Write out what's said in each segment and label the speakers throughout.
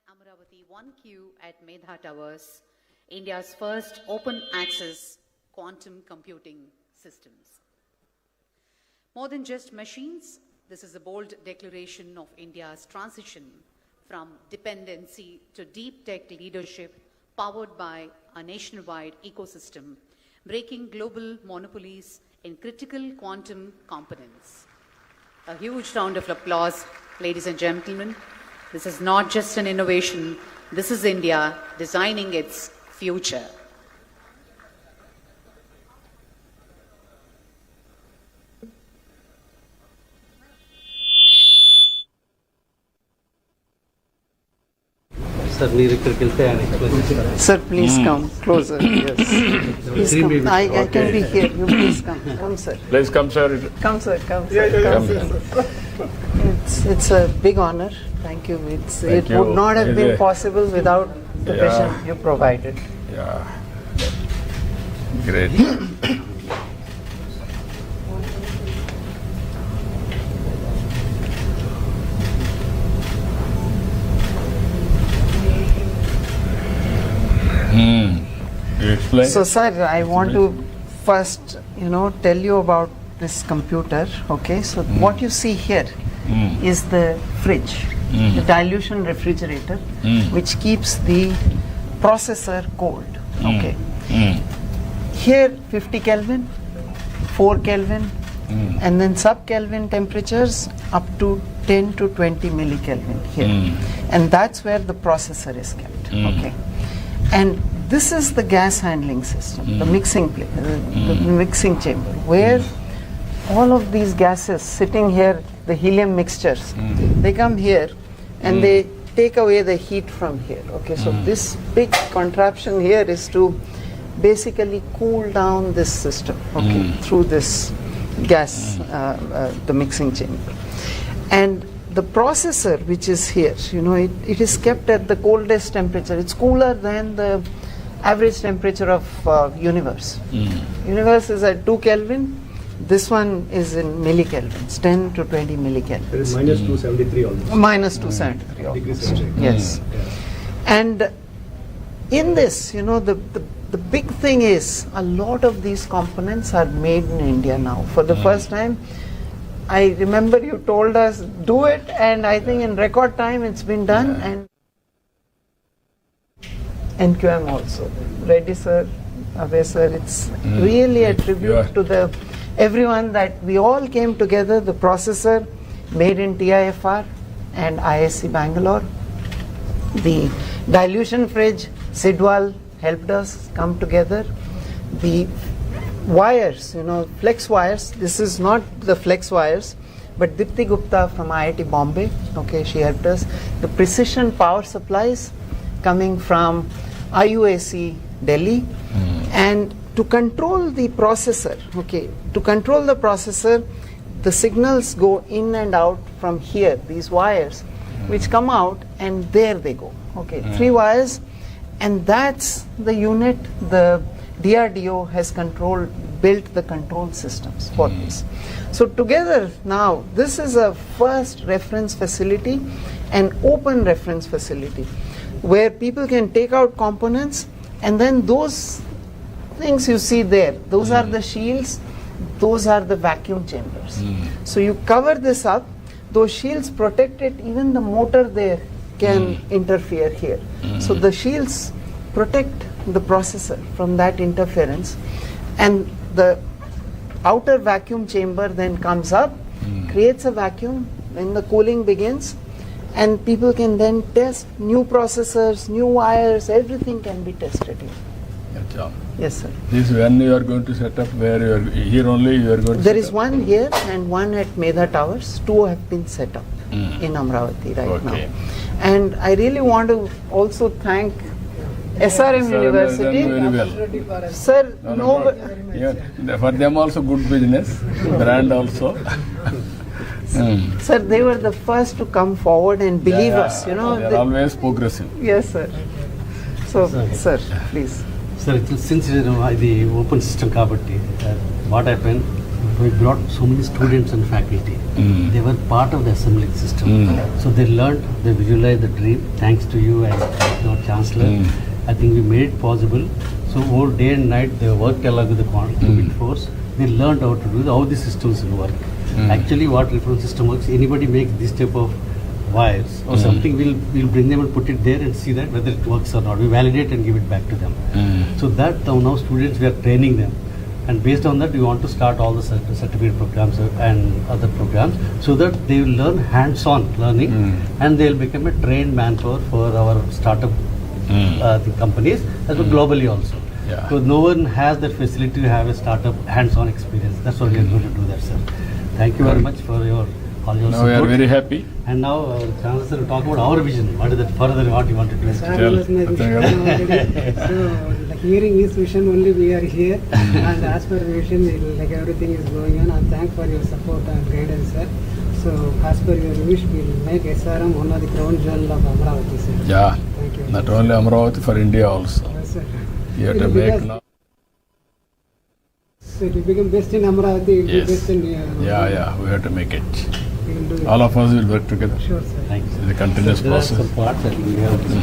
Speaker 1: Amaravati 1Q at Medha Towers, India's first open access quantum computing systems. More than just machines, this is a bold declaration of India's transition from dependency to deep tech leadership powered by a nationwide ecosystem, breaking global monopolies in critical quantum components. A huge round of applause, ladies and gentlemen. This is not just an innovation, this is India designing its future.
Speaker 2: Sir, please come closer. Yes. Please come. I can be here. You please come. Come, sir.
Speaker 3: Please come, sir.
Speaker 2: Come, sir. Come, sir. Come, sir. It's a big honor. Thank you. It would not have been possible without the vision you provided.
Speaker 3: Yeah. Great. You explain?
Speaker 2: So, sir, I want to first, tell you about this computer. Okay. So, what you see here is the fridge, the dilution refrigerator, which keeps the processor cold. Okay. Here 50 Kelvin, 4 Kelvin, and then sub-Kelvin temperatures up to 10 to 20 millikelvin here. And that's where the processor is kept. Okay. And this is the gas handling system, the mixing the mixing chamber, where all of these gases sitting here, the helium mixtures, they come here and they take away the heat from here. Okay, so this big contraption here is to basically cool down this system, okay, through this gas, the mixing chamber. And the processor, which is here, it is kept at the coldest temperature. It's cooler than the average temperature of universe. Universe is at 2 Kelvin. This one is in millikelvins, 10 to 20 millikelvins.
Speaker 4: It is minus 273 almost.
Speaker 2: Minus 273 almost. Yes. And in this, the big thing is a lot of these components are made in India now. For the first time, I remember you told us, do it, and I think in record time it's been done. And NQM also. Reddy sir, Abhay sir, it's really a tribute to everyone that we all came together, the processor made in TIFR and ISC Bangalore. The dilution fridge, Sidwal helped us come together. The wires, flex wires, this is not the flex wires, but Dipti Gupta from IIT Bombay, okay, she helped us. The precision power supplies coming from IUAC Delhi, and to control the processor, okay, the signals go in and out from here, these wires, which come out and there they go, okay, 3 wires, and that's the unit the DRDO has built the control systems for this. So together now, this is a first reference facility, an open reference facility, where people can take out components, and then those things you see there, those are the shields, those are the vacuum chambers. So you cover this up, those shields protect it, even the motor there can interfere here. So the shields protect the processor from that interference, and the outer vacuum chamber then comes up, creates a vacuum when the cooling begins, and people can then test new processors, new wires, everything can be tested here.
Speaker 3: Good job.
Speaker 2: Yes, sir.
Speaker 3: This when you are going to set up, where you are here only you are going to
Speaker 2: There is one here and one at Medha Towers. 2 have been set up in Amravati right now. And I really want to also thank SRM University.
Speaker 3: Very well.
Speaker 2: Sir,
Speaker 3: For them also good business, brand also.
Speaker 2: Sir, they were the first to come forward and believe us.
Speaker 3: They are always progressive.
Speaker 2: Yes, sir. So, sir, please.
Speaker 4: Sir, since the open system kabatti, what happened? we brought so many students and faculty. They were part of the assembling system. So they learned, they visualized the dream. Thanks to you and your chancellor, I think we made it possible. So all day and night they worked along with the qubit force. They learned how to do how the systems will work. Actually, what reference system works, anybody makes this type of wires or something, we'll bring them and put it there and see that whether it works or not. We validate and give it back to them. So that now students, we are training them. And based on that, we want to start all the certificate programs and other programs so that they will learn hands-on learning and they'll become a trained manpower for our startup the companies as well globally also. Because no one has that facility to have a startup hands-on experience. That's what we are going to do that, sir. Thank you very much for all your
Speaker 3: Now
Speaker 4: support.
Speaker 3: we are very happy.
Speaker 4: And now our chancellor will talk about our vision. What is that further what you want to do?
Speaker 5: Fabulous, my vision already. So, like hearing his vision only, we are here. And as per vision, like everything is going on. And thanks for your support and guidance, sir. So, as per your wish, we will make SRM one of the crown jewel of Amaravati, sir.
Speaker 3: Yeah.
Speaker 5: Thank you.
Speaker 3: Not only Amaravati, for India also.
Speaker 5: Yes, sir.
Speaker 3: You have to make now.
Speaker 5: So, it will become best in Amaravati, it will
Speaker 3: Yes.
Speaker 5: be best in
Speaker 3: Yeah, we have to make it.
Speaker 5: We will do it.
Speaker 3: All of us will work together.
Speaker 5: Sure, sir.
Speaker 4: Thanks.
Speaker 3: It's a continuous
Speaker 4: There are
Speaker 3: process.
Speaker 4: some parts that we have to do.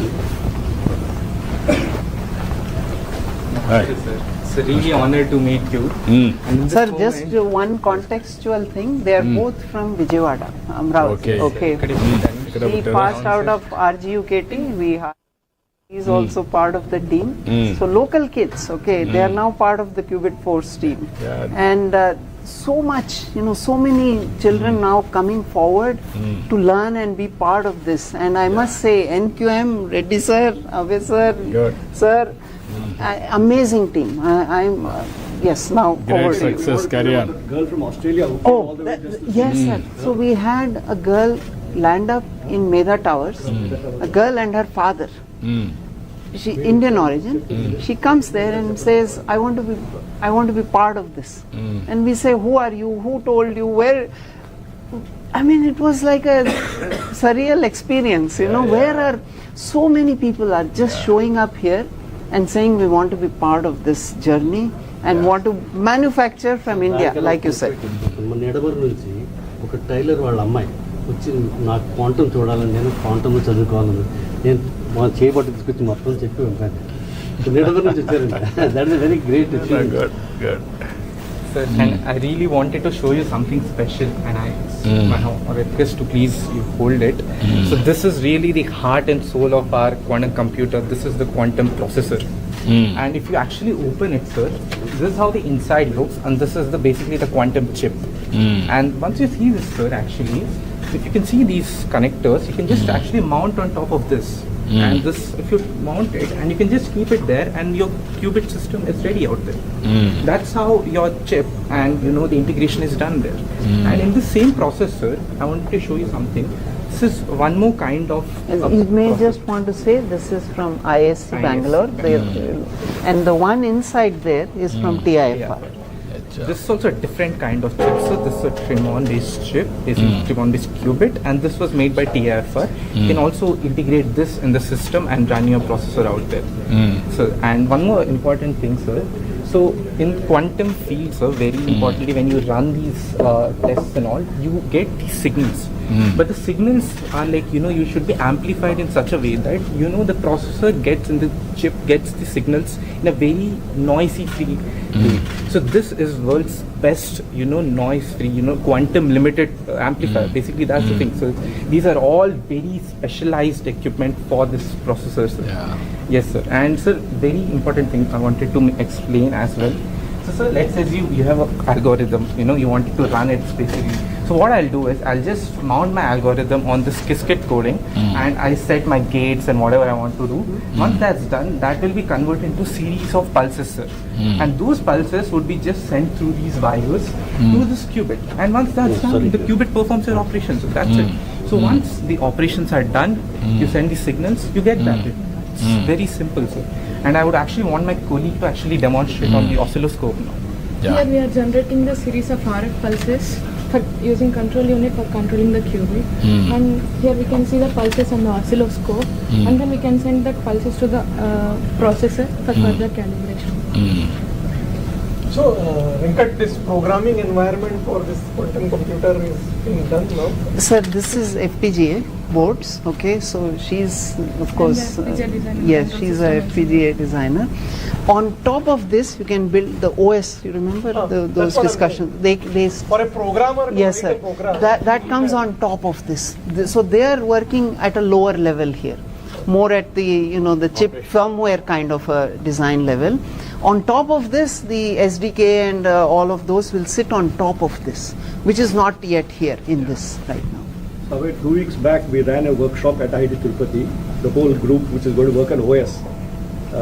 Speaker 3: Right.
Speaker 6: It's a really honor to meet you. And in this
Speaker 2: Sir,
Speaker 6: moment-
Speaker 2: just one contextual thing. They are both from Vijayawada, Amaravati.
Speaker 3: Okay.
Speaker 2: He passed out of RGUKT. He's also part of the team. So local kids, they are now part of the Qubit Force team.
Speaker 3: Yeah.
Speaker 2: And so much, so many children now coming forward to learn and be part of this. And I must say, NQM, Reddy sir, Ave sir,
Speaker 3: Good.
Speaker 2: sir, amazing team. I'm yes, now
Speaker 3: Great
Speaker 2: over to you.
Speaker 3: success. Carry on.
Speaker 4: Girl from Australia who
Speaker 2: Oh, yes, sir. So we had a girl land up in Medha Towers, a girl and her father. She Indian origin. She comes there and says, I want to be part of this. And we say, who are you? Who told you? Where? I mean, it was like a surreal experience, where are so many people are just showing up here and saying we want to be part of this journey and want to manufacture from India, like you said.
Speaker 4: మన ఎడబర్ నుంచి ఒక tailor వాళ్ళ అమ్మాయి వచ్చి నాకు quantum చూడాలని నేను quantum చదువుకోవాలని నేను మా చేయబట్టి తీసుకొచ్చి మొత్తం చెప్పి ఉంటాను ఎడబర్ నుంచి వచ్చారండి that is very great
Speaker 3: Good.
Speaker 6: Sir, and I really wanted to show you something special, and I request to please you hold it. So this is really the heart and soul of our quantum computer. This is the quantum processor. And if you actually open it, sir, this is how the inside looks, and this is basically the quantum chip. And once you see this, sir, actually, if you can see these connectors, you can just actually mount on top of this. And this, if you mount it, and you can just keep it there, and your qubit system is ready out there. That's how your chip and the integration is done there. And in the same processor, I wanted to show you something. This is one more kind of.
Speaker 2: You may just want to say this is from ISC Bangalore, and the one inside there is from TIFR.
Speaker 6: This is also a different kind of chip. So this is a Tremon-based chip, basically Tremon-based qubit, and this was made by TIFR. You can also integrate this in the system and run your processor out there. So, and one more important thing, sir. So in quantum fields, sir, very importantly, when you run these tests and all, you get these signals. But the signals are like, you should be amplified in such a way that, the processor gets in the chip, gets the signals in a very noisy free way. So this is world's best, noise free, quantum limited amplifier. Basically that's the thing. So these are all very specialized equipment for this processor, sir. Yes, sir. And sir, very important thing I wanted to explain as well. So sir, let's assume you have an algorithm, you wanted to run it basically. So what I'll do is I'll just mount my algorithm on this Qiskit coding and I set my gates and whatever I want to do. Once that's done, that will be converted into series of pulses, sir. And those pulses would be just sent through these wires to this qubit. And once that's done, the qubit performs your operations. So that's it. So once the operations are done, you send the signals, you get that. It's very simple, sir. And I would actually want my colleague to actually demonstrate on the oscilloscope now.
Speaker 7: Here we are generating the series of RF pulses for using control unit for controlling the qubit. And here we can see the pulses on the oscilloscope, and then we can send that pulses to the processor for further calibration.
Speaker 8: So, Venkat, this programming environment for this quantum computer is being done now?
Speaker 2: Sir, this is FPGA boards, okay, so she's of course,
Speaker 7: FPGA designer,
Speaker 2: yes,
Speaker 7: control
Speaker 2: she's a
Speaker 7: system
Speaker 2: FPGA designer. On top of this, you can build the OS, you remember
Speaker 8: that's
Speaker 2: those
Speaker 8: what I'm
Speaker 2: discussions?
Speaker 8: For a programmer to
Speaker 2: Yes,
Speaker 8: write
Speaker 2: sir.
Speaker 8: a program.
Speaker 2: That comes on top of this. So they are working at a lower level here, more at the the chip firmware kind of a design level. On top of this, the SDK and all of those will sit on top of this, which is not yet here in this right now.
Speaker 9: About 2 weeks back, we ran a workshop at IIT Tirupati. The whole group, which is going to work on OS,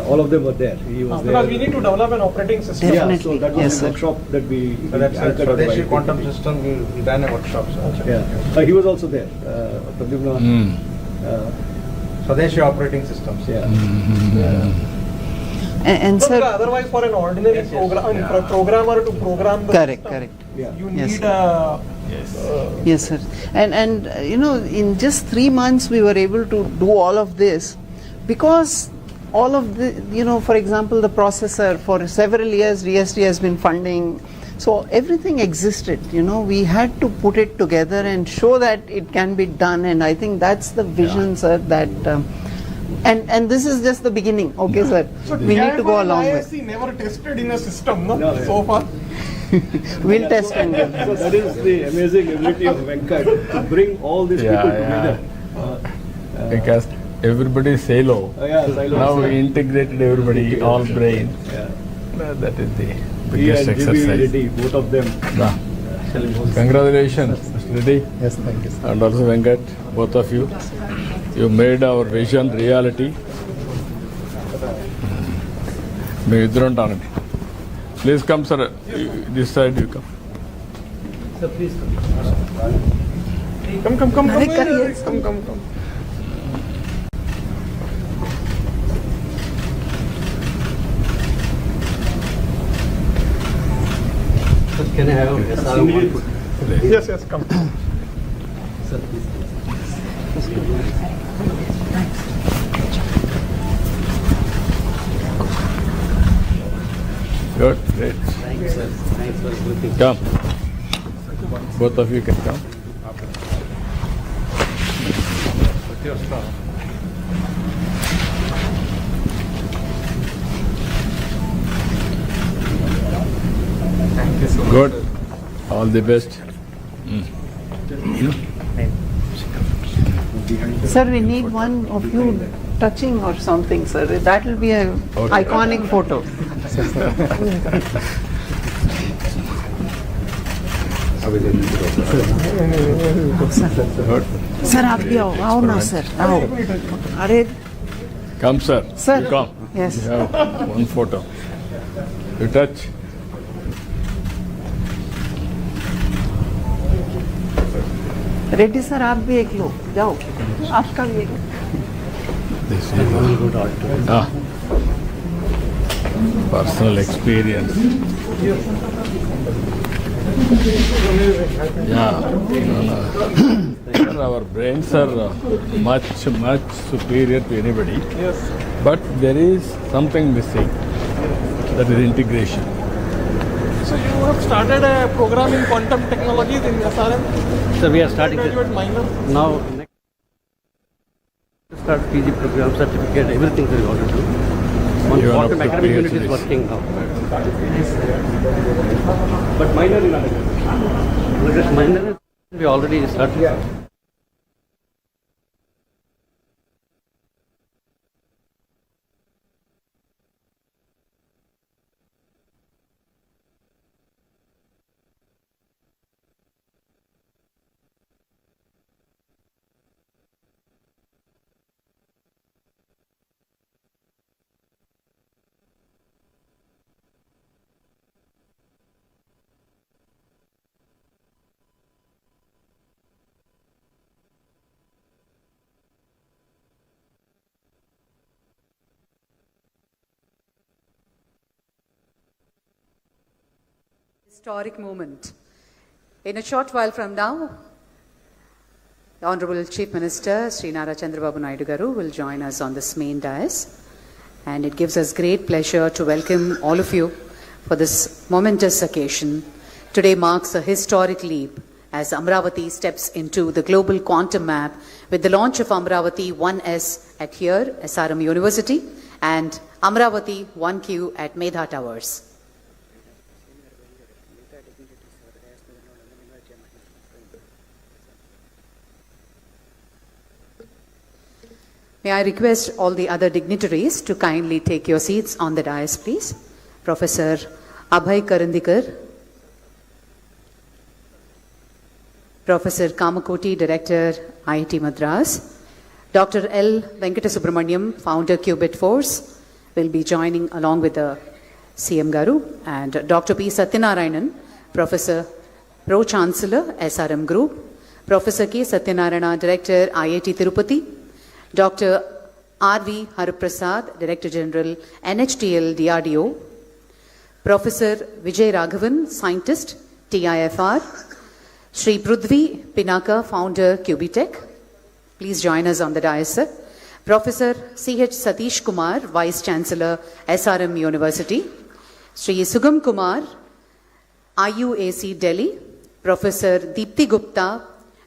Speaker 9: all of them were there. He was
Speaker 8: Because
Speaker 9: there.
Speaker 8: we need to develop an operating system.
Speaker 9: Yeah,
Speaker 2: Definitely.
Speaker 9: so that was
Speaker 2: Yes,
Speaker 9: the
Speaker 2: sir.
Speaker 9: workshop that we.
Speaker 10: So that's a
Speaker 9: anchored by
Speaker 10: Swadeshi quantum
Speaker 9: IIT.
Speaker 10: system. We ran a workshop.
Speaker 9: Yeah, he was also there. Pradyumna,
Speaker 10: Swadeshi operating systems.
Speaker 9: yeah.
Speaker 2: And
Speaker 8: So,
Speaker 2: sir,
Speaker 8: otherwise, for an ordinary program, for a programmer to program the
Speaker 2: correct,
Speaker 8: system,
Speaker 2: correct.
Speaker 9: Yeah.
Speaker 8: you
Speaker 2: Yes,
Speaker 8: need
Speaker 2: sir.
Speaker 8: a
Speaker 2: Yes, sir. And in just 3 months we were able to do all of this because all of the, for example, the processor for several years DST has been funding. So everything existed, we had to put it together and show that it can be done, and I think that's the vision, sir, that and this is just the beginning, okay, sir.
Speaker 8: So
Speaker 2: We need to go
Speaker 8: TIFR
Speaker 2: along
Speaker 8: and
Speaker 2: with.
Speaker 8: ISC never tested in a system, no?
Speaker 9: No, yeah.
Speaker 8: So far.
Speaker 2: We'll test and go.
Speaker 9: So that is the amazing ability of Venkat to bring all these people together.
Speaker 3: Because everybody is silo.
Speaker 9: Yeah, silos.
Speaker 3: Now we integrated everybody, all brain.
Speaker 9: Yeah.
Speaker 3: That is the
Speaker 9: He
Speaker 3: biggest
Speaker 9: and GB
Speaker 3: exercise.
Speaker 9: Reddy, both of them.
Speaker 3: Yeah. Congratulations, Mr. Reddy.
Speaker 10: Yes, thank you.
Speaker 3: And also Venkat, both of you. You made our vision reality. Please come, sir. This side you come.
Speaker 4: Sir, please come.
Speaker 8: Come.
Speaker 2: Arey, kariye.
Speaker 8: Come.
Speaker 4: Sir, can I have a SR one?
Speaker 8: Yes, come.
Speaker 4: Sir, please.
Speaker 3: Good, great.
Speaker 4: Thanks, sir. Thanks for everything.
Speaker 3: Come. Both of you can come.
Speaker 6: Thank you so much.
Speaker 3: Good. All the best.
Speaker 2: Sir, we need one of you touching or something, sir. That will be a iconic photo. Sir, आप भी आओ ना sir, आओ. अरे,
Speaker 3: Come, sir.
Speaker 2: Sir.
Speaker 3: You come.
Speaker 2: Yes.
Speaker 3: You have one photo. You touch.
Speaker 2: Reddy sir आप भी एक लो, जाओ. आपका भी एक.
Speaker 3: This is personal experience. Yeah. No. Our brains are much superior to anybody.
Speaker 8: Yes.
Speaker 3: But there is something missing. That is integration.
Speaker 8: So you have started a program in quantum technologies in SRM?
Speaker 4: Sir, we are starting
Speaker 8: Graduate minor?
Speaker 4: now. Next start PG program, certificate, everything we want to do. One
Speaker 3: You are
Speaker 4: quantum
Speaker 3: up to
Speaker 4: academic unit is
Speaker 3: PhDs.
Speaker 4: working now.
Speaker 9: But minor in undergrad.
Speaker 4: Just minor, we already started.
Speaker 1: Historic moment. In a short while from now, the Honorable Chief Minister Sri Chandrababu Naidu Garu will join us on this main dais, and it gives us great pleasure to welcome all of you For this momentous occasion, today marks a historic leap as Amaravati steps into the global quantum map with the launch of Amaravati 1S at here, SRM University, and Amaravati 1Q at Medha Towers. May I request all the other dignitaries to kindly take your seats on the dais, please. Professor Abhay Karandikar, Professor Kamakoti, Director, IIT Madras, Dr. L. Venkatasubramaniam, Founder, Qubit Force, will be joining along with the CM Garu, and Dr. P. Satyanarayanan, Professor, Pro Chancellor, SRM Group, Professor K. Satyanarayana, Director, IIT Tirupati, Dr. R.V. Hariprasad, Director General, NHTL DRDO, Professor Vijay Raghavan, Scientist, TIFR, Shri Prudvi Pinaka, Founder, Qubitech. Please join us on the dais, sir. Professor C.H. Satish Kumar, Vice Chancellor, SRM University. Shri Sugam Kumar, IUAC Delhi. Professor Deepthi Gupta,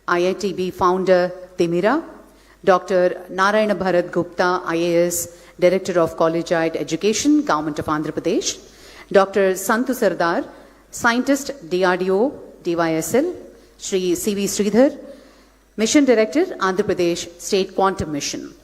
Speaker 1: IITB Founder, Timira. Dr. Narayana Bharat Gupta, IAS, Director of Collegiate Education, Government of Andhra Pradesh. Dr. Santu Sardar, Scientist, DRDO, DYSL. Shri C.V. Sridhar, Mission Director, Andhra Pradesh State Quantum Mission.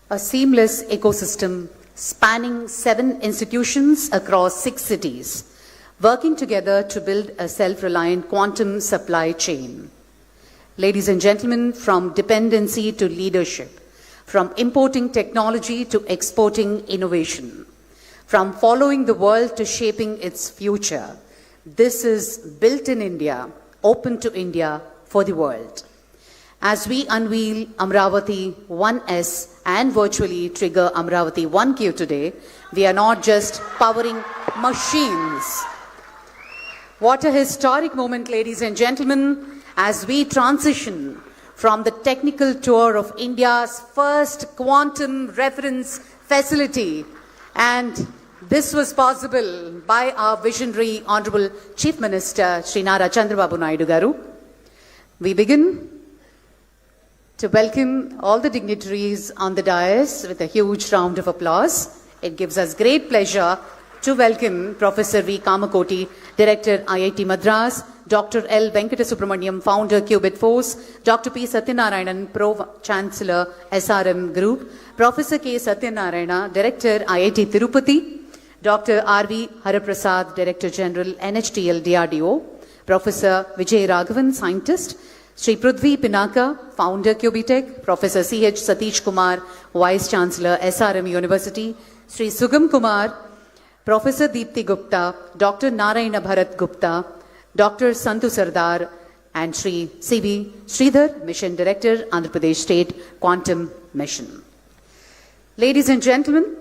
Speaker 1: A seamless ecosystem spanning 7 institutions across 6 cities, working together to build a self-reliant quantum supply chain. Ladies and gentlemen, from dependency to leadership, from importing technology to exporting innovation, from following the world to shaping its future, this is built in India, open to India for the world. As we unveil Amaravati 1S and virtually trigger Amaravati 1Q today, we are not just powering machines. What a historic moment, ladies and gentlemen, as we transition from the technical tour of India's first quantum reference facility. And this was possible by our visionary Honorable Chief Minister, Shri Chandrababu Naidu Garu. We begin to welcome all the dignitaries on the dais with a huge round of applause. It gives us great pleasure to welcome Professor V. Kamakoti, Director, IIT Madras, Dr. L. Venkatasubramaniam, Founder, Qubit Force, Dr. P. Satyanarayanan, Pro Chancellor, SRM Group, Professor K. Satyanarayana, Director, IIT Tirupati, Dr. R.V. Hariprasad, Director General, NHTL DRDO, Professor Vijay Raghavan, Scientist, Shri Prudvi Pinaka, Founder, Qubitech, Professor C.H. Satish Kumar, Vice Chancellor, SRM University, Shri Sugam Kumar, Professor Deepthi Gupta, Dr. Narayana Bharat Gupta, Dr. Santu Sardar, and Shri C.V. Sridhar, Mission Director, Andhra Pradesh State Quantum Mission. Ladies and gentlemen,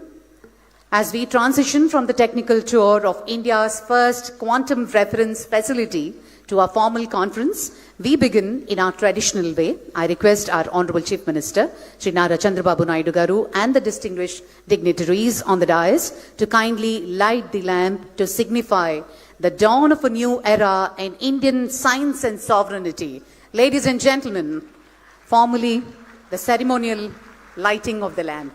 Speaker 1: as we transition from the technical tour of India's first quantum reference facility to our formal conference, we begin in our traditional way. I request our Honorable Chief Minister, Shri Chandrababu Naidu Garu, and the distinguished dignitaries on the dais to kindly light the lamp to signify the dawn of a new era in Indian science and sovereignty. Ladies and gentlemen, formally, the ceremonial lighting of the lamp.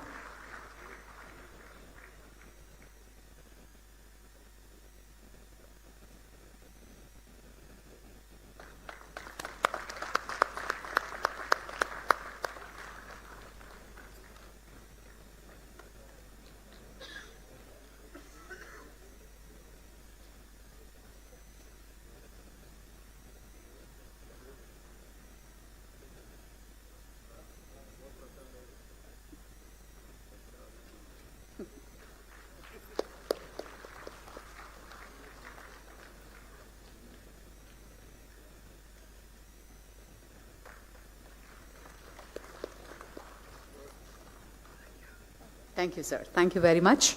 Speaker 1: Thank you, sir. Thank you very much.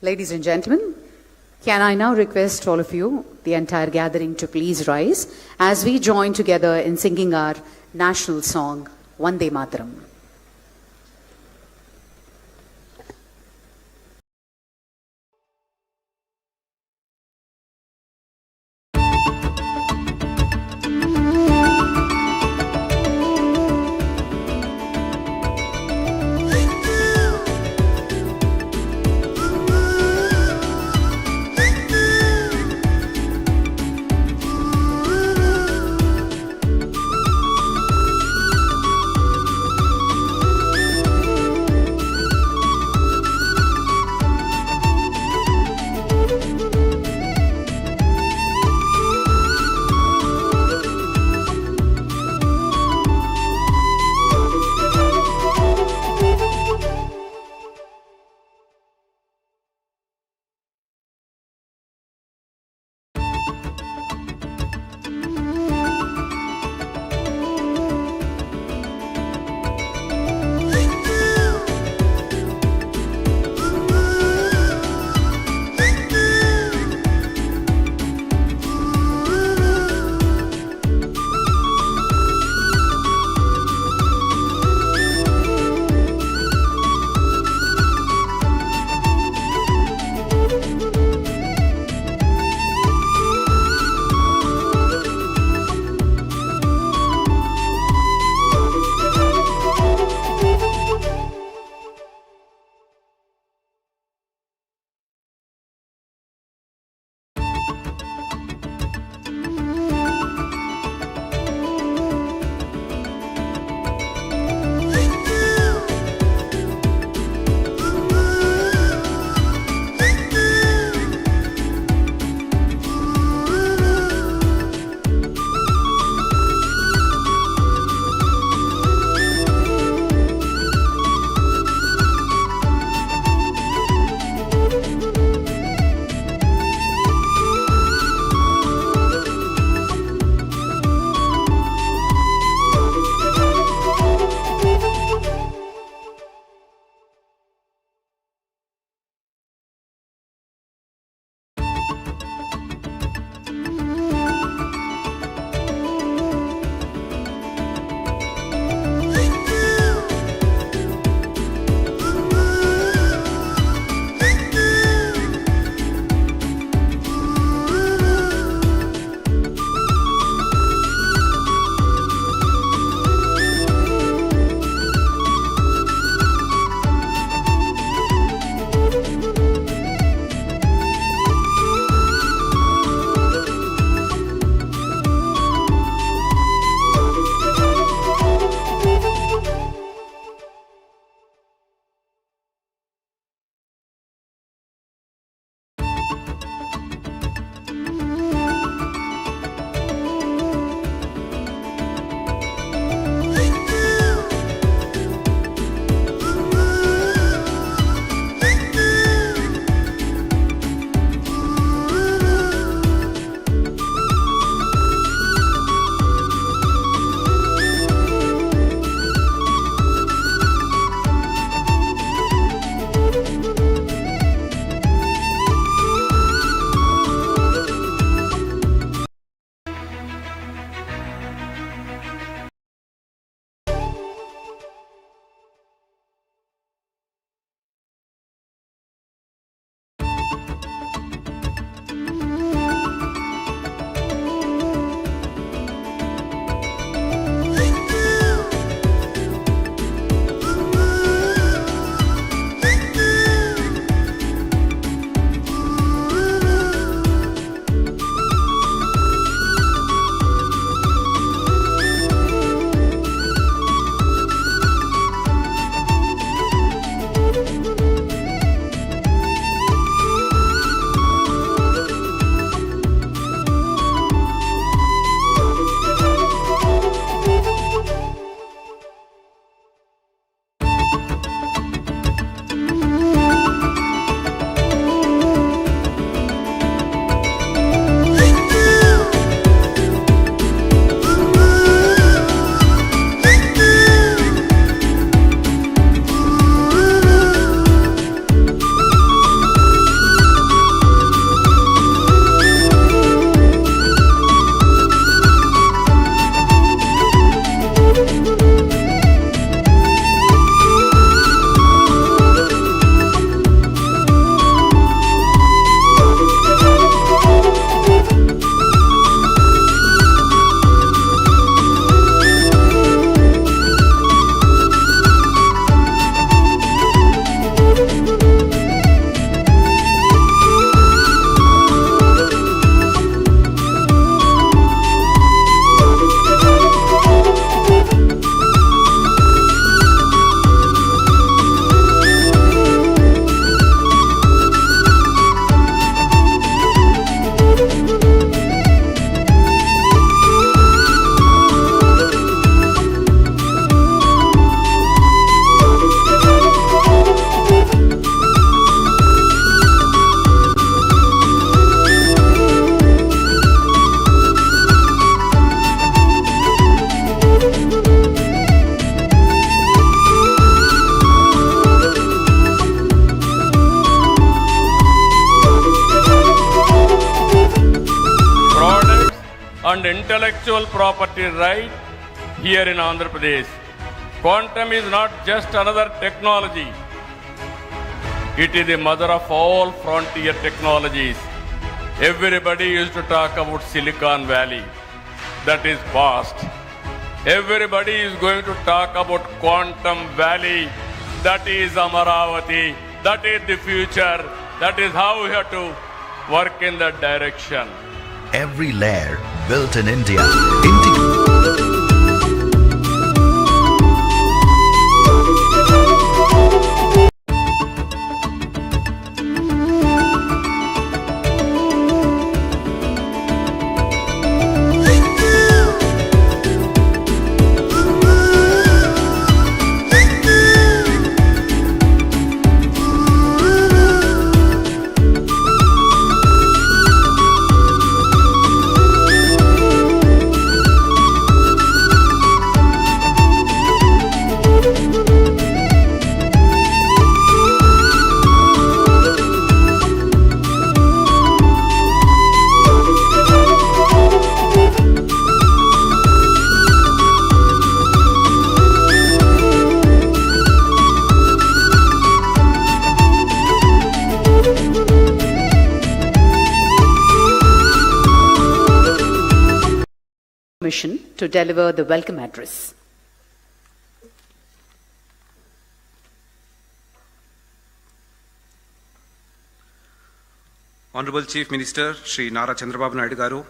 Speaker 1: Ladies and gentlemen, can I now request all of you, the entire gathering, to please rise as we join together in singing our national song, Vande Mataram.
Speaker 3: and intellectual property right here in Andhra Pradesh. Quantum is not just another technology. It is the mother of all frontier technologies. Everybody used to talk about Silicon Valley. That is past. Everybody is going to talk about Quantum Valley. That is Amaravati. That is the future. That is how we have to work in that direction.
Speaker 11: Every layer built in India.
Speaker 1: Mission to deliver the welcome address.
Speaker 12: Honorable Chief Minister Shri Nara Chandrababu Naidu Garu,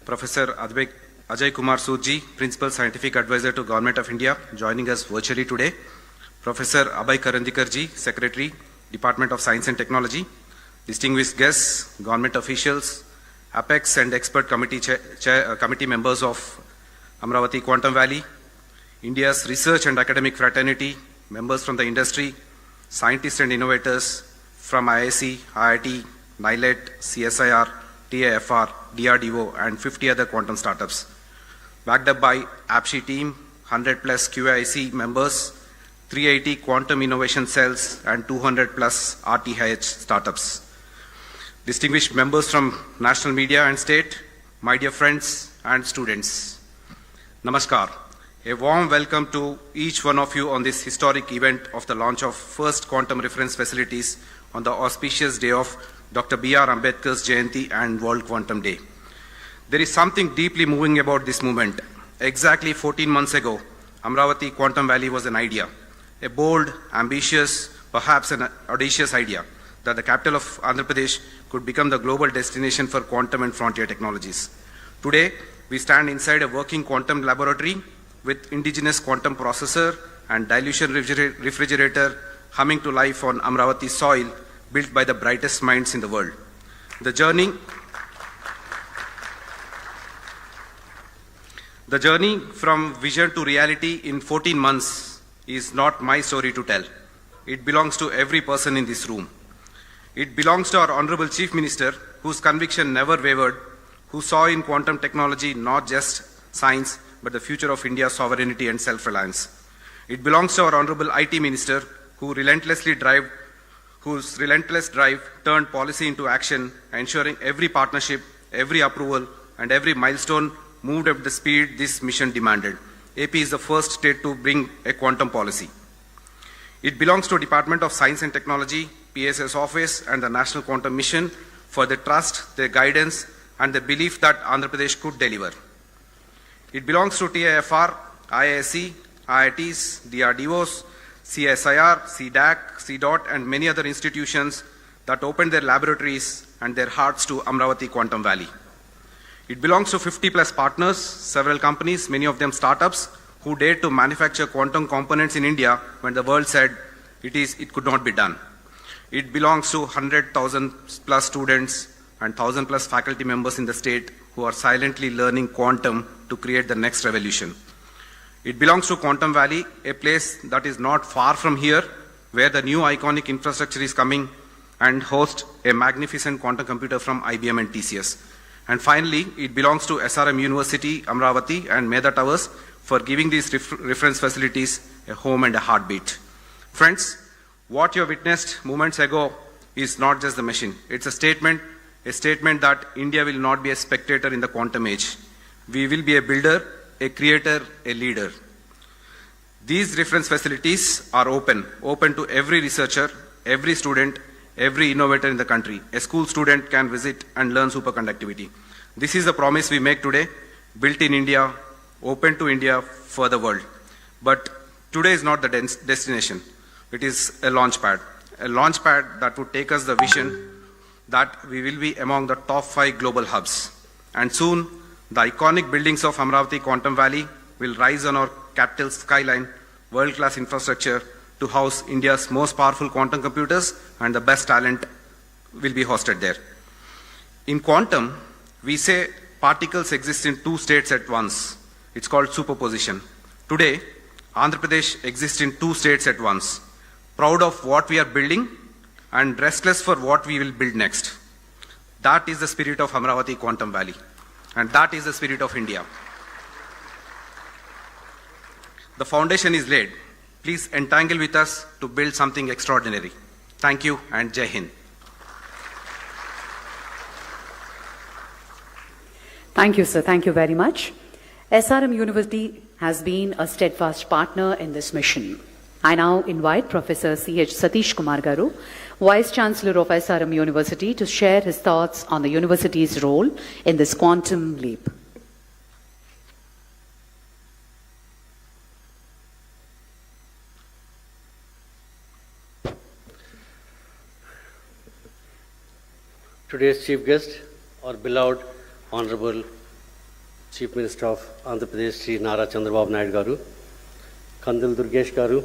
Speaker 12: Professor Ajay Kumar Soodji, Principal Scientific Advisor to Government of India, joining us virtually today, Professor Abhay Karandikarji, Secretary, Department of Science and Technology, distinguished guests, government officials, Apex and expert committee members of Amaravati Quantum Valley, India's research and academic fraternity, members from the industry, scientists and innovators from IIC, IIT, NILET, CSIR, TIFR, DRDO, and 50 other quantum startups. Backed up by APSHI team, 100 plus QIC members, 380 quantum innovation cells, and 200 plus RTH startups. Distinguished members from national media and state, my dear friends and students, Namaskar. A warm welcome to each one of you on this historic event of the launch of first quantum reference facilities on the auspicious day of Dr. B.R. Ambedkar's Jayanti and World Quantum Day. There is something deeply moving about this movement. Exactly 14 months ago, Amaravati Quantum Valley was an idea, a bold, ambitious, perhaps an audacious idea, that the capital of Andhra Pradesh could become the global destination for quantum and frontier technologies. Today, we stand inside a working quantum laboratory with indigenous quantum processor and dilution refrigerator humming to life on Amaravati soil, built by the brightest minds in the world. The journey from vision to reality in 14 months is not my story to tell. It belongs to every person in this room. It belongs to our Honorable Chief Minister, whose conviction never wavered, who saw in quantum technology not just science, but the future of India's sovereignty and self-reliance. It belongs to our Honorable IT Minister, whose relentless drive turned policy into action, ensuring every partnership, every approval, and every milestone moved at the speed this mission demanded. AP is the first state to bring a quantum policy. It belongs to Department of Science and Technology, PSS Office, and the National Quantum Mission for the trust, their guidance, and the belief that Andhra Pradesh could deliver. It belongs to TIFR, IISc, IITs, DRDOs, CSIR, CDAC, CDOT, and many other institutions that opened their laboratories and their hearts to Amaravati Quantum Valley. It belongs to 50 plus partners, several companies, many of them startups, who dared to manufacture quantum components in India when the world said it could not be done. It belongs to 100,000 plus students and 1,000 plus faculty members in the state who are silently learning quantum to create the next revolution. It belongs to Quantum Valley, a place that is not far from here, where the new iconic infrastructure is coming and host a magnificent quantum computer from IBM and TCS. And finally, it belongs to SRM University, Amaravati, and Medha Towers for giving these reference facilities a home and a heartbeat. Friends, what you witnessed moments ago is not just the machine. It's a statement that India will not be a spectator in the quantum age. We will be a builder, a creator, a leader. These reference facilities are open to every researcher, every student, every innovator in the country. A school student can visit and learn superconductivity. This is the promise we make today, built in India, open to India for the world. But today is not the destination. It is a launch pad that would take us the vision that we will be among the top 5 global hubs. And soon, the iconic buildings of Amaravati Quantum Valley will rise on our capital skyline, world-class infrastructure to house India's most powerful quantum computers, and the best talent will be hosted there. In quantum, we say particles exist in 2 states at once. It's called superposition. Today, Andhra Pradesh exists in 2 states at once. Proud of what we are building and restless for what we will build next. That is the spirit of Amaravati Quantum Valley. And that is the spirit of India. The foundation is laid. Please entangle with us to build something extraordinary. Thank you and Jai Hind.
Speaker 1: Thank you, sir. Thank you very much. SRM University has been a steadfast partner in this mission. I now invite Professor C.H. Satish Kumar Garu, Vice Chancellor of SRM University, to share his thoughts on the university's role in this quantum leap.
Speaker 4: Today's chief guest, our beloved Honorable Chief Minister of Andhra Pradesh, Sri Nara Chandrababu Naidu Garu, Kandil Durgesh Garu,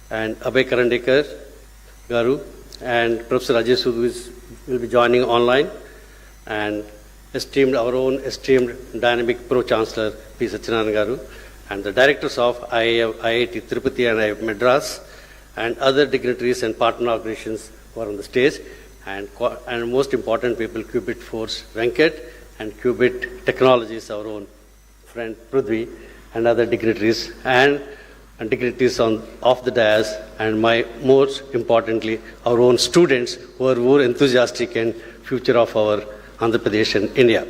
Speaker 4: and Abhay Karandekar Garu, and Professor Ajay Sood will be joining online, and our own esteemed dynamic Pro-Chancellor P. Satyanarayana Garu, and the directors of IIT Tirupati and IIT Madras, and other dignitaries and partner organizations who are on the stage, and most important people, Qubit Force Venkat, and Qubit Technologies, our own friend Prithvi, and other dignitaries, and dignitaries off the dais, and most importantly, our own students who are more enthusiastic and future of our Andhra Pradesh and India.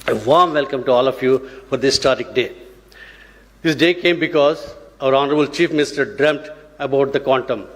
Speaker 4: A warm welcome to all of you for this historic day. This day came because our Honorable Chief Minister dreamt about the quantum.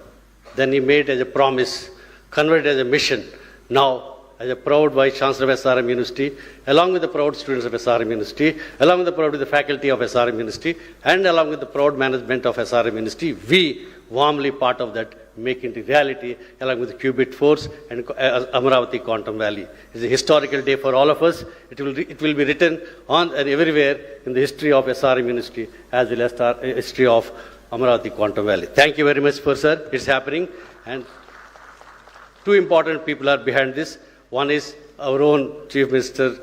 Speaker 4: Then he made as a promise, converted as a mission. Now, as a proud Vice Chancellor of SRM University, along with the proud students of SRM University, along with the proud faculty of SRM University, and along with the proud management of SRM University, we warmly part of that, make into reality, along with the Qubit Force and Amaravati Quantum Valley. It's a historical day for all of us. It will be written on and everywhere in the history of SRM University, as well as the history of Amaravati Quantum Valley. Thank you very much, sir. It's happening. And 2 important people are behind this. One is our own Chief Minister,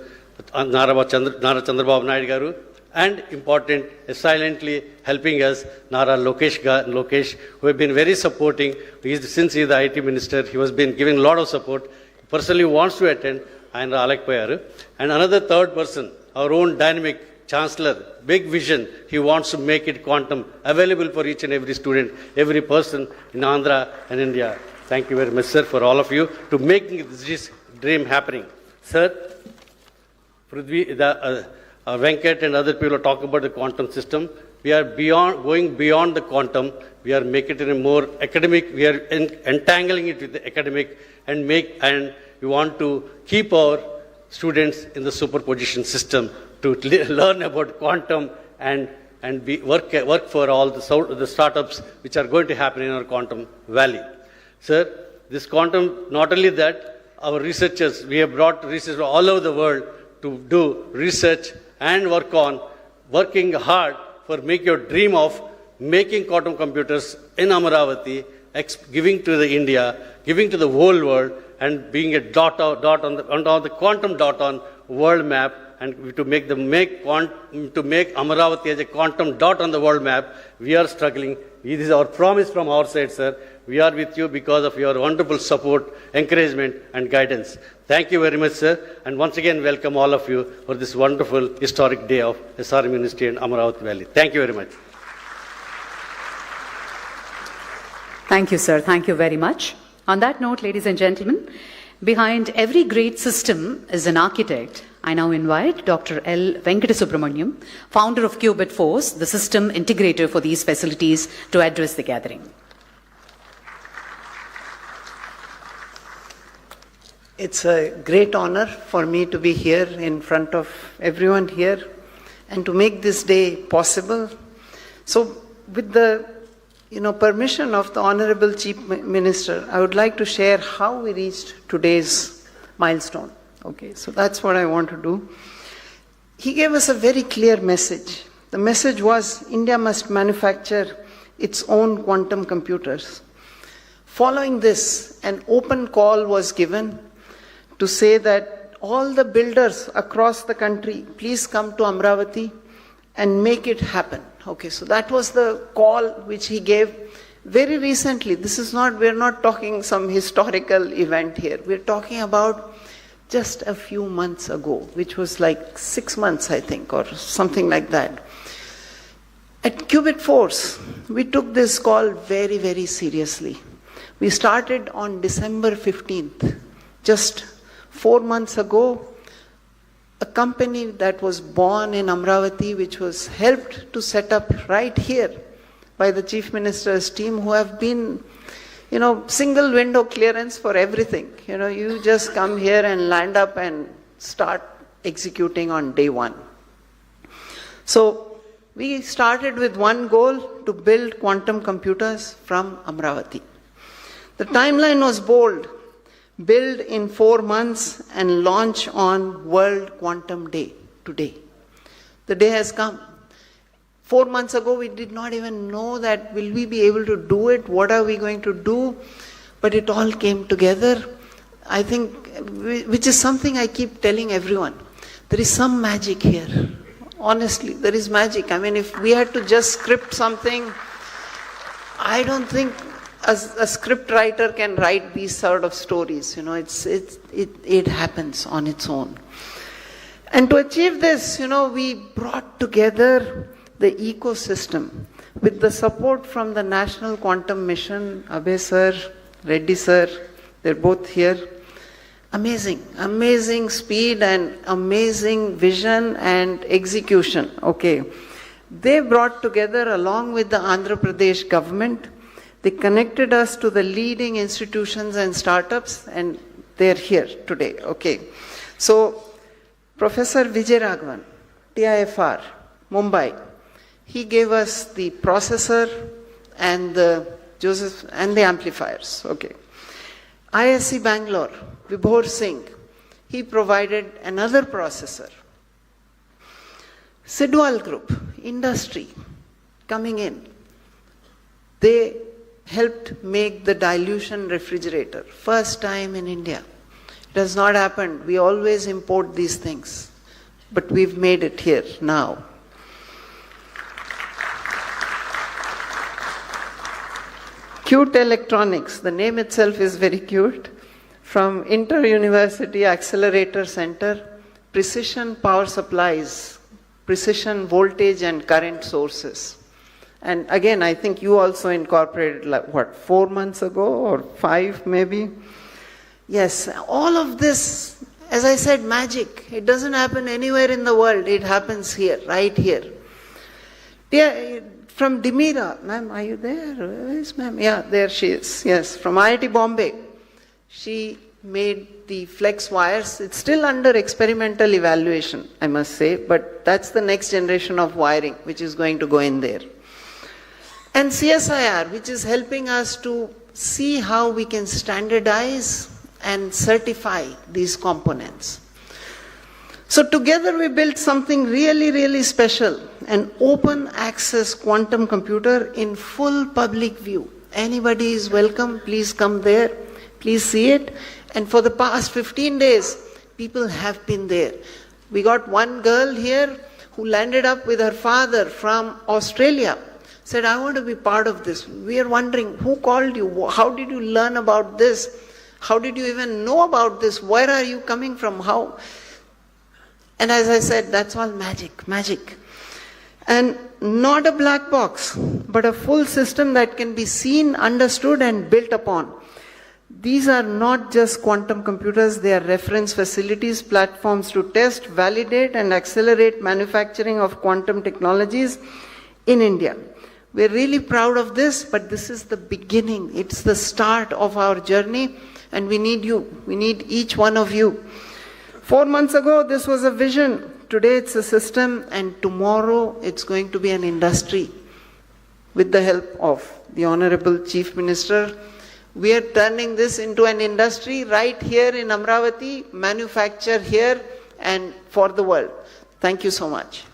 Speaker 4: Nara Chandrababu Naidu Garu, and important, silently helping us, Nara Lokesh, who have been very supporting. Since he is the IT Minister, he has been giving a lot of support. He personally wants to attend, and another 3rd person, our own dynamic Chancellor, big vision. He wants to make it quantum available for each and every student, every person in Andhra and India. Thank you very much, sir, for all of you to making this dream happening. Sir, Prithvi, Venkat and other people are talking about the quantum system. We are going beyond the quantum. We are making it a more academic. We are entangling it with the academic, and we want to keep our students in the superposition system to learn about quantum and work for all the startups which are going to happen in our quantum valley. Sir, this quantum, not only that, our researchers, we have brought researchers all over the world to do research and working hard for make your dream of making quantum computers in Amaravati, giving to the India, giving to the whole world, and being a dot on the quantum dot on world map, and to make Amaravati as a quantum dot on the world map. We are struggling. This is our promise from our side, sir. We are with you because of your wonderful support, encouragement, and guidance. Thank you very much, sir. And once again, welcome all of you for this wonderful historic day of SRM University and Amaravati Valley. Thank you very much.
Speaker 1: Thank you, sir. Thank you very much. On that note, ladies and gentlemen, Behind every great system is an architect. I now invite Dr. L. Venkatasubramaniam, founder of Qubit Force, the system integrator for these facilities, to address the gathering.
Speaker 2: It's a great honor for me to be here in front of everyone here and to make this day possible. So with the permission of the Honorable Chief Minister, I would like to share how we reached today's milestone. Okay, so that's what I want to do. He gave us a very clear message. The message was India must manufacture its own quantum computers. Following this, an open call was given to say that all the builders across the country, please come to Amaravati and make it happen. Okay, so that was the call which he gave very recently. We're not talking some historical event here. We're talking about just a few months ago, which was like 6 months, I think, or something like that. At Qubit Force, we took this call very, very seriously. We started on December 15th, just 4 months ago. A company that was born in Amaravati, which was helped to set up right here by the Chief Minister's team, who have been, single window clearance for everything. You just come here and land up and start executing on day one. So we started with one goal: to build quantum computers from Amaravati. The timeline was bold: build in 4 months and launch on World Quantum Day today. The day has come. 4 months ago, we did not even know that will we be able to do it, what are we going to do, but it all came together. I think, which is something I keep telling everyone, there is some magic here. Honestly, there is magic. I mean, if we had to just script something, I don't think a script writer can write these sort of stories. It happens on its own. And to achieve this, we brought together the ecosystem with the support from the National Quantum Mission, Abhay sir, Reddy sir, they're both here. Amazing speed and amazing vision and execution. Okay. They brought together, along with the Andhra Pradesh government, they connected us to the leading institutions and startups, and they're here today. Okay. So, Professor Vijay Raghavan, TIFR, Mumbai, he gave us the processor and the amplifiers. Okay. ISC Bangalore, Vibhor Singh, he provided another processor. Sidwal Group, industry, coming in. They helped make the dilution refrigerator. First time in India. It has not happened. We always import these things. But we've made it here now. Cute Electronics, the name itself is very cute. From Inter-University Accelerator Center, precision power supplies, precision voltage and current sources. And again, I think you also incorporated, 4 months ago or 5 maybe? Yes, all of this, as I said, magic. It doesn't happen anywhere in the world. It happens here, right here. From Dimira, ma'am, are you there? Where is ma'am? Yeah, there she is. Yes, from IIT Bombay. She made the flex wires. It's still under experimental evaluation, I must say, but that's the next generation of wiring which is going to go in there. And CSIR, which is helping us to see how we can standardize and certify these components. So together we built something really, really special, an open access quantum computer in full public view. Anybody is welcome, please come there, please see it. And for the past 15 days, people have been there. We got one girl here who landed up with her father from Australia. Said, I want to be part of this. We are wondering, who called you? How did you learn about this? How did you even know about this? Where are you coming from? How? And as I said, that's all magic. And not a black box, but a full system that can be seen, understood, and built upon. These are not just quantum computers, they are reference facilities, platforms to test, validate and accelerate manufacturing of quantum technologies in India. We're really proud of this, but this is the beginning. It's the start of our journey, and we need you. We need each one of you. 4 months ago, this was a vision. Today, it's a system, and tomorrow, it's going to be an industry. With the help of the Honorable Chief Minister, we are turning this into an industry right here in Amaravati, manufacture here and for the world. Thank you so much.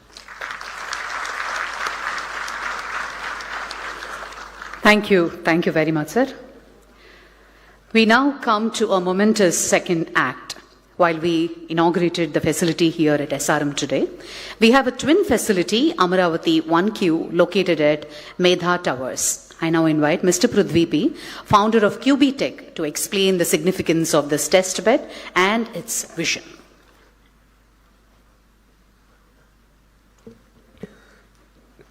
Speaker 1: Thank you. Thank you very much, sir. We now come to a momentous second act. While we inaugurated the facility here at SRM today, we have a twin facility, Amaravati 1Q, located at Medha Towers. I now invite Mr. Prithvi P., founder of QB-Tech, to explain the significance of this test bed and its vision.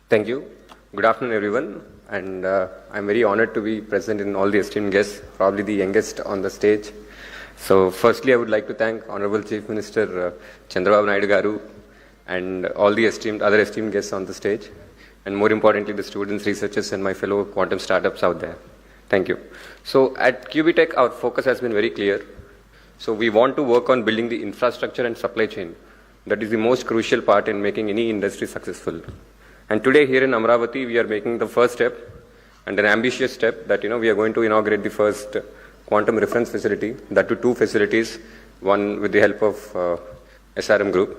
Speaker 13: Thank you. Good afternoon, everyone. And I'm very honored to be present in all the esteemed guests, probably the youngest on the stage. So firstly, I would like to thank Honorable Chief Minister Chandrababu Naidu Garu and all the other esteemed guests on the stage, and more importantly, the students, researchers, and my fellow quantum startups out there. Thank you. So at QB-Tech, our focus has been very clear. So we want to work on building the infrastructure and supply chain. That is the most crucial part in making any industry successful. And today here in Amaravati, we are making the first step and an ambitious step that, we are going to inaugurate the first quantum reference facility, that to 2 facilities, one with the help of SRM Group.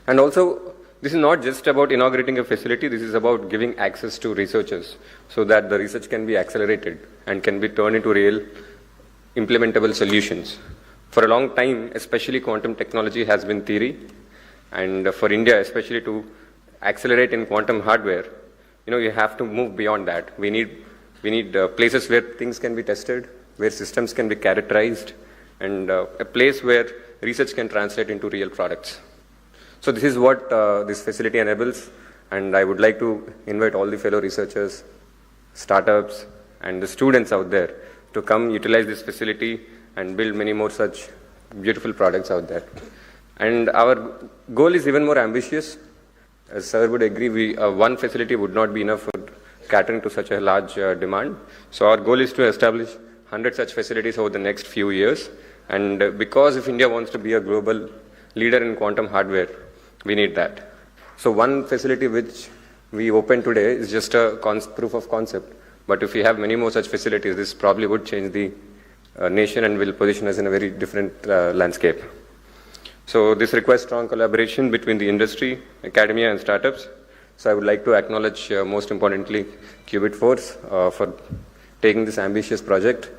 Speaker 13: And also, this is not just about inaugurating a facility, this is about giving access to researchers so that the research can be accelerated and can be turned into real implementable solutions. For a long time, especially quantum technology has been theory, and for India, especially to accelerate in quantum hardware, you have to move beyond that. We need places where things can be tested, where systems can be characterized, and a place where research can translate into real products. So this is what this facility enables, and I would like to invite all the fellow researchers, startups, and the students out there to come utilize this facility and build many more such beautiful products out there. And our goal is even more ambitious. As sir would agree, one facility would not be enough for catering to such a large demand. So our goal is to establish 100 such facilities over the next few years. And because if India wants to be a global leader in quantum hardware, we need that. So one facility which we opened today is just a proof of concept. But if we have many more such facilities, this probably would change the nation and will position us in a very different landscape. So this requires strong collaboration between the industry, academia, and startups. So I would like to acknowledge, most importantly, Qubit Force for taking this ambitious project.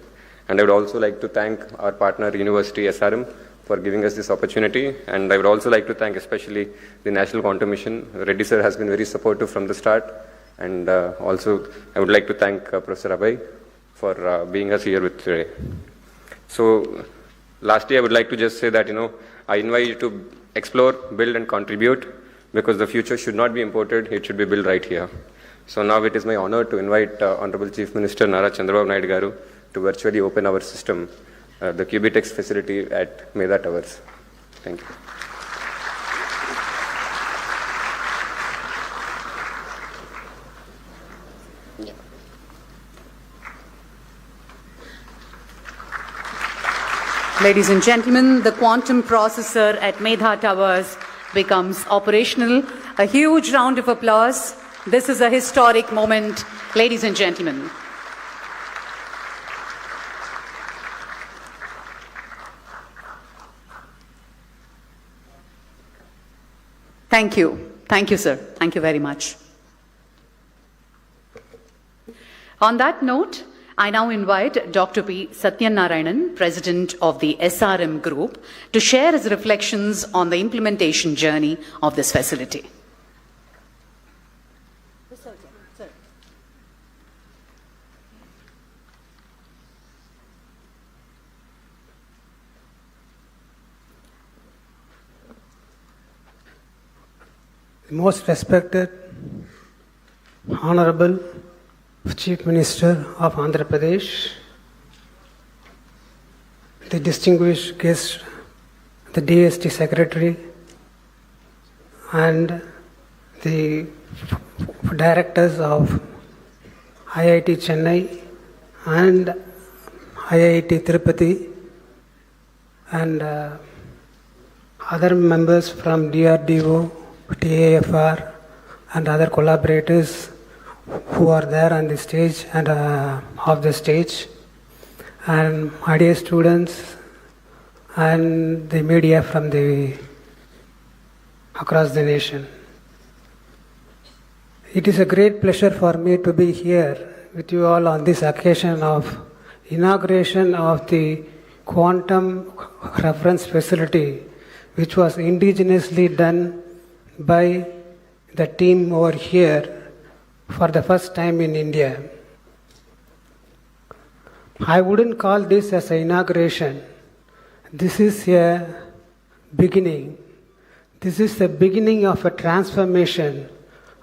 Speaker 13: And I would also like to thank our partner, University SRM, for giving us this opportunity. And I would also like to thank especially the National Quantum Mission. Reddy sir has been very supportive from the start. And also, I would like to thank Professor Abhay for being us here with today. So lastly, I would like to just say that, I invite you to explore, build, and contribute, because the future should not be imported, it should be built right here. So now it is my honor to invite Honorable Chief Minister Nara Chandrababu Naidu Garu to virtually open our system, the QB-Tech facility at Medha Towers. Thank you.
Speaker 1: Ladies and gentlemen, the quantum processor at Medha Towers becomes operational. A huge round of applause. This is a historic moment, ladies and gentlemen. Thank you. Thank you, sir. Thank you very much. On that note, I now invite Dr. P. Satyanarayanan, President of the SRM Group, to share his reflections on the implementation journey of this facility.
Speaker 5: Most respected, Honorable Chief Minister of Andhra Pradesh, the distinguished guests, the DST Secretary, and the directors of IIT Chennai and IIT Tirupati, and other members from DRDO, TAFR, and other collaborators who are there on the stage and off the stage, and my dear students and the media from across the nation. It is a great pleasure for me to be here with you all on this occasion of inauguration of the quantum reference facility, which was indigenously done by the team over here for the first time in India. I wouldn't call this as an inauguration. This is a beginning. This is the beginning of a transformation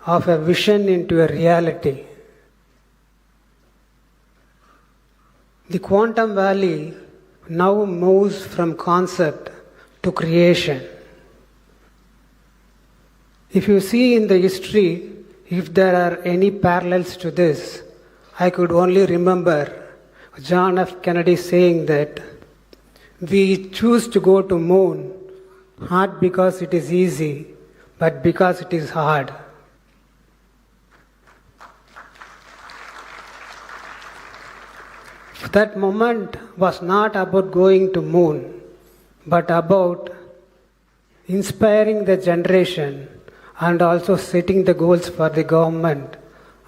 Speaker 5: of a vision into a reality. The Quantum Valley now moves from concept to creation. If you see in the history, if there are any parallels to this, I could only remember John F. Kennedy saying that we choose to go to moon not because it is easy, but because it is hard. That moment was not about going to moon, but about inspiring the generation and also setting the goals for the government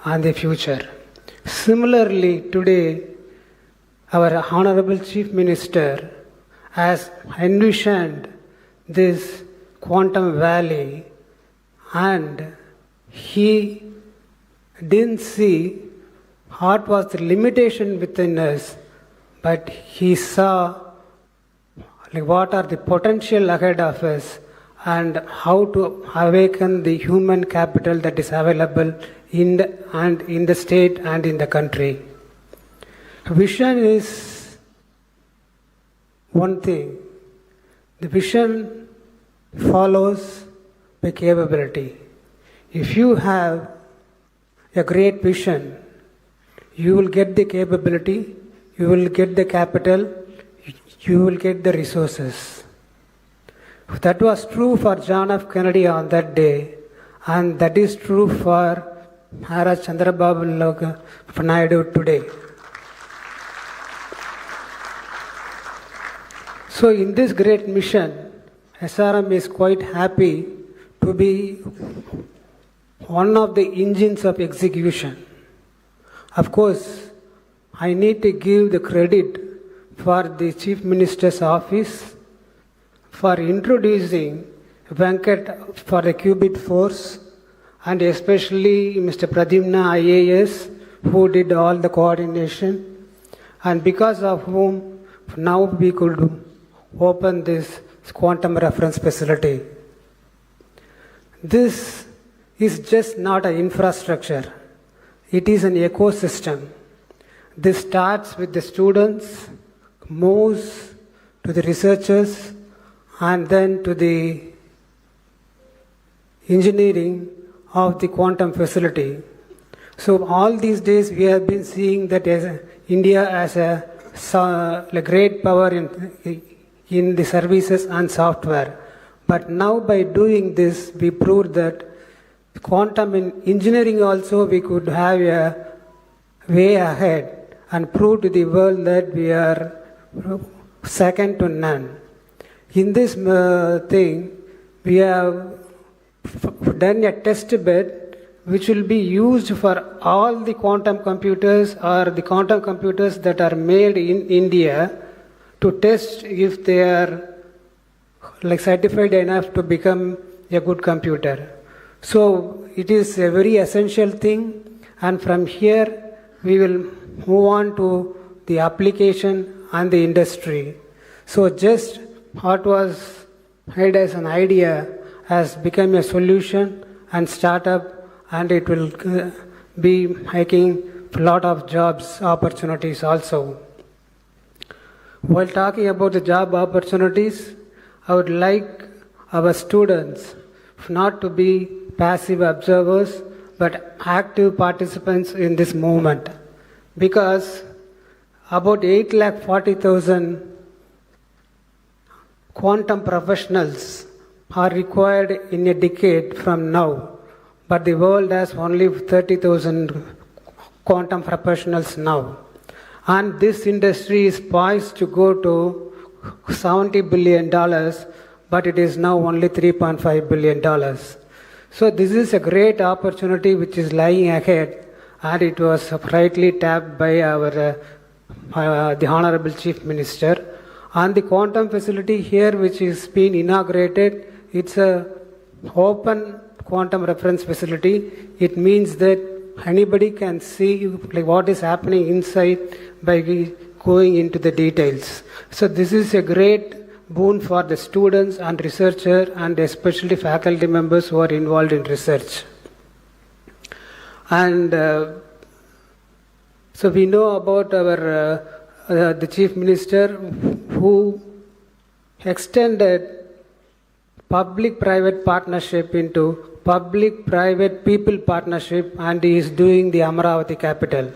Speaker 5: and the future. Similarly, today, our Honorable Chief Minister has envisioned this Quantum Valley, and he didn't see what was the limitation within us, but he saw what are the potential ahead of us and how to awaken the human capital that is available in the state and in the country. Vision is one thing. The vision follows the capability. If you have a great vision, you will get the capability, you will get the capital, you will get the resources. That was true for John F. Kennedy on that day, and that is true for Chandrababu Naidu today. So in this great mission, SRM is quite happy to be one of the engines of execution. Of course, I need to give the credit for the Chief Minister's office for introducing Venkat for the Qubit Force, and especially Mr. Pradyumna IAS, who did all the coordination, and because of whom now we could open this quantum reference facility. This is just not an infrastructure. It is an ecosystem. This starts with the students, moves to the researchers, and then to the engineering of the quantum facility. So all these days we have been seeing that as India as a great power in the services and software. But now by doing this, we proved that quantum in engineering also we could have a way ahead and prove to the world that we are second to none. In this thing, we have done a test bed which will be used for all the quantum computers or the quantum computers that are made in India to test if they are certified enough to become a good computer. So it is a very essential thing, and from here we will move on to the application and the industry. So just what was made as an idea has become a solution and startup, and it will be making a lot of jobs opportunities also. While talking about the job opportunities, I would like our students not to be passive observers but active participants in this movement, because about 8,40,000 quantum professionals are required in a decade from now, but the world has only 30,000 quantum professionals now. And this industry is poised to go to $70 billion, but it is now only $3.5 billion. So this is a great opportunity which is lying ahead, and it was rightly tapped by our the Honorable Chief Minister. And the quantum facility here, which is being inaugurated, it's a open quantum reference facility. It means that anybody can see like what is happening inside by going into the details. So this is a great boon for the students and researchers, and especially faculty members who are involved in research. And so we know about our the Chief Minister, who extended public-private partnership into public-private-people partnership, and he is doing the Amaravati capital.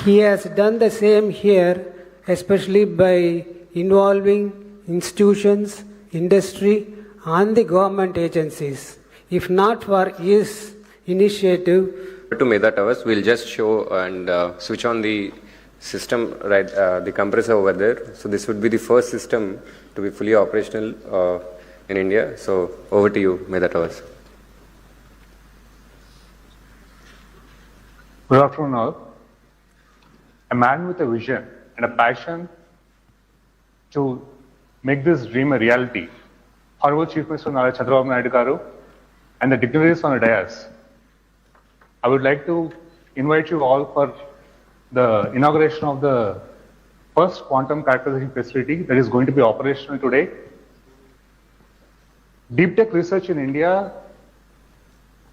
Speaker 5: He has done the same here, especially by involving institutions, industry, and the government agencies. If not for his initiative,
Speaker 13: to Medha Towers, we'll just show and switch on the system, right, the compressor over there. So this would be the first system to be fully operational in India. So over to you, Medha Towers.
Speaker 14: Good afternoon all. A man with a vision and a passion to make this dream a reality. Honorable Chief Minister Chandrababu Naidu Garu and the dignitaries on the dais. I would like to invite you all for the inauguration of the first quantum characterization facility that is going to be operational today. Deep tech research in India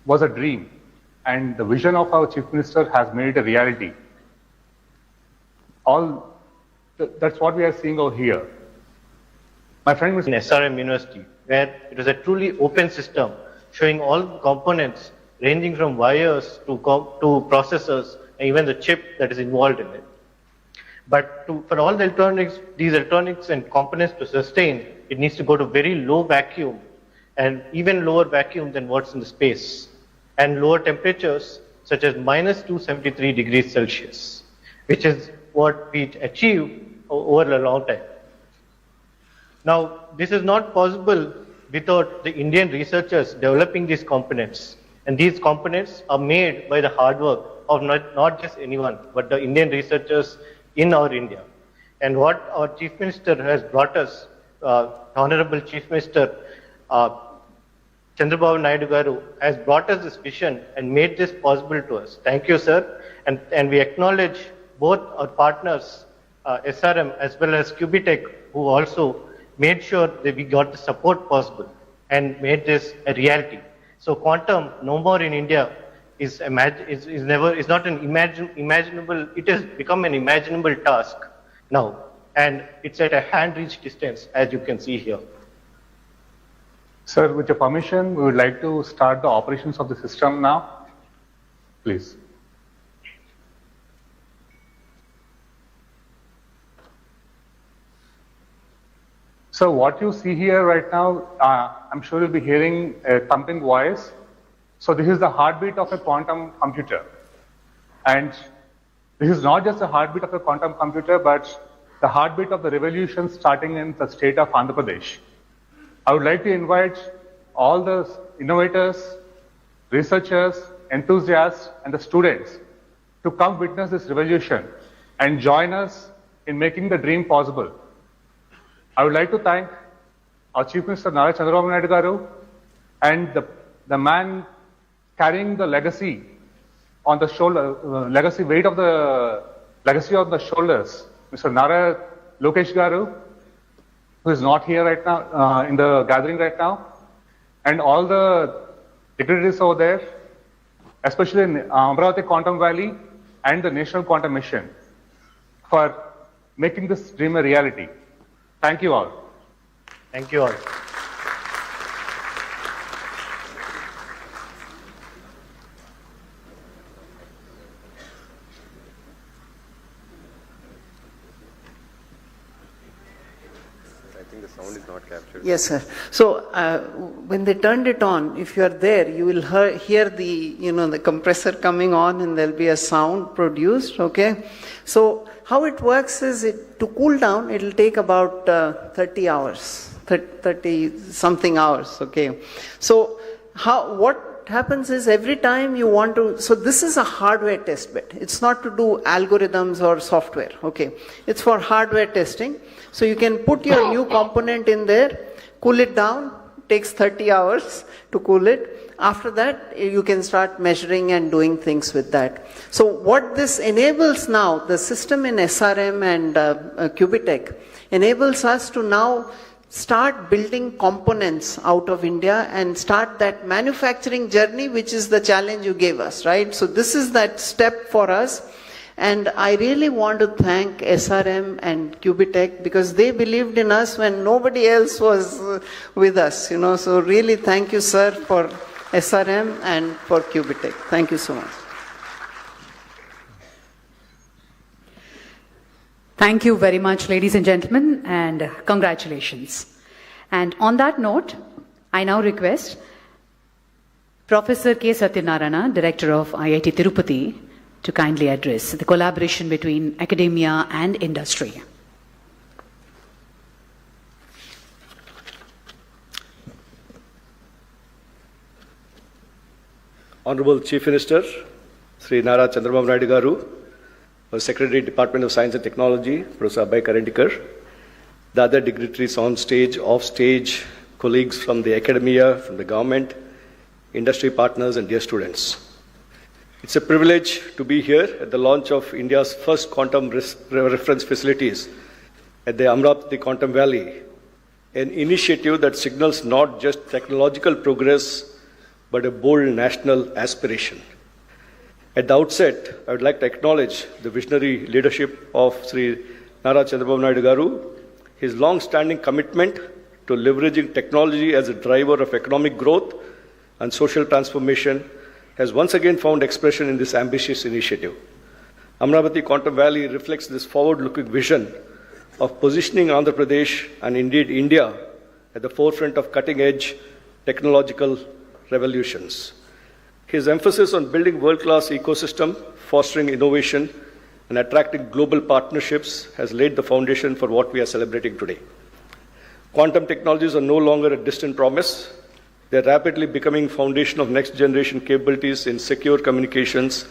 Speaker 14: was a dream, and the vision of our Chief Minister has made it a reality. That's what we are seeing over here. My friend was
Speaker 15: in SRM University, where it was a truly open system showing all the components ranging from wires to processors and even the chip that is involved in it. But for all the these electronics and components to sustain, it needs to go to very low vacuum and even lower vacuum than what's in the space, and lower temperatures such as minus 273 degrees Celsius, which is what we achieved over a long time. Now, this is not possible without the Indian researchers developing these components. And these components are made by the hard work of not just anyone, but the Indian researchers in our India. And what our Chief Minister has brought us, Honorable Chief Minister Chandrababu Naidu Garu, has brought us this vision and made this possible to us. Thank you, sir. And we acknowledge both our partners, SRM as well as Cubitech, who also made sure that we got the support possible and made this a reality. So quantum, no more in India, is not an imaginable. It has become an imaginable task now, and it's at a hand-reach distance, as you can see here.
Speaker 14: Sir, with your permission, we would like to start the operations of the system now. Please. So what you see here right now, I'm sure you'll be hearing a thumping voice. So this is the heartbeat of a quantum computer. And this is not just the heartbeat of a quantum computer, but the heartbeat of the revolution starting in the state of Andhra Pradesh. I would like to invite all the innovators, researchers, enthusiasts, and the students to come witness this revolution and join us in making the dream possible. I would like to thank our Chief Minister Chandrababu Naidu Garu and the man carrying the legacy on the shoulder, weight of the legacy on the shoulders, Mr. Nara Lokesh Garu, who is not here right now in the gathering right now, and all the dignitaries over there, especially in Amaravati Quantum Valley and the National Quantum Mission. for making this dream a reality. Thank you all.
Speaker 15: Thank you all.
Speaker 13: Sound is not captured.
Speaker 2: Yes, sir. So when they turned it on, if you are there, you will hear the the compressor coming on, and there'll be a sound produced. Okay. So how it works is, to cool down, it will take about 30 hours, 30 something hours. Okay. So what happens is, every time you want to, so this is a hardware test bed. It's not to do algorithms or software. Okay. It's for hardware testing. So you can put your new component in there, cool it down, takes 30 hours to cool it. After that, you can start measuring and doing things with that. So what this enables now, the system in SRM and Cubitech, enables us to now start building components out of India and start that manufacturing journey, which is the challenge you gave us, right? So this is that step for us. And I really want to thank SRM and Cubitech, because they believed in us when nobody else was with us, So really thank you, sir, for SRM and for Cubitech. Thank you so much.
Speaker 1: Thank you very much, ladies and gentlemen, and congratulations. And on that note, I now request Professor K. Satyanarayana, Director of IIT Tirupati, to kindly address the collaboration between academia and industry.
Speaker 9: Honorable Chief Minister, Sri Nara Chandrababu Naidu Garu, Secretary, Department of Science and Technology, Professor Abhay Karandikar, the other dignitaries on stage, off stage, colleagues from the academia, from the government, industry partners, and dear students. It's a privilege to be here at the launch of India's first quantum reference facilities at the Amaravati Quantum Valley, an initiative that signals not just technological progress, but a bold national aspiration. At the outset, I would like to acknowledge the visionary leadership of Sri Nara Chandrababu Naidu Garu, his long-standing commitment to leveraging technology as a driver of economic growth and social transformation has once again found expression in this ambitious initiative. Amaravati Quantum Valley reflects this forward-looking vision of positioning Andhra Pradesh and indeed India at the forefront of cutting-edge technological revolutions. His emphasis on building world-class ecosystem, fostering innovation, and attracting global partnerships has laid the foundation for what we are celebrating today. Quantum technologies are no longer a distant promise. They're rapidly becoming foundation of next-generation capabilities in secure communications,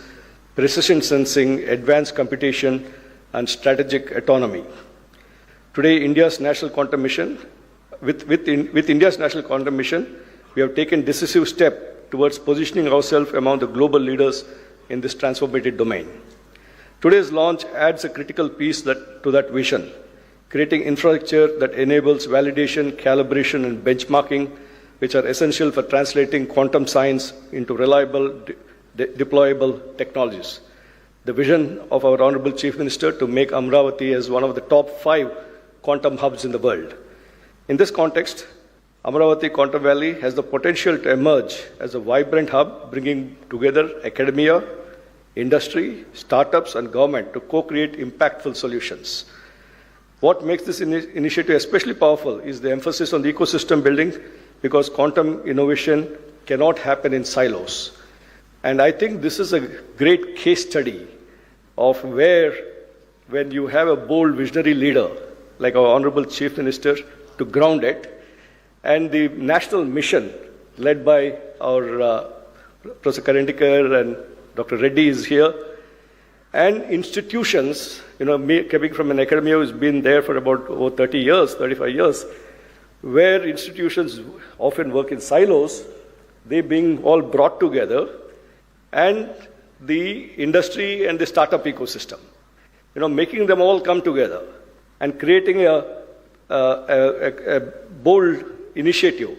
Speaker 9: precision sensing, advanced computation, and strategic autonomy. Today, India's National Quantum Mission, with India's National Quantum Mission, we have taken decisive step towards positioning ourselves among the global leaders in this transformative domain. Today's launch adds a critical piece to that vision, creating infrastructure that enables validation, calibration, and benchmarking, which are essential for translating quantum science into reliable, deployable technologies. The vision of our Honorable Chief Minister to make Amaravati as one of the top 5 quantum hubs in the world. In this context, Amaravati Quantum Valley has the potential to emerge as a vibrant hub, bringing together academia, industry, startups, and government to co-create impactful solutions. What makes this initiative especially powerful is the emphasis on the ecosystem building, because quantum innovation cannot happen in silos. And I think this is a great case study of where, when you have a bold visionary leader like our Honorable Chief Minister to ground it, and the national mission led by our Professor Karandikar and Dr. Reddy is here, and institutions, me coming from an academia who's been there for about 30 years, 35 years, where institutions often work in silos, they being all brought together, and the industry and the startup ecosystem, making them all come together and creating a bold initiative.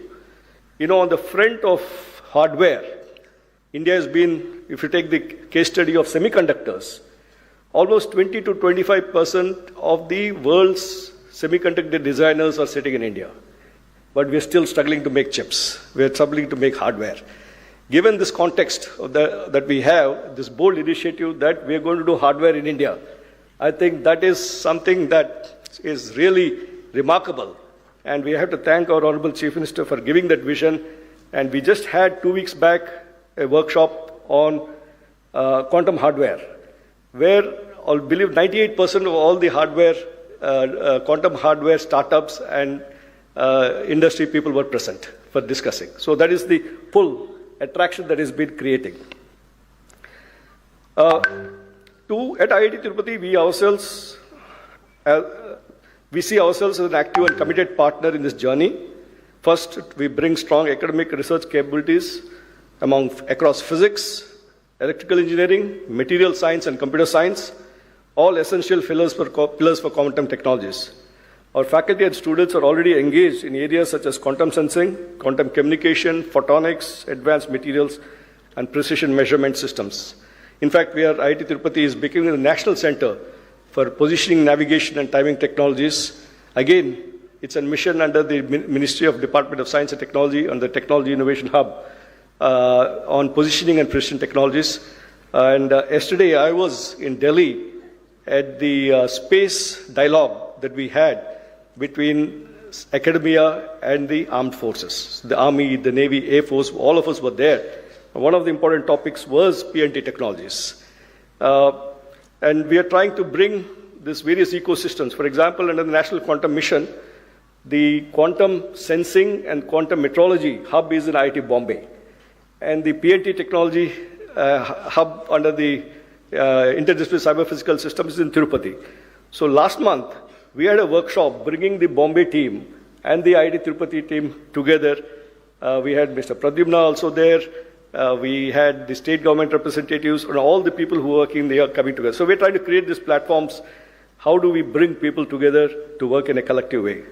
Speaker 9: On the front of hardware, India has been, if you take the case study of semiconductors, almost 20 to 25% of the world's semiconductor designers are sitting in India. But we're still struggling to make chips. We're struggling to make hardware. Given this context that we have, this bold initiative that we're going to do hardware in India, I think that is something that is really remarkable. And we have to thank our Honorable Chief Minister for giving that vision. And we just had 2 weeks back a workshop on quantum hardware, where I believe 98% of all the hardware, quantum hardware startups and industry people were present for discussing. So that is the pull, attraction that has been creating. At IIT Tirupati, we see ourselves as an active and committed partner in this journey. First, we bring strong academic research capabilities across physics, electrical engineering, material science, and computer science, all essential pillars for quantum technologies. Our faculty and students are already engaged in areas such as quantum sensing, quantum communication, photonics, advanced materials, and precision measurement systems. In fact, IIT Tirupati is becoming a national center for positioning, navigation, and timing technologies. Again, it's a mission under the Ministry of Department of Science and Technology and the Technology Innovation Hub on positioning and precision technologies. And yesterday I was in Delhi at the space dialogue that we had between academia and the armed forces. The Army, the Navy, Air Force, all of us were there. One of the important topics was PNT technologies. And we are trying to bring these various ecosystems. For example, under the National Quantum Mission, the quantum sensing and quantum metrology hub is in IIT Bombay. And the PNT technology hub under the Interdisciplinary Cyber Physical Systems is in Tirupati. So last month, we had a workshop bringing the Bombay team and the IIT Tirupati team together. We had Mr. Pradyumna also there. We had the state government representatives and all the people who are working there coming together. So we're trying to create these platforms. How do we bring people together to work in a collective way?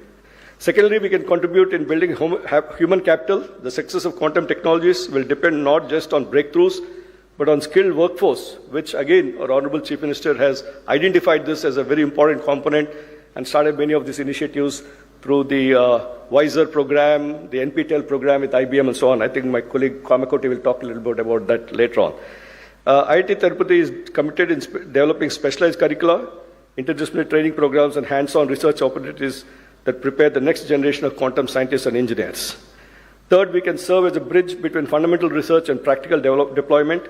Speaker 9: Secondly, we can contribute in building human capital. The success of quantum technologies will depend not just on breakthroughs, but on skilled workforce, which again, our Honorable Chief Minister has identified this as a very important component and started many of these initiatives through the WISER program, the NPTEL program with IBM and so on. I think my colleague Kamakoti will talk a little bit about that later on. IIT Tirupati is committed in developing specialized curricula, interdisciplinary training programs, and hands-on research opportunities that prepare the next generation of quantum scientists and engineers. Third, we can serve as a bridge between fundamental research and practical deployment.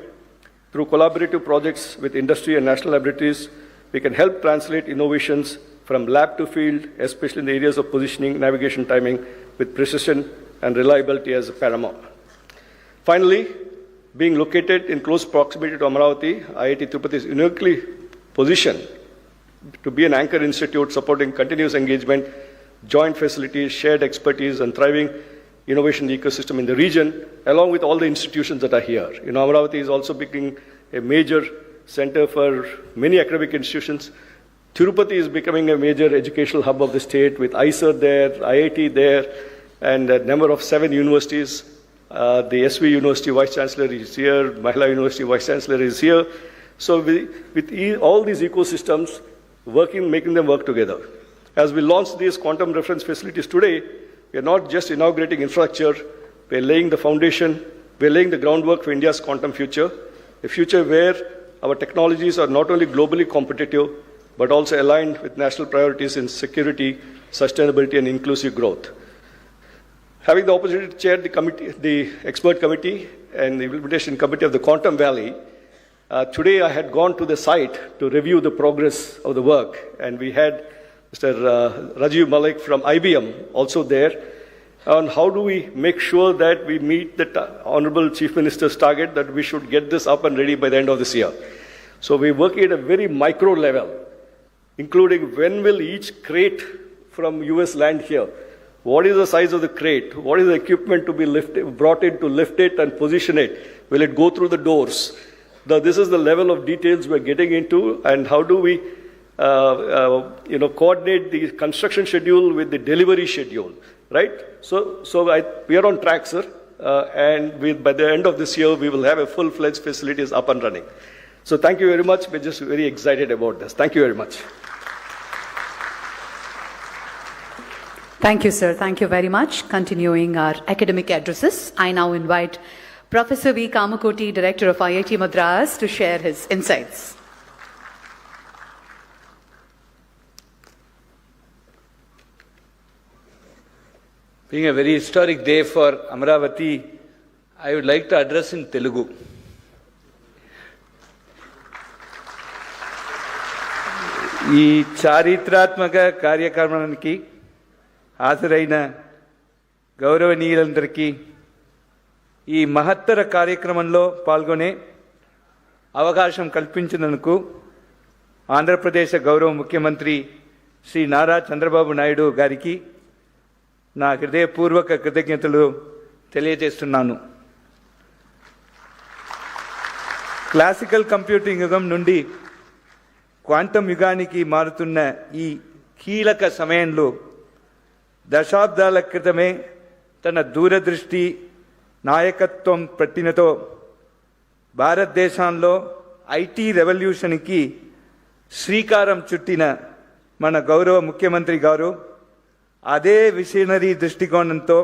Speaker 9: Through collaborative projects with industry and national laboratories, we can help translate innovations from lab to field, especially in the areas of positioning, navigation, timing, with precision and reliability as paramount. Finally, being located in close proximity to Amaravati, IIT Tirupati is uniquely positioned to be an anchor institute supporting continuous engagement, joint facilities, shared expertise, and thriving innovation ecosystem in the region, along with all the institutions that are here. Amaravati is also becoming a major center for many academic institutions. Tirupati is becoming a major educational hub of the state with ISER there, IIT there, and a number of 7 universities. The SV University Vice Chancellor is here, Mahila University Vice Chancellor is here. So with all these ecosystems, making them work together. As we launch these quantum reference facilities today, we are not just inaugurating infrastructure, we are laying the foundation, we are laying the groundwork for India's quantum future, a future where our technologies are not only globally competitive, but also aligned with national priorities in security, sustainability, and inclusive growth. Having the opportunity to chair the expert committee and the implementation committee of the Quantum Valley, today I had gone to the site to review the progress of the work, and we had Mr. Rajiv Malik from IBM also there on how do we make sure that we meet the Honorable Chief Minister's target that we should get this up and ready by the end of this year. So we're working at a very micro level, including when will each crate from US land here? What is the size of the crate? What is the equipment to be brought in to lift it and position it? Will it go through the doors? This is the level of details we're getting into, and how do we coordinate the construction schedule with the delivery schedule, right? So we are on track, sir, and by the end of this year, we will have a full-fledged facilities up and running. So thank you very much. We're just very excited about this. Thank you very much.
Speaker 1: Thank you, sir. Thank you very much. Continuing our academic addresses, I now invite Professor V. Kamakoti, Director of IIT Madras, to share his insights.
Speaker 16: Being a very historic day for Amaravati, I would like to address in Telugu. ఈ చారిత్రాత్మక కార్యక్రమానికి హాజరైన గౌరవనీయులందరికీ ఈ మహత్తర కార్యక్రమంలో పాల్గొనే అవకాశం కల్పించినందుకు ఆంధ్రప్రదేశ్ గౌరవ ముఖ్యమంత్రి శ్రీ నారా చంద్రబాబు నాయుడు గారికి నా హృదయపూర్వక కృతజ్ఞతలు తెలియజేస్తున్నాను. క్లాసికల్ కంప్యూటింగ్ యుగం నుండి క్వాంటమ్ యుగానికి మారుతున్న ఈ కీలక సమయంలో దశాబ్దాల క్రితమే తన దూరదృష్టి నాయకత్వం పట్టినతో భారతదేశంలో ఐటీ రెవల్యూషన్కి శ్రీకారం చుట్టిన మన గౌరవ ముఖ్యమంత్రి గారు అదే విజనరీ దృష్టికోణంతో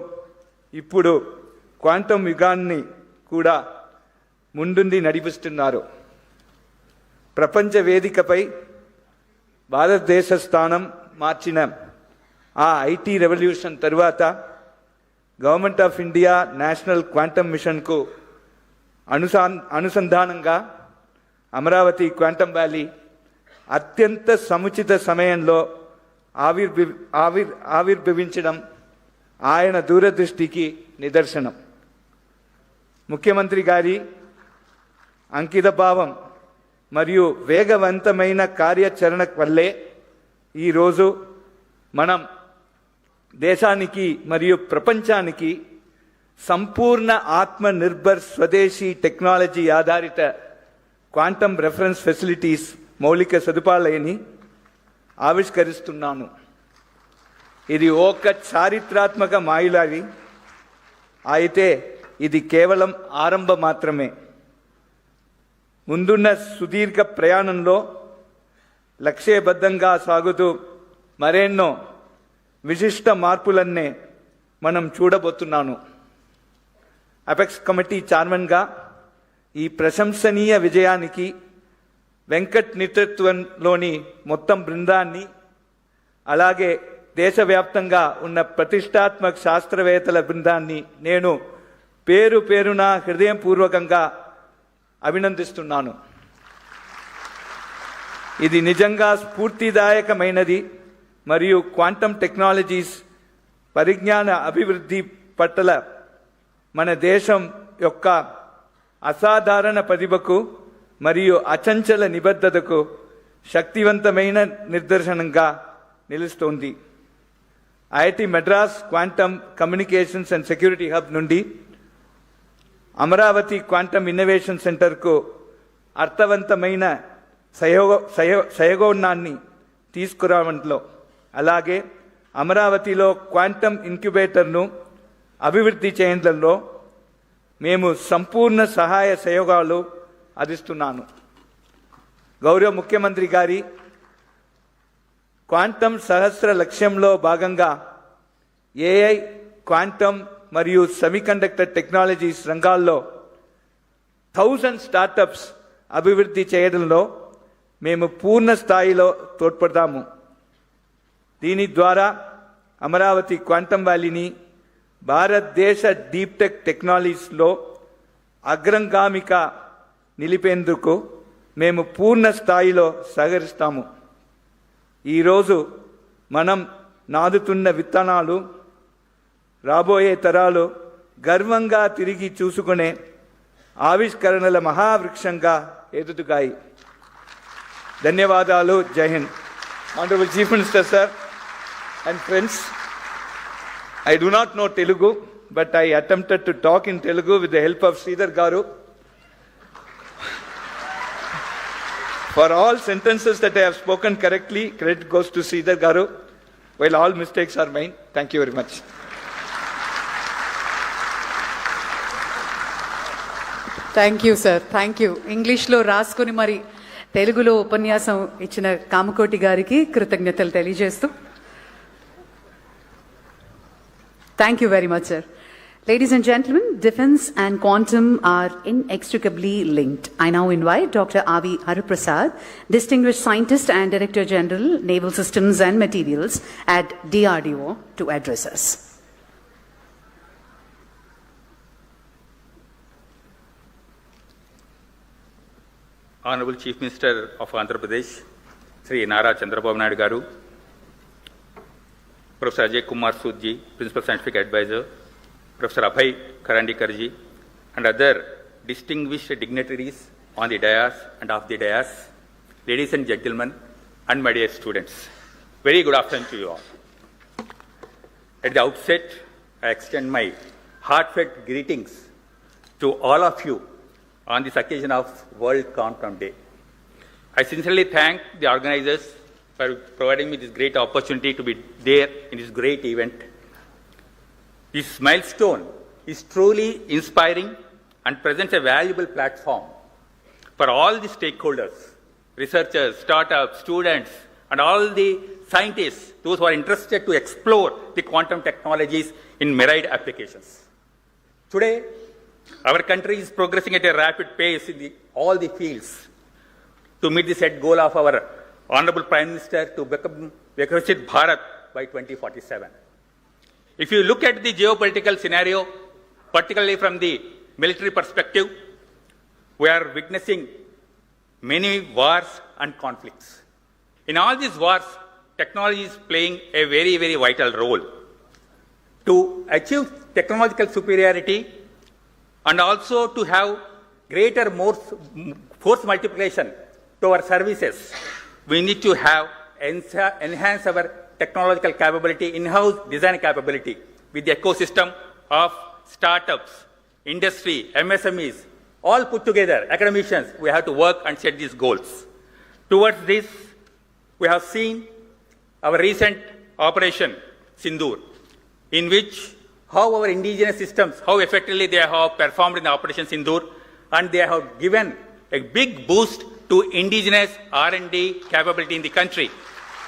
Speaker 16: ఇప్పుడు క్వాంటమ్ యుగాన్ని కూడా ముందుండి నడిపిస్తున్నారు. ప్రపంచ వేదికపై భారతదేశ స్థానం మార్చిన ఆ ఐటీ రెవల్యూషన్ తరువాత government of India national quantum మిషన్కు అనుసంధానంగా అమరావతి క్వాంటమ్ వ్యాలీ అత్యంత సముచిత సమయంలో ఆవిర్భవించడం ఆయన దూరదృష్టికి నిదర్శనం. ముఖ్యమంత్రి గారి అంకితభావం మరియు వేగవంతమైన కార్యాచరణ వల్లే ఈరోజు మనం దేశానికి మరియు ప్రపంచానికి సంపూర్ణ ఆత్మనిర్భర్ స్వదేశీ టెక్నాలజీ ఆధారిత క్వాంటమ్ రెఫరెన్స్ ఫెసిలిటీస్ మౌలిక సదుపాయాలని ఆవిష్కరిస్తున్నాను. ఇది ఒక చారిత్రాత్మక మైలురాయి అయితే ఇది కేవలం ఆరంభం మాత్రమే. ముందున్న సుదీర్ఘ ప్రయాణంలో లక్ష్యబద్ధంగా సాగుతూ మరెన్నో విశిష్ట మార్పులన్నే మనం చూడబోతున్నాను. అపెక్స్ కమిటీ చైర్మన్గా ఈ ప్రశంసనీయ విజయానికి వెంకట్ నేతృత్వంలోని మొత్తం బృందాన్ని, అలాగే దేశవ్యాప్తంగా ఉన్న ప్రతిష్టాత్మక శాస్త్రవేత్తల బృందాన్ని నేను పేరు పేరున హృదయపూర్వకంగా అభినందిస్తున్నాను. ఇది నిజంగా స్ఫూర్తిదాయకమైనది మరియు క్వాంటమ్ టెక్నాలజీస్ పరిజ్ఞాన అభివృద్ధి పట్ల మన దేశం యొక్క అసాధారణ ప్రతిభకు మరియు అచంచల నిబద్ధతకు శక్తివంతమైన నిదర్శనంగా నిలుస్తోంది. IIT Madras quantum communications and security hub నుండి అమరావతి క్వాంటమ్ ఇన్నోవేషన్ సెంటర్కు అర్థవంతమైన సహయోగాన్ని తీసుకురావడంలో, అలాగే అమరావతిలో క్వాంటమ్ ఇంక్యుబేటర్ను అభివృద్ధి చేయడంలో మేము సంపూర్ణ సహాయ సహయోగాలు అందిస్తున్నాను. గౌరవ ముఖ్యమంత్రి గారి క్వాంటమ్ సహస్ర లక్ష్యంలో భాగంగా ఏఐ, క్వాంటమ్ మరియు సెమీకండక్టర్ టెక్నాలజీస్ రంగాల్లో 1000 స్టార్టప్స్ అభివృద్ధి చేయడంలో మేము పూర్ణ స్థాయిలో తోడ్పడతాము. దీని ద్వారా అమరావతి క్వాంటమ్ వ్యాలీని భారతదేశ డీప్ టెక్ టెక్నాలజీస్లో అగ్రగామిగా నిలిపేందుకు మేము పూర్ణ స్థాయిలో సహకరిస్తాము. ఈరోజు మనం నాదుతున్న విత్తనాలు రాబోయే తరాలు గర్వంగా తిరిగి చూసుకునే ఆవిష్కరణల మహావృక్షంగా ఎదుగుతాయి. ధన్యవాదాలు. జై Hind. Honorable Chief Minister, sir, and friends, I do not know Telugu, but I attempted to talk in Telugu with the help of Sridhar Garu. For all sentences that I have spoken correctly, credit goes to Sridhar Garu, while all mistakes are mine. Thank you very much.
Speaker 1: Thank you sir, thank you. ఇంగ్లీష్లో రాసుకొని మరి తెలుగులో ఉపన్యాసం ఇచ్చిన కామకోటి గారికి కృతజ్ఞతలు తెలియజేస్తూ thank you very much sir. Ladies and gentlemen, defense and quantum are inextricably linked. I now invite Dr. Avi Hariprasad, Distinguished Scientist and Director General, Naval Systems and Materials at DRDO, to address us.
Speaker 17: Honorable Chief Minister of Andhra Pradesh, Sri Nara Chandrababu Naidu Garu, Professor Ajay Kumar Sudji, Principal Scientific Advisor, Professor Abhay Karandikarji, and other distinguished dignitaries on the dais and off the dais, ladies and gentlemen, and my dear students. Very good afternoon to you all. At the outset, I extend my heartfelt greetings to all of you on this occasion of World Quantum Day. I sincerely thank the organizers for providing me this great opportunity to be there in this great event. This milestone is truly inspiring and presents a valuable platform for all the stakeholders, researchers, startups, students, and all the scientists, those who are interested to explore the quantum technologies in myriad applications. Today, our country is progressing at a rapid pace in all the fields to meet the set goal of our Honorable Prime Minister to become Viksit Bharat by 2047. If you look at the geopolitical scenario, particularly from the military perspective, we are witnessing many wars and conflicts. In all these wars, technology is playing a very, very vital role. To achieve technological superiority and also to have greater force multiplication to our services, we need to have enhance our technological capability, in-house design capability with the ecosystem of startups, industry, MSMEs, all put together, academicians, we have to work and set these goals. Towards this, we have seen our recent Operation Sindoor, in which how our indigenous systems, how effectively they have performed in the Operation Sindoor, and they have given a big boost to indigenous R&D capability in the country.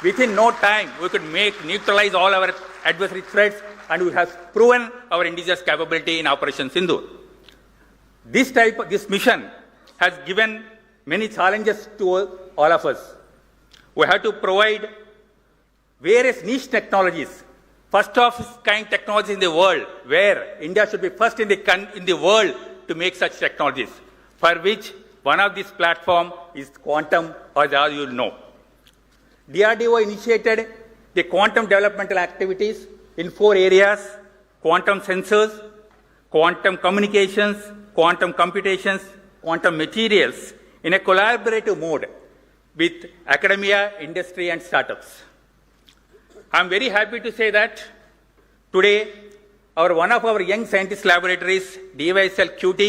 Speaker 17: Within no time, we could neutralize all our adversary threats, and we have proven our indigenous capability in Operation Sindoor. This mission has given many challenges to all of us. We have to provide various niche technologies, first of its kind technologies in the world, where India should be first in the world to make such technologies, for which one of these platforms is quantum, as all you know. DRDO initiated the quantum developmental activities in 4 areas: quantum sensors, quantum communications, quantum computations, quantum materials, in a collaborative mode with academia, industry, and startups. I'm very happy to say that today, one of our young scientist laboratories, DYSL QT,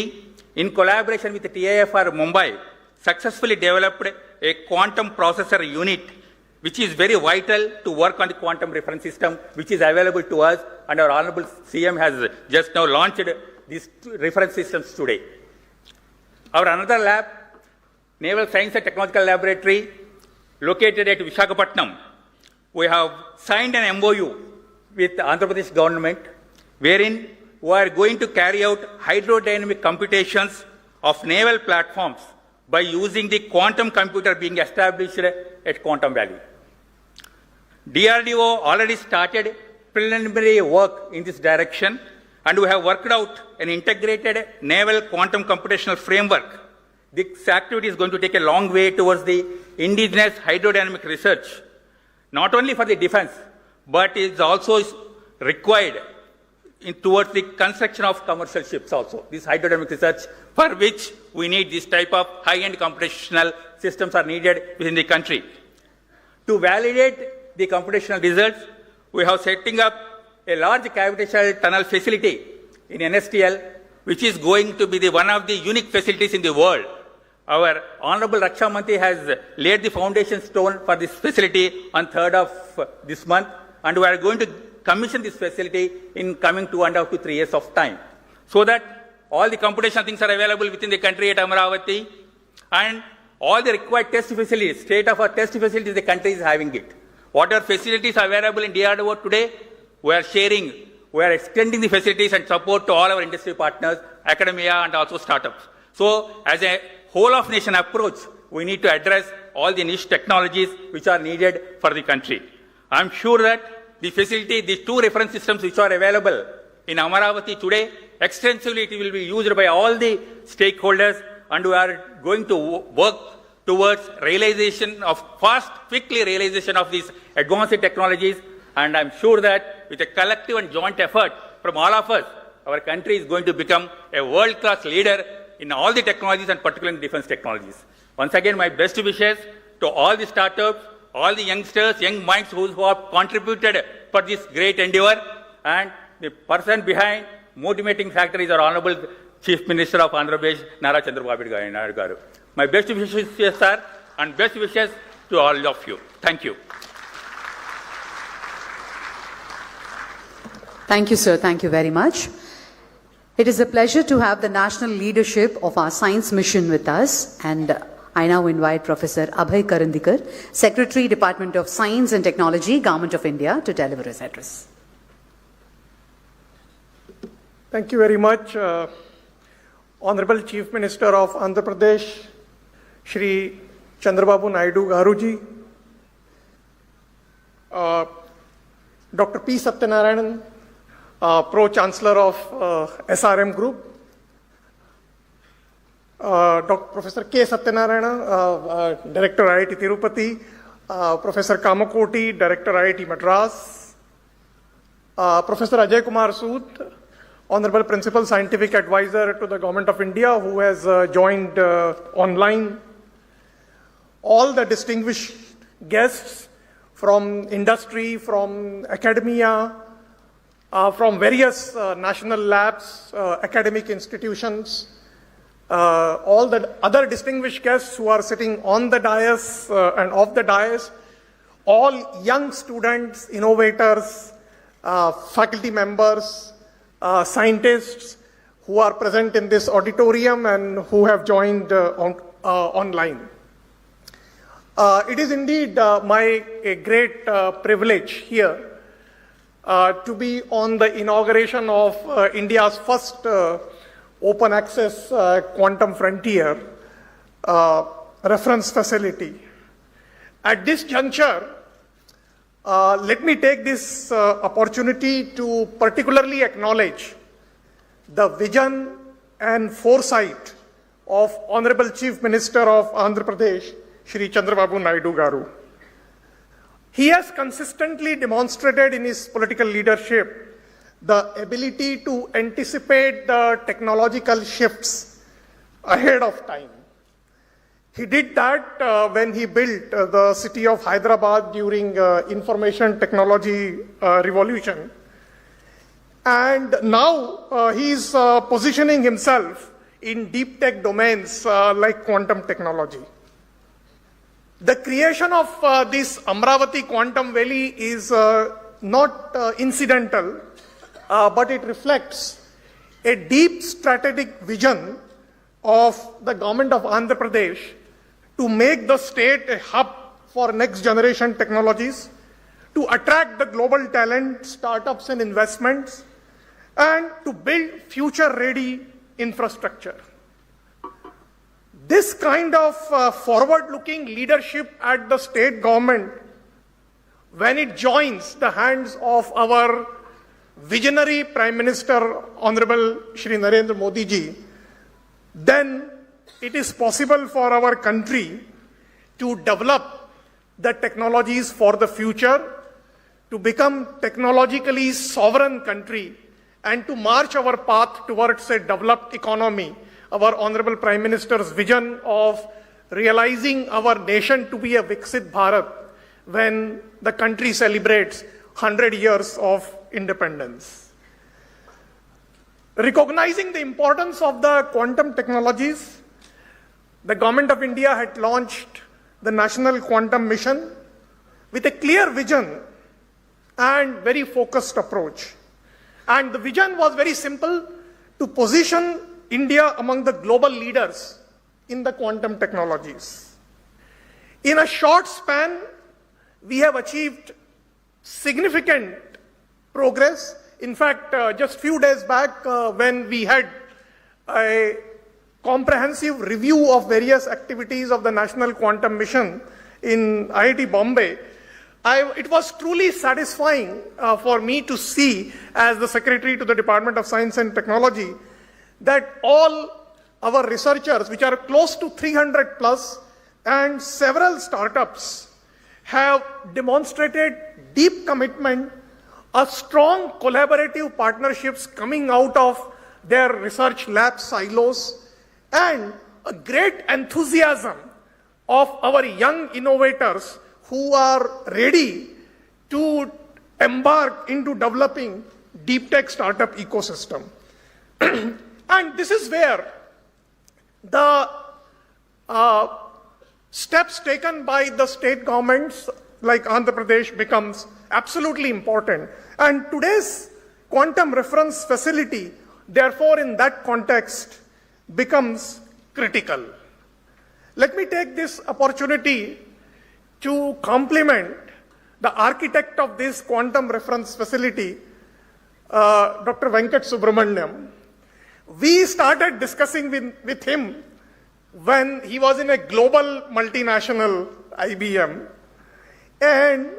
Speaker 17: in collaboration with the TIFR Mumbai, successfully developed a quantum processor unit, which is very vital to work on the quantum reference system, which is available to us, and our Honorable CM has just now launched these reference systems today. Our another lab, Naval Science and Technological Laboratory, located at Visakhapatnam, we have signed an MOU with the Andhra Pradesh government, wherein we are going to carry out hydrodynamic computations of naval platforms by using the quantum computer being established at Quantum Valley. DRDO already started preliminary work in this direction, and we have worked out an integrated naval quantum computational framework. This activity is going to take a long way towards the indigenous hydrodynamic research, not only for the defense, but it is also required towards the construction of commercial ships also. This hydrodynamic research, for which we need this type of high-end computational systems are needed within the country. To validate the computational results, we have setting up a large gravitational tunnel facility in NSTL, which is going to be one of the unique facilities in the world. Our Honorable Raksha Mantri has laid the foundation stone for this facility on 3rd of this month, and we are going to commission this facility in coming 2.5 to 3 years of time, so that all the computational things are available within the country at Amaravati, and all the required test facilities, state-of-art test facilities, the country is having it. Whatever facilities are available in DRDO today, we are sharing, we are extending the facilities and support to all our industry partners, academia, and also startups. So, as a whole-of-nation approach, we need to address all the niche technologies which are needed for the country. I am sure that the facility, these two reference systems which are available in Amaravati today, extensively it will be used by all the stakeholders, and we are going to work towards realization of quickly realization of these advanced technologies. And I'm sure that with a collective and joint effort from all of us, our country is going to become a world-class leader in all the technologies and particularly in defense technologies. Once again, my best wishes to all the startups, all the youngsters, young minds who have contributed for this great endeavor, and the person behind motivating factor is our Honorable Chief Minister of Andhra Pradesh, Nara Chandrababu Naidu Garu. My best wishes, sir, and best wishes to all of you. Thank you.
Speaker 1: Thank you, sir. Thank you very much. It is a pleasure to have the national leadership of our science mission with us, and I now invite Professor Abhay Karandikar, Secretary, Department of Science and Technology, Government of India, to deliver his address.
Speaker 8: Thank you very much, Honorable Chief Minister of Andhra Pradesh, Shri Chandrababu Naidu Garuji, Dr. P. Satyanarayanan, Pro-Chancellor of SRM Group, Professor K. Satyanarayana, Director IIT Tirupati, Professor Kamakoti, Director IIT Madras, Professor Ajay Kumar Sood, Honorable Principal Scientific Advisor to the Government of India, who has joined online, all the distinguished guests from industry, from academia, from various national labs, academic institutions, all the other distinguished guests who are sitting on the dais and off the dais, all young students, innovators, faculty members, scientists who are present in this auditorium and who have joined online. It is indeed my great privilege here to be on the inauguration of India's first open access quantum frontier reference facility. At this juncture, let me take this opportunity to particularly acknowledge the vision and foresight of Honorable Chief Minister of Andhra Pradesh, Shri Chandrababu Naidu Garu. He has consistently demonstrated in his political leadership the ability to anticipate the technological shifts ahead of time. He did that when he built the city of Hyderabad during information technology revolution. And now he is positioning himself in deep tech domains like quantum technology. The creation of this Amaravati Quantum Valley is not incidental, but it reflects a deep strategic vision of the government of Andhra Pradesh to make the state a hub for next generation technologies, to attract the global talent, startups and investments, and to build future ready infrastructure. This kind of forward-looking leadership at the state government, when it joins the hands of our visionary Prime Minister, Honorable Shri Narendra Modi ji, then it is possible for our country to develop the technologies for the future, to become technologically sovereign country, and to march our path towards a developed economy. Our Honorable Prime Minister's vision of realizing our nation to be a Viksit Bharat when the country celebrates 100 years of independence. Recognizing the importance of the quantum technologies, the Government of India had launched the National Quantum Mission with a clear vision and very focused approach. And the vision was very simple: to position India among the global leaders in the quantum technologies. In a short span, we have achieved significant progress. In fact, just few days back, when we had a comprehensive review of various activities of the National Quantum Mission in IIT Bombay, it was truly satisfying for me to see, as the Secretary to the Department of Science and Technology, that all our researchers, which are close to 300 plus, and several startups have demonstrated deep commitment, a strong collaborative partnerships coming out of their research lab silos, and a great enthusiasm of our young innovators who are ready to embark into developing deep tech startup ecosystem. And this is where the steps taken by the state governments like Andhra Pradesh becomes absolutely important. And today's quantum reference facility, therefore, in that context, becomes critical. Let me take this opportunity to compliment the architect of this quantum reference facility, Dr. Venkat Subramaniam. We started discussing with him when he was in a global multinational IBM, and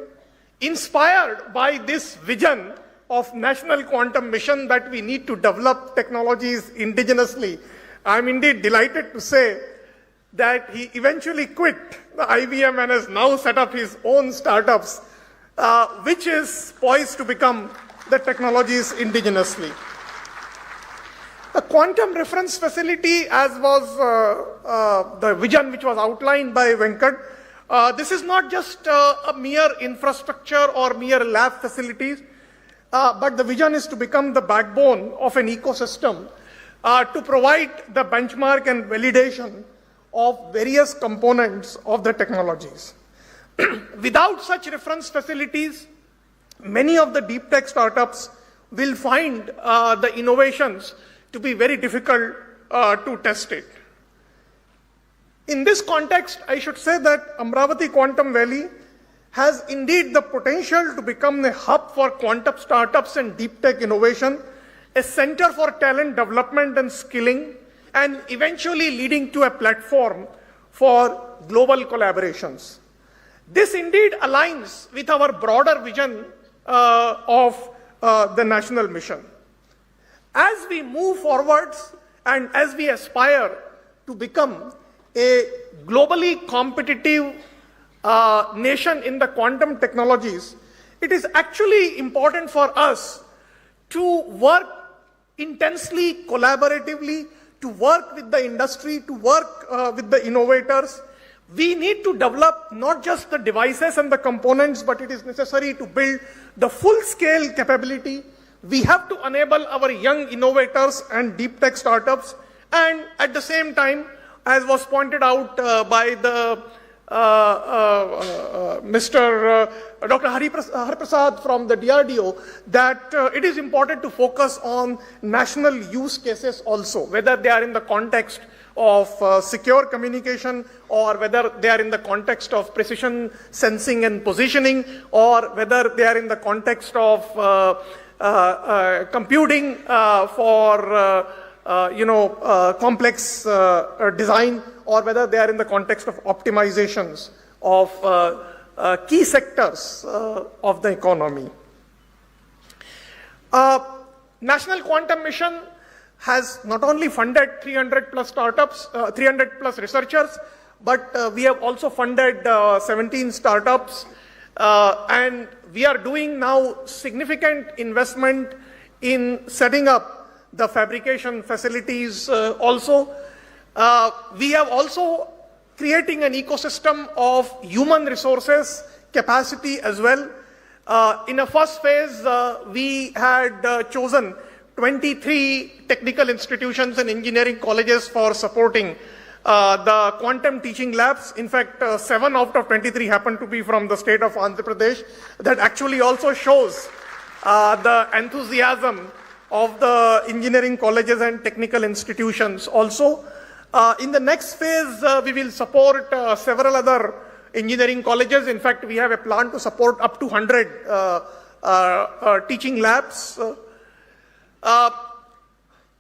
Speaker 8: inspired by this vision of National Quantum Mission that we need to develop technologies indigenously, I'm indeed delighted to say that he eventually quit the IBM and has now set up his own startups, which is poised to become the technologies indigenously. The quantum reference facility, as was the vision which was outlined by Venkat, this is not just a mere infrastructure or mere lab facilities, but the vision is to become the backbone of an ecosystem to provide the benchmark and validation of various components of the technologies. Without such reference facilities, many of the deep tech startups will find the innovations to be very difficult to test it. In this context, I should say that Amaravati Quantum Valley has indeed the potential to become a hub for quantum startups and deep tech innovation, a center for talent development and skilling, and eventually leading to a platform for global collaborations. This indeed aligns with our broader vision of the national mission. As we move forwards and as we aspire to become a globally competitive nation in the quantum technologies, it is actually important for us to work intensely, collaboratively, to work with the industry, to work with the innovators. We need to develop not just the devices and the components, but it is necessary to build the full-scale capability. We have to enable our young innovators and deep tech startups, and at the same time, as was pointed out by the Mr. Dr. Hariprasad from the DRDO, that it is important to focus on national use cases also, whether they are in the context of secure communication, or whether they are in the context of precision sensing and positioning, or whether they are in the context of computing for complex design, or whether they are in the context of optimizations of key sectors of the economy. National Quantum Mission has not only funded 300 plus startups, 300 plus researchers, but we have also funded 17 startups, and we are doing now significant investment in setting up the fabrication facilities also. We have also creating an ecosystem of human resources capacity as well. In a first phase, we had chosen 23 technical institutions and engineering colleges for supporting the quantum teaching labs. In fact, 7 out of 23 happen to be from the state of Andhra Pradesh. That actually also shows the enthusiasm of the engineering colleges and technical institutions also. In the next phase, we will support several other engineering colleges. In fact, we have a plan to support up to 100 teaching labs.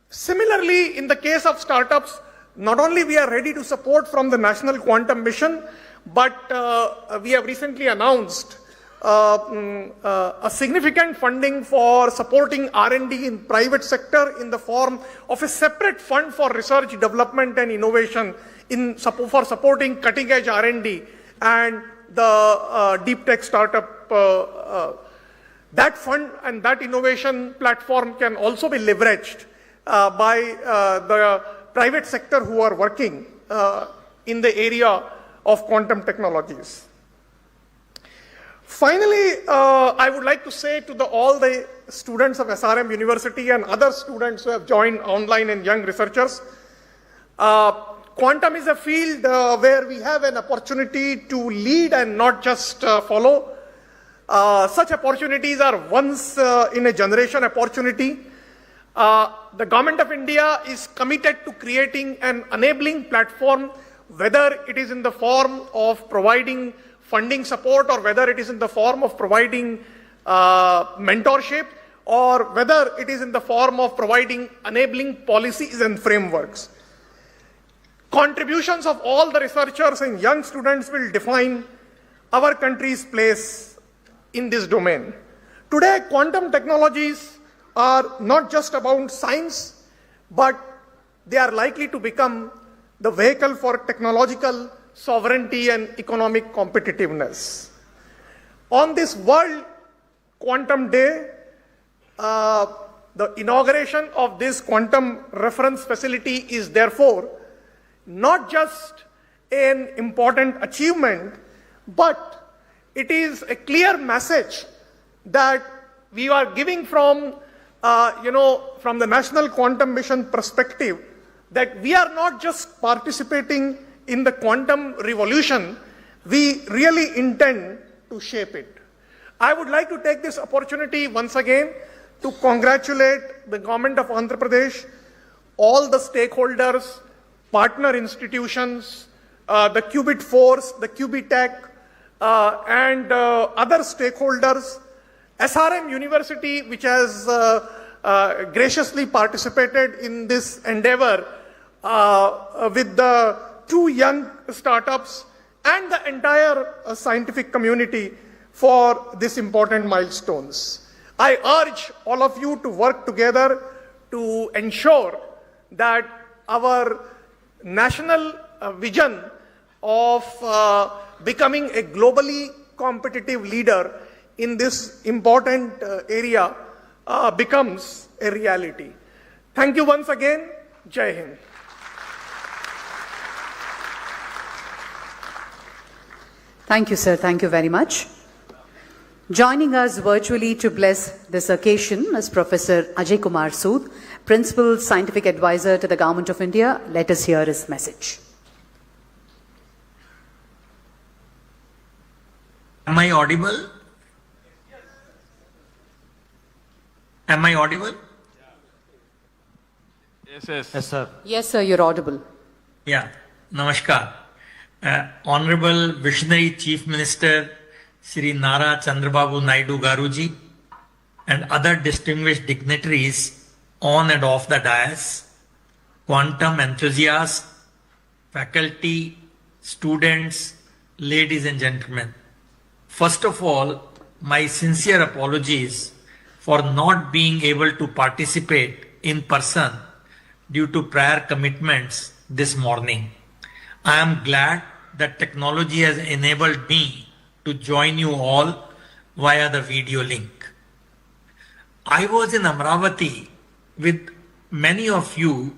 Speaker 8: Similarly, in the case of startups, not only we are ready to support from the National Quantum Mission, but we have recently announced a significant funding for supporting R&D in private sector in the form of a separate fund for research, development and innovation for supporting cutting edge R&D and the deep tech startup. That fund and that innovation platform can also be leveraged by the private sector who are working in the area of quantum technologies. Finally, I would like to say to all the students of SRM University and other students who have joined online and young researchers, quantum is a field where we have an opportunity to lead and not just follow. Such opportunities are once in a generation opportunity. The Government of India is committed to creating an enabling platform, whether it is in the form of providing funding support or whether it is in the form of providing mentorship or whether it is in the form of providing enabling policies and frameworks. Contributions of all the researchers and young students will define our country's place in this domain. Today, quantum technologies are not just about science, but they are likely to become the vehicle for technological sovereignty and economic competitiveness. On this World Quantum Day, the inauguration of this quantum reference facility is therefore not just an important achievement, but it is a clear message that we are giving from the National Quantum Mission perspective, that we are not just participating in the quantum revolution, we really intend to shape it. I would like to take this opportunity once again to congratulate the government of Andhra Pradesh, all the stakeholders, partner institutions, the Qubit Force, the Qubitech, and other stakeholders, SRM University, which has graciously participated in this endeavor with the 2 young startups and the entire scientific community for these important milestones. I urge all of you to work together to ensure that our national vision of becoming a globally competitive leader in this important area becomes a reality. Thank you once again. Jai Hind.
Speaker 1: Thank you, sir. Thank you very much. Joining us virtually to bless this occasion is Professor Ajay Kumar Sood, Principal Scientific Advisor to the Government of India. Let us hear his message.
Speaker 18: Am I audible? Am I audible?
Speaker 10: Yes, sir.
Speaker 1: Yes, sir, you're audible.
Speaker 18: Yeah. Namaskar. Honorable Visionary Chief Minister Shri Nara Chandrababu Naidu Garuji and other distinguished dignitaries on and off the dais, quantum enthusiasts, faculty, students, ladies and gentlemen. First of all, my sincere apologies for not being able to participate in person due to prior commitments this morning. I am glad that technology has enabled me to join you all via the video link. I was in Amaravati with many of you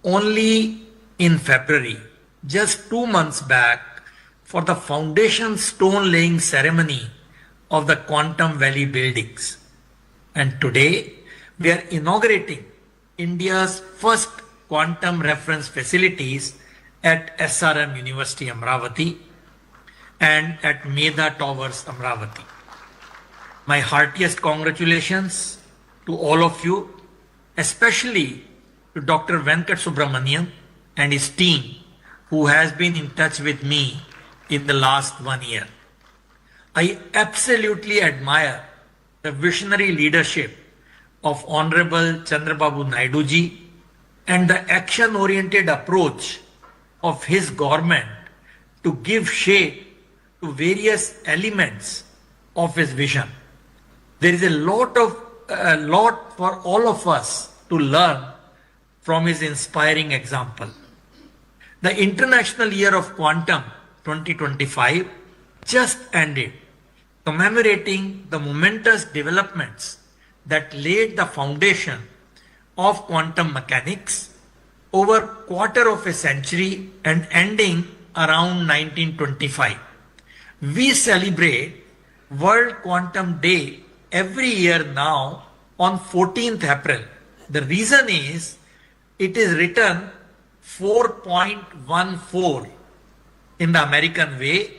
Speaker 18: only in February, just 2 months back, for the foundation stone laying ceremony of the Quantum Valley buildings. And today we are inaugurating India's first quantum reference facilities at SRM University Amaravati and at Medha Towers Amaravati. My heartiest congratulations to all of you especially to Dr. Venkat Subramaniam and his team, who has been in touch with me in the last 1 year. I absolutely admire the visionary leadership of Honorable Chandrababu Naidu ji and the action-oriented approach of his government to give shape to various elements of his vision. There is a lot for all of us to learn from his inspiring example. The International Year of Quantum 2025 just ended, commemorating the momentous developments that laid the foundation of quantum mechanics over quarter of a century and ending around 1925. We celebrate World Quantum Day every year now on 14th April. The reason is it is written 4.14 in the American way,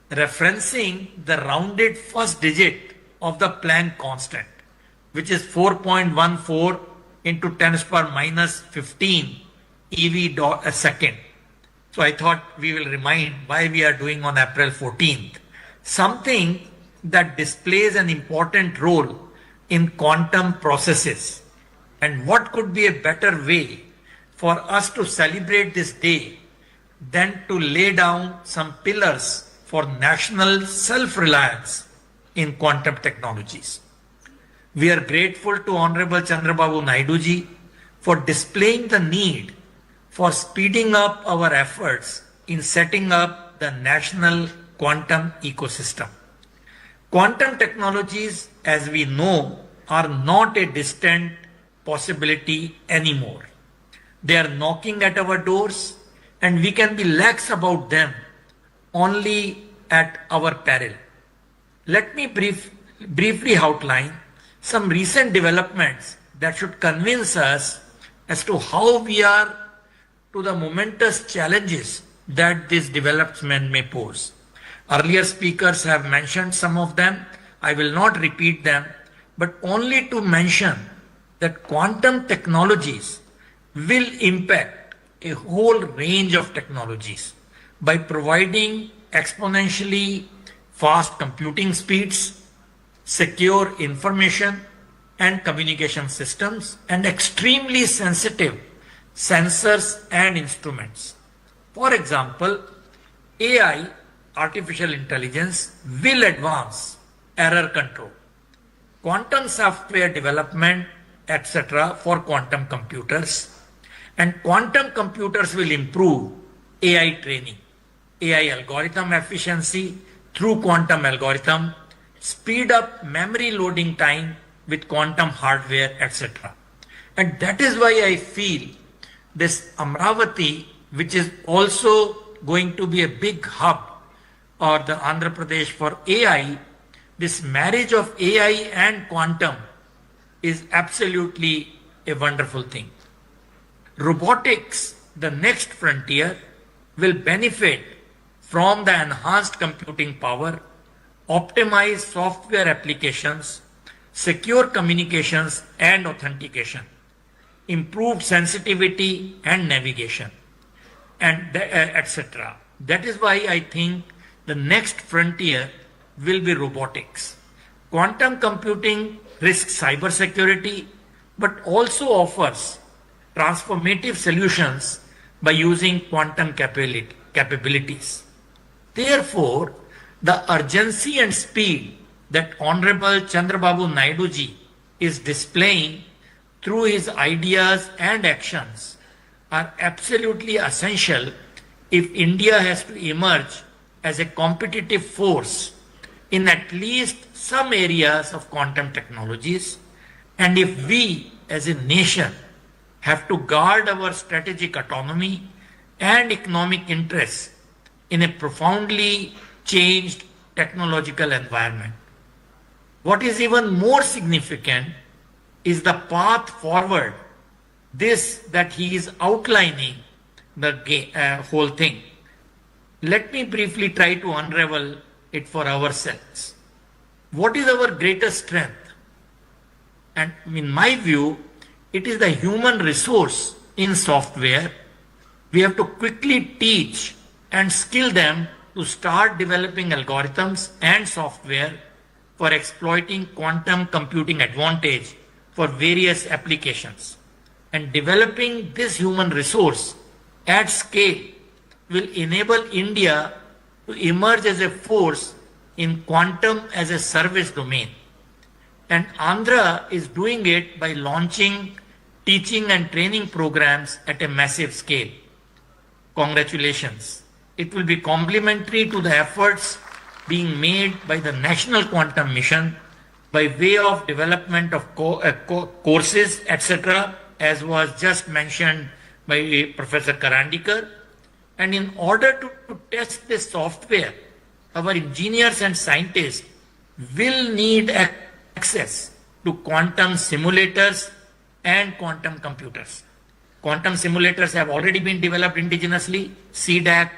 Speaker 18: referencing the rounded first digit of the Planck constant, which is 4.14 into 10 to the power minus 15 eV a second. So I thought we will remind why we are doing on April 14th. Something that displays an important role in quantum processes. And what could be a better way for us to celebrate this day than to lay down some pillars for national self-reliance in quantum technologies. We are grateful to Honorable Chandrababu Naidu ji for displaying the need for speeding up our efforts in setting up the national quantum ecosystem. Quantum technologies, as we know, are not a distant possibility anymore. They are knocking at our doors, and we can be lax about them only at our peril. Let me briefly outline some recent developments that should convince us as to how we are to the momentous challenges that this development may pose. Earlier speakers have mentioned some of them. I will not repeat them, but only to mention that quantum technologies will impact a whole range of technologies by providing exponentially fast computing speeds, secure information and communication systems, and extremely sensitive sensors and instruments. For example, AI, artificial intelligence, will advance error control, quantum software development, etc. for quantum computers, and quantum computers will improve AI training, AI algorithm efficiency through quantum algorithm, speed up memory loading time with quantum hardware, etc. And that is why I feel this Amaravati, which is also going to be a big hub, or the Andhra Pradesh for AI, this marriage of AI and quantum is absolutely a wonderful thing. Robotics, the next frontier, will benefit from the enhanced computing power, optimized software applications, secure communications and authentication, improved sensitivity and navigation, and etc. That is why I think the next frontier will be robotics. Quantum computing risks cybersecurity, but also offers transformative solutions by using quantum capabilities. Therefore, the urgency and speed that Honorable Chandrababu Naidu ji is displaying through his ideas and actions are absolutely essential if India has to emerge as a competitive force in at least some areas of quantum technologies, and if we as a nation have to guard our strategic autonomy and economic interests in a profoundly changed technological environment. What is even more significant is the path forward, this that he is outlining the whole thing. Let me briefly try to unravel it for ourselves. What is our greatest strength? And in my view, it is the human resource in software. We have to quickly teach and skill them to start developing algorithms and software for exploiting quantum computing advantage for various applications. And developing this human resource at scale will enable India to emerge as a force in quantum as a service domain. And Andhra is doing it by launching teaching and training programs at a massive scale. Congratulations. It will be complementary to the efforts being made by the National Quantum Mission by way of development of courses, etc., as was just mentioned by Professor Karandikar. And in order to test this software, our engineers and scientists will need access to quantum simulators and quantum computers. Quantum simulators have already been developed indigenously. CDAC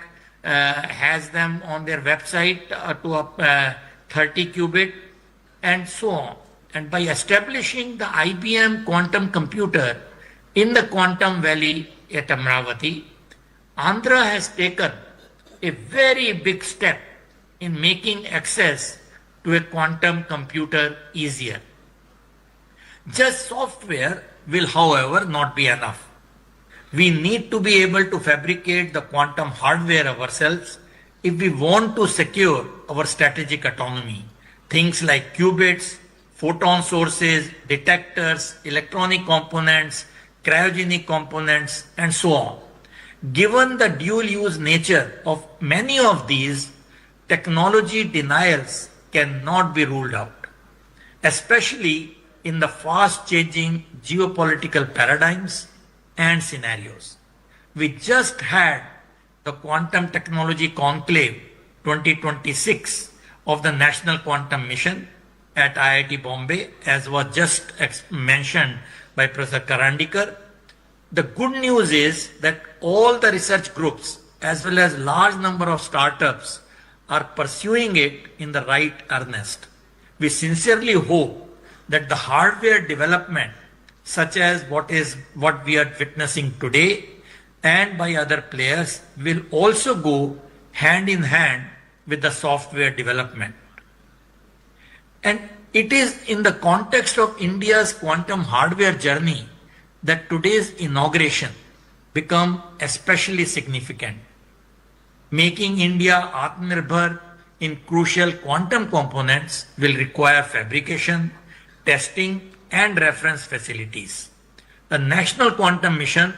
Speaker 18: has them on their website to a 30 qubit and so on. And by establishing the IBM quantum computer in the Quantum Valley at Amaravati, Andhra has taken a very big step in making access to a quantum computer easier. Just software will, however, not be enough. We need to be able to fabricate the quantum hardware ourselves if we want to secure our strategic autonomy. Things like qubits, photon sources, detectors, electronic components, cryogenic components, and so on. Given the dual-use nature of many of these, technology denials cannot be ruled out, especially in the fast-changing geopolitical paradigms and scenarios. We just had the Quantum Technology Conclave 2026 of the National Quantum Mission at IIT Bombay, as was just mentioned by Professor Karandikar. The good news is that all the research groups as well as large number of startups are pursuing it in the right earnest. We sincerely hope that the hardware development, such as what we are witnessing today and by other players, will also go hand in hand with the software development. And it is in the context of India's quantum hardware journey that today's inauguration become especially significant. Making India Atmanirbhar in crucial quantum components will require fabrication, testing, and reference facilities. The National Quantum Mission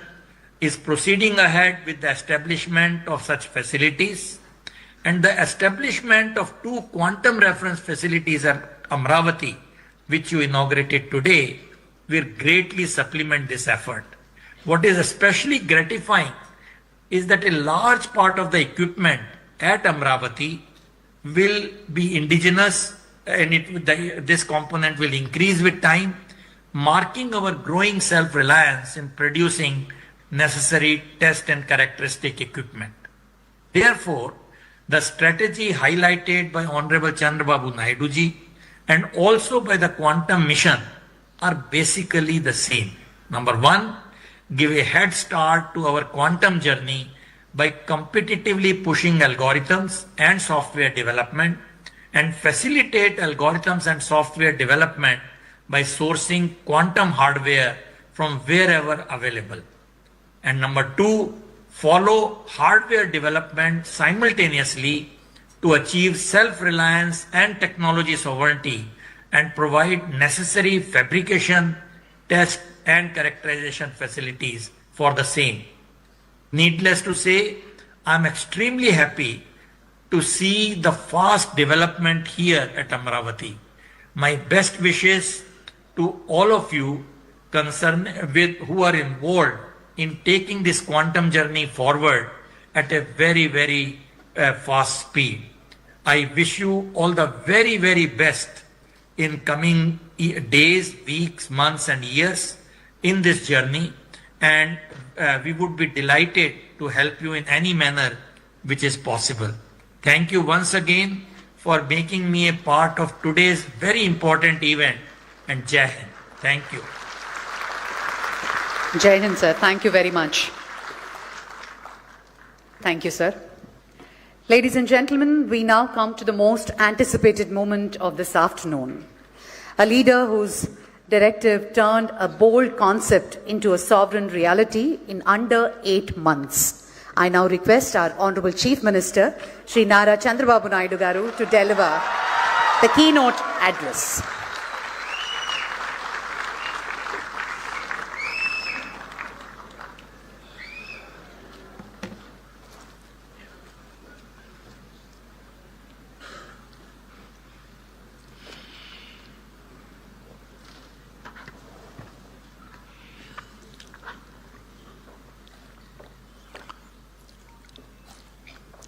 Speaker 18: is proceeding ahead with the establishment of such facilities, and the establishment of 2 quantum reference facilities at Amaravati, which you inaugurated today, will greatly supplement this effort. What is especially gratifying is that a large part of the equipment at Amaravati will be indigenous, and this component will increase with time, marking our growing self-reliance in producing necessary test and characteristic equipment. Therefore, the strategy highlighted by Honorable Chandrababu Naidu ji and also by the Quantum Mission are basically the same. Number 1, give a head start to our quantum journey by competitively pushing algorithms and software development, and facilitate algorithms and software development by sourcing quantum hardware from wherever available. And number 2, follow hardware development simultaneously to achieve self-reliance and technology sovereignty and provide necessary fabrication, test, and characterization facilities for the same. Needless to say, I am extremely happy to see the fast development here at Amaravati. My best wishes to all of you who are involved in taking this quantum journey forward at a very, very fast speed. I wish you all the very, very best in coming days, weeks, months, and years in this journey, and we would be delighted to help you in any manner which is possible. Thank you once again for making me a part of today's very important event, and Jai Hind. Thank you.
Speaker 1: Jai Hind, sir. Thank you very much. Thank you, sir. Ladies and gentlemen, we now come to the most anticipated moment of this afternoon. A leader whose directive turned a bold concept into a sovereign reality in under 8 months. I now request our Honorable Chief Minister, Sri Nara Chandrababu Naidu Garu, to deliver the keynote address.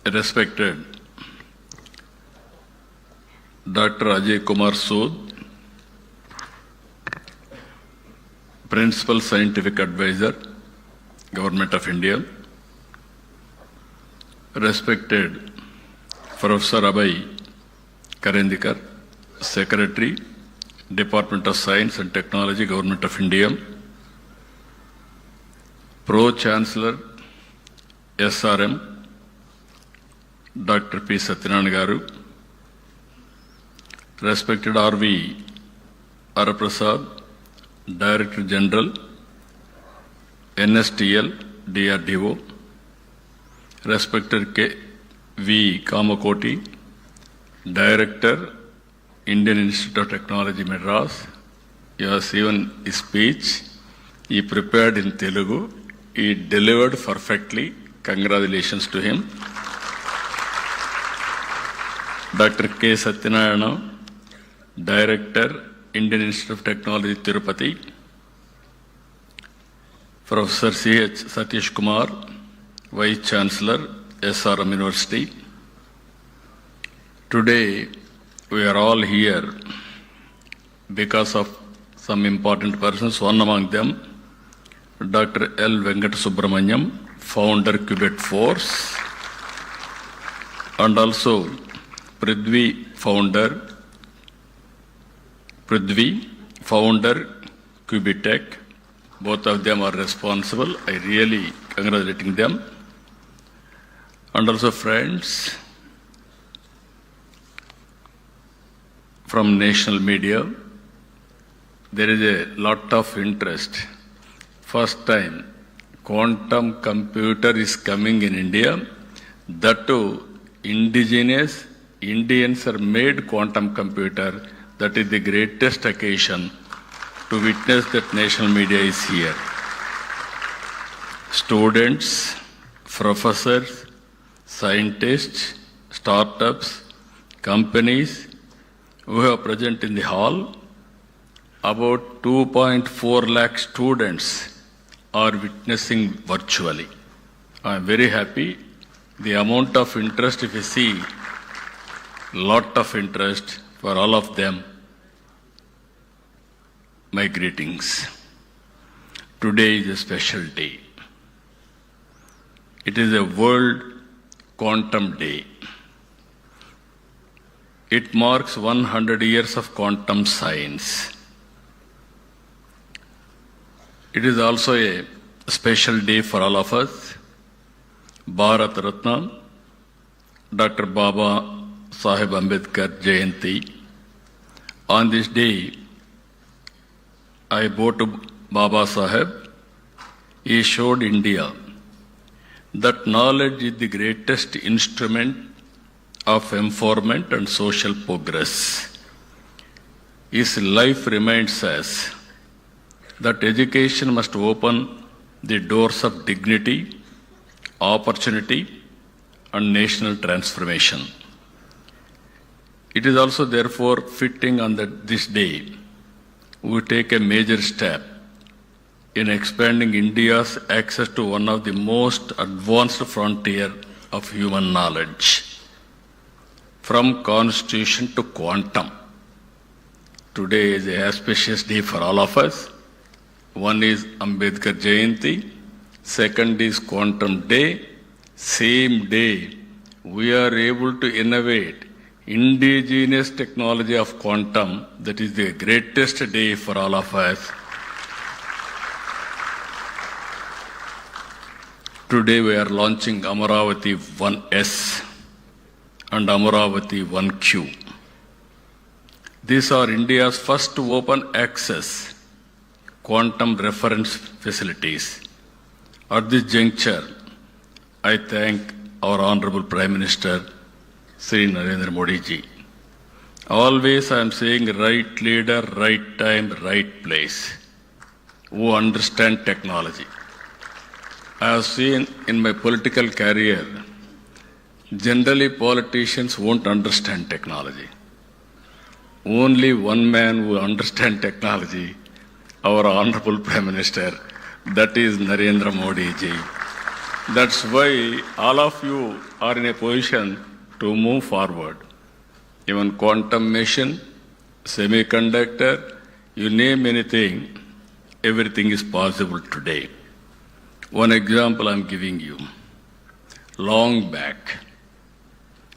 Speaker 19: Respected Dr. Ajay Kumar Sood, Principal Scientific Advisor, Government of India, respected Professor Abhay Karandikar, Secretary, Department of Science and Technology, Government of India, Pro-Chancellor, SRM, Dr. P. Satyanarayana Garu, respected R.V. Araprasad, Director General, NSTL, DRDO, respected K. V. Kamakoti, Director, Indian Institute of Technology, Madras. He has even his speech. He prepared in Telugu. He delivered perfectly. Congratulations to him. Dr. K. Satyanarayana, Director, Indian Institute of Technology, Tirupati. Professor C.H. Satish Kumar, Vice Chancellor, SRM University. Today, we are all here because of some important persons. One among them, Dr. L. Venkat Subramanyam, founder Qubit Force, and also Prithvi, founder Qubitech. Both of them are responsible. I really congratulating them. And also friends from national media. There is a lot of interest. First time quantum computer is coming in India. That too, indigenous Indians are made quantum computer. That is the greatest occasion to witness that national media is here. Students, professors, scientists, startups, companies who have present in the hall, about 2.4 lakh students are witnessing virtually. I am very happy. The amount of interest, if you see, lot of interest for all of them. My greetings. Today is a special day. It is a World Quantum Day. It marks 100 years of quantum science. It is also a special day for all of us. Bharat Ratna, Dr. Baba Sahib Ambedkar Jayanti. On this day, I bow to Baba Sahib. He showed India that knowledge is the greatest instrument of empowerment and social progress. His life reminds us that education must open the doors of dignity, opportunity, and national transformation. It is also therefore fitting on this day we take a major step in expanding India's access to one of the most advanced frontier of human knowledge, from constitution to quantum. Today is a auspicious day for all of us. One is Ambedkar Jayanti, second is Quantum Day. Same day, we are able to innovate indigenous technology of quantum. That is the greatest day for all of us. Today we are launching Amaravati 1S and Amaravati 1Q. These are India's first open access quantum reference facilities. At this juncture, I thank our Honorable Prime Minister, Sri Narendra Modi ji. Always I am saying right leader, right time, right place, who understand technology. I have seen in my political career, generally politicians won't understand technology. Only one man who understands technology, our Honorable Prime Minister, that is Narendra Modi ji. That's why all of you are in a position to move forward. Even quantum machine, semiconductor, you name anything, everything is possible today. One example I'm giving you. Long back,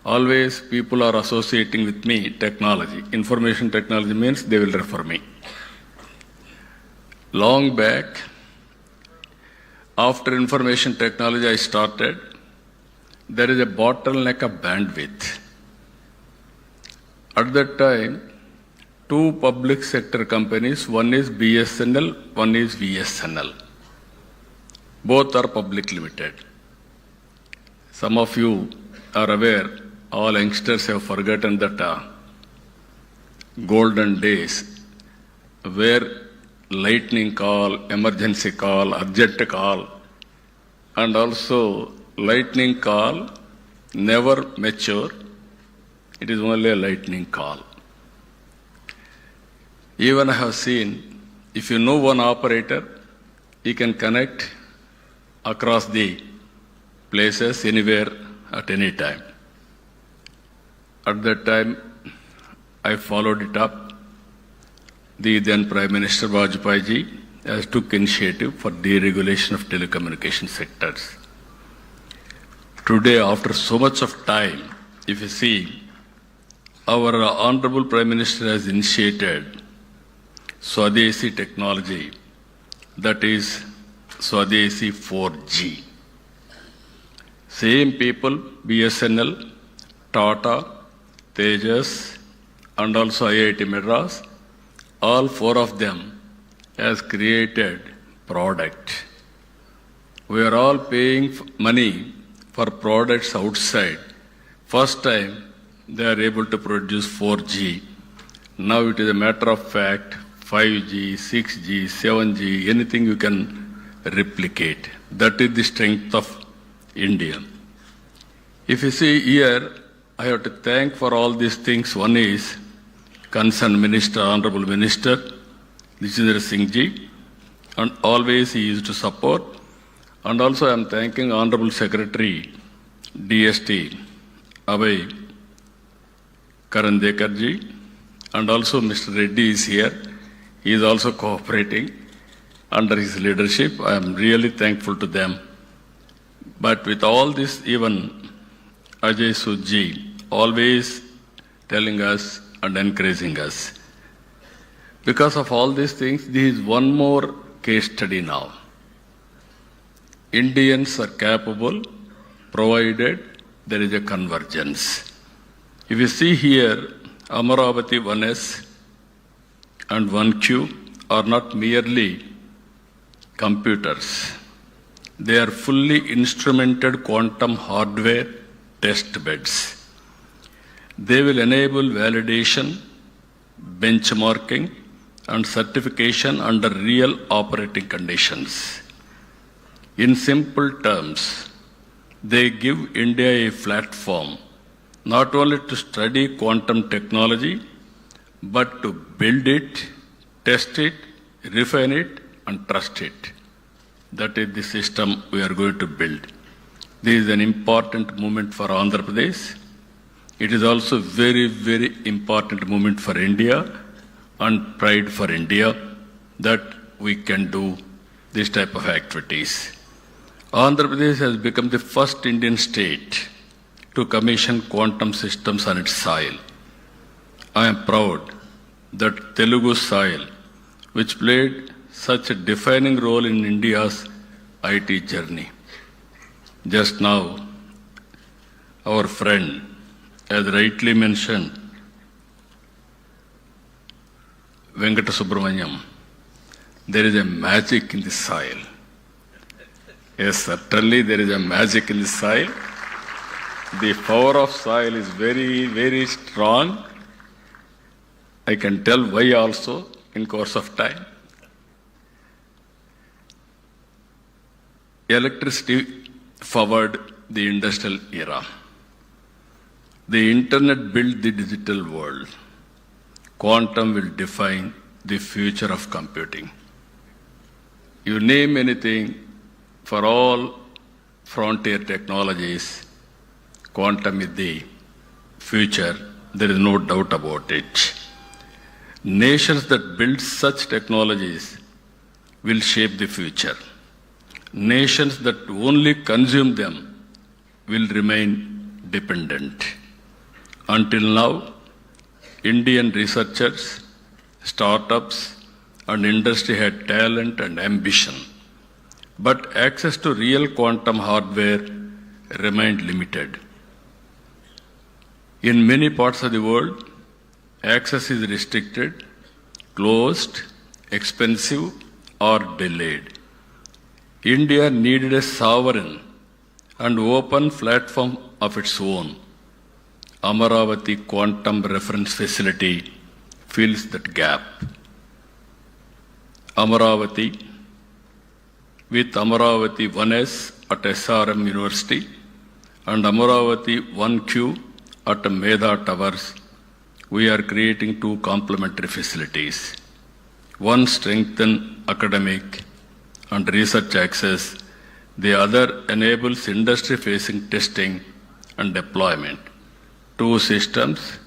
Speaker 19: always people are associating with me technology. Information technology means they will refer me. Long back, after information technology I started, there is a bottleneck of bandwidth. At that time, two public sector companies, one is BSNL, one is VSNL. Both are public limited. Some of you are aware, all youngsters have forgotten that golden days where lightning call, emergency call, urgent call, and also lightning call never mature. It is only a lightning call. Even I have seen, if you know one operator, he can connect across the places, anywhere, at any time. At that time, I followed it up. The then Prime Minister Vajpayee ji has took initiative for deregulation of telecommunication sectors. Today, after so much of time, if you see, our Honorable Prime Minister has initiated Swadeshi technology, that is Swadeshi 4G. Same people, BSNL, Tata, Tejas, and also IIT Madras, all four of them has created product. We are all paying money for products outside. First time they are able to produce 4G. Now it is a matter of fact, 5G, 6G, 7G, anything you can replicate. That is the strength of India. If you see here, I have to thank for all these things. One is concerned Minister, Honorable Minister, Vijay Singh ji, and always he used to support. And also I am thanking Honorable Secretary, DST, Abhay Karandekar ji, and also Mr. Reddy is here. He is also cooperating under his leadership. I am really thankful to them. But with all this, even Ajay Sudji always telling us and encouraging us. Because of all these things, there is one more case study now. Indians are capable, provided there is a convergence. If you see here, Amaravati 1S and 1Q are not merely computers. They are fully instrumented quantum hardware test beds. They will enable validation, benchmarking, and certification under real operating conditions. In simple terms, they give India a platform not only to study quantum technology, but to build it, test it, refine it, and trust it. That is the system we are going to build. This is an important moment for Andhra Pradesh. It is also very, very important moment for India and pride for India that we can do this type of activities. Andhra Pradesh has become the first Indian state to commission quantum systems on its soil. I am proud that Telugu soil, which played such a defining role in India's IT journey, Just now, our friend, as rightly mentioned, Venkata Subramaniam, there is a magic in the soil. Yes, certainly there is a magic in the soil. The power of soil is very, very strong. I can tell why also in course of time. Electricity forward the industrial era. The internet built the digital world. Quantum will define the future of computing. You name anything, for all frontier technologies, quantum is the future. There is no doubt about it. Nations that build such technologies will shape the future. Nations that only consume them will remain dependent. Until now, Indian researchers, startups, and industry had talent and ambition, but access to real quantum hardware remained limited. In many parts of the world, access is restricted, closed, expensive, or delayed. India needed a sovereign and open platform of its own. Amaravati Quantum Reference Facility fills that gap. Amaravati, with Amaravati 1S at SRM University and Amaravati 1Q at Medha Towers, we are creating two complementary facilities. One strengthens academic and research access, the other enables industry-facing testing and deployment. Two systems,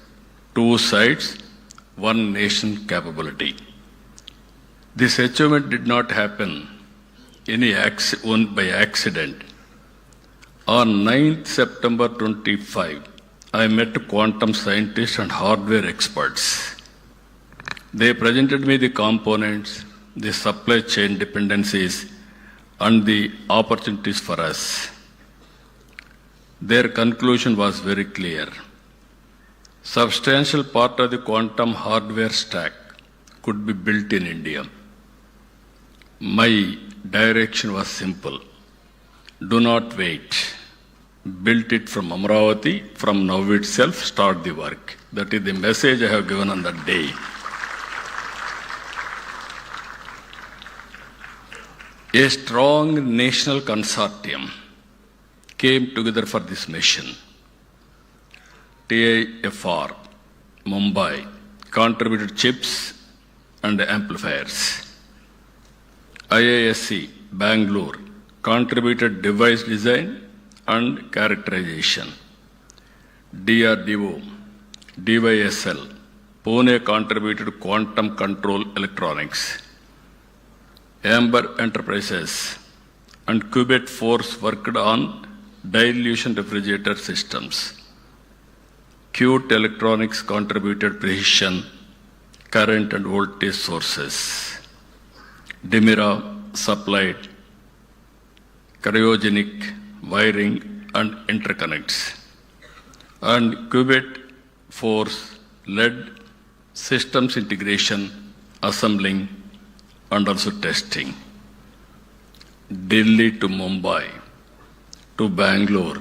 Speaker 19: two sites, one nation capability. This achievement did not happen by accident. On 9th September 25, I met quantum scientists and hardware experts. They presented me the components, the supply chain dependencies, and the opportunities for us. Their conclusion was very clear. Substantial part of the quantum hardware stack could be built in India. My direction was simple. Do not wait. Build it from Amaravati, from now itself, start the work. That is the message I have given on that day. A strong national consortium came together for this mission. TIFR, Mumbai, contributed chips and amplifiers. IISc, Bangalore, contributed device design and characterization. DRDO, DYSL, Pune contributed quantum control electronics. Amber Enterprises and Qubit Force worked on dilution refrigerator systems. Qt Electronics contributed precision, current and voltage sources. Dimira supplied cryogenic wiring and interconnects. And Qubit Force led systems integration, assembling, and also testing. Delhi to Mumbai, to Bangalore,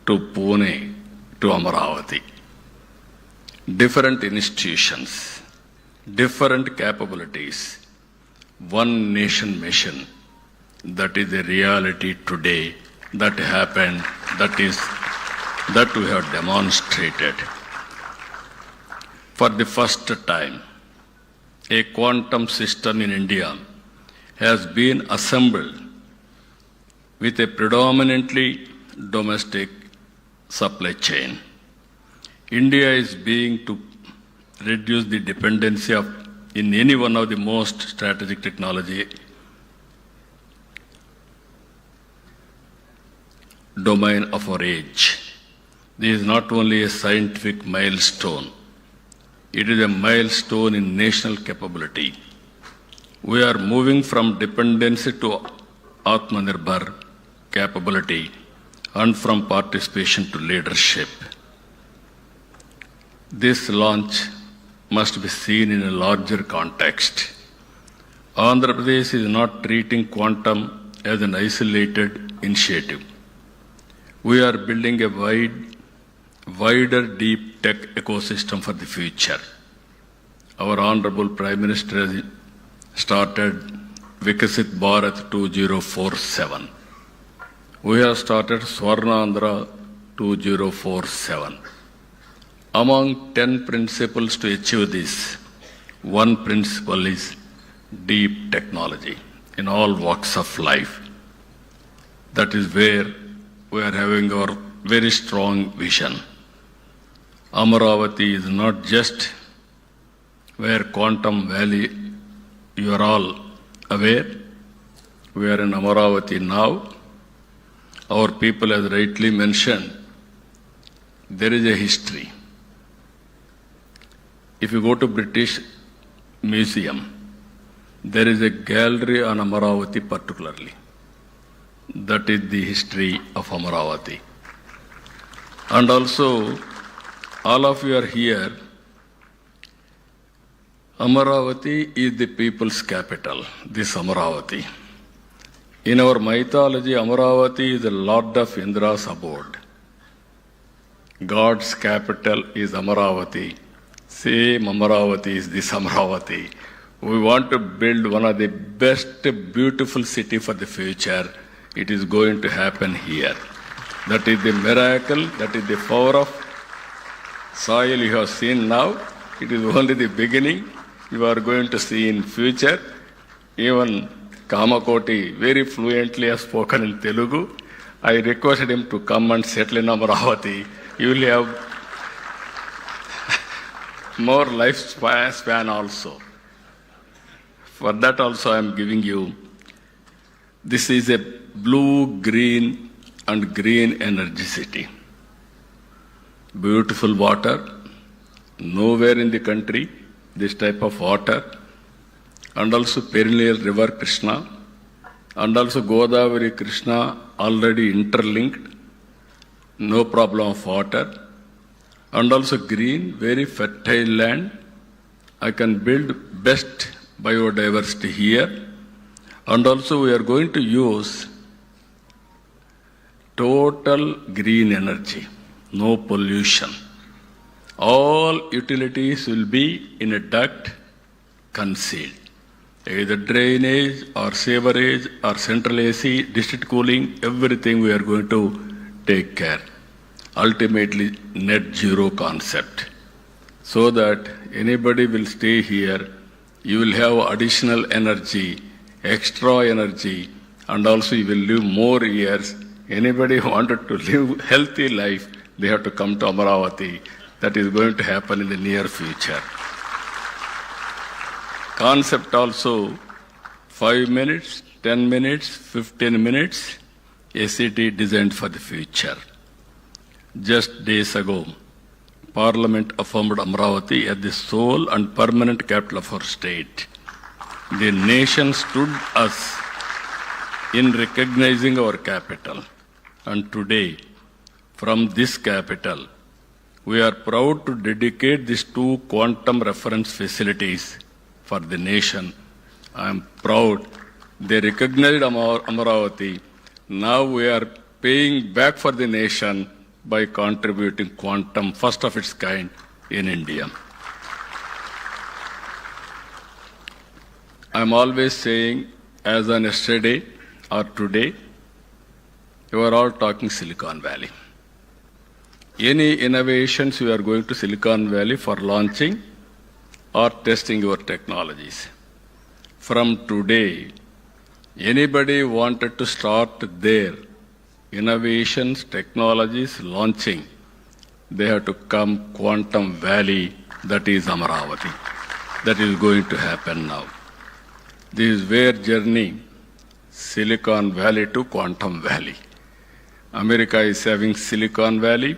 Speaker 19: to Pune, to Amaravati. Different institutions, different capabilities, one nation mission. That is the reality today. That happened. That we have demonstrated. For the first time, a quantum system in India has been assembled with a predominantly domestic supply chain. India is being to reduce the dependency in any one of the most strategic technology domain of our age. This is not only a scientific milestone, it is a milestone in national capability. We are moving from dependency to Atmanirbhar capability and from participation to leadership. This launch must be seen in a larger context. Andhra Pradesh is not treating quantum as an isolated initiative. We are building a wider deep tech ecosystem for the future. Our Honorable Prime Minister has started Vikasit Bharat 2047. We have started Swarnandhra 2047. Among 10 principles to achieve this, one principle is deep technology in all walks of life. That is where we are having our very strong vision. Amaravati is not just where Quantum Valley, you are all aware. We are in Amaravati now. Our people, as rightly mentioned, there is a history. If you go to British Museum, there is a gallery on Amaravati particularly. That is the history of Amaravati. And also, all of you are here. Amaravati is the people's capital, this Amaravati. In our mythology, Amaravati is the Lord of Indra's abode. God's capital is Amaravati. Same Amaravati is this Amaravati. We want to build one of the best, beautiful city for the future. It is going to happen here. That is the miracle, that is the power of soil you have seen now. It is only the beginning. You are going to see in future. Even Kamakoti very fluently has spoken in Telugu. I requested him to come and settle in Amaravati. You will have more lifespan also. For that also I am giving you. This is a blue, green and green energy city. Beautiful water. Nowhere in the country this type of water. And also perennial river Krishna. And also Godavari Krishna already interlinked. No problem of water. And also green, very fertile land. I can build best biodiversity here. And also we are going to use total green energy, no pollution. All utilities will be in a duct concealed. Either drainage or sewerage or central AC, district cooling, everything we are going to take care. Ultimately, net zero concept. So that anybody will stay here, you will have additional energy, extra energy, and also you will live more years. Anybody who wanted to live healthy life, they have to come to Amaravati. That is going to happen in the near future. Concept also 5 minutes, 10 minutes, 15 minutes, a city designed for the future. Just days ago, Parliament affirmed Amaravati as the sole and permanent capital of our state. The nation stood us in recognizing our capital. And today, from this capital, we are proud to dedicate these 2 quantum reference facilities for the nation. I am proud they recognized Amaravati. Now we are paying back for the nation by contributing quantum, first of its kind in India. I am always saying, as on yesterday or today, you are all talking Silicon Valley. Any innovations you are going to Silicon Valley for launching or testing your technologies. From today, anybody wanted to start their innovations, technologies, launching, they have to come Quantum Valley, that is Amaravati. That is going to happen now. This is where journey, Silicon Valley to Quantum Valley. America is having Silicon Valley,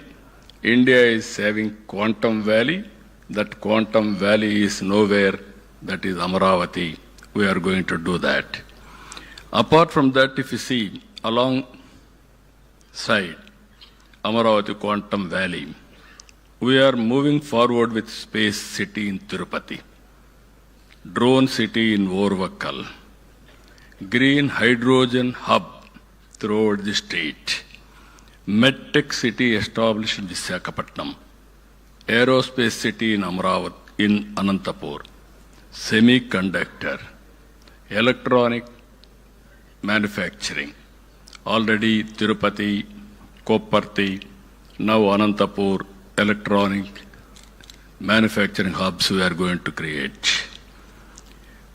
Speaker 19: India is having Quantum Valley. That Quantum Valley is nowhere, that is Amaravati. We are going to do that. Apart from that, if you see, along side, Amaravati Quantum Valley. We are moving forward with Space City in Tirupati, Drone City in Orvakkal, Green Hydrogen Hub throughout the state, MedTech City established in Visakhapatnam, Aerospace City in Amaravati in Anantapur, Semiconductor, Electronic Manufacturing, already Tirupati, Kopparthi, now Anantapur, electronic manufacturing hubs we are going to create.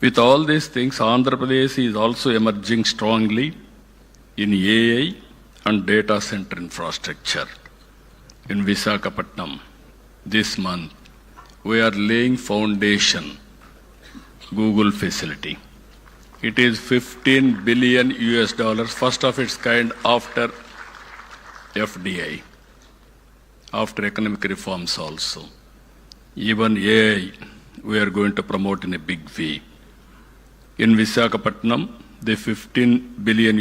Speaker 19: With all these things, Andhra Pradesh is also emerging strongly in AI and data center infrastructure. In Visakhapatnam, this month, we are laying foundation Google facility. It is $15 billion, first of its kind after FDI. After economic reforms also. Even AI, we are going to promote in a big way. In Visakhapatnam, the $15 billion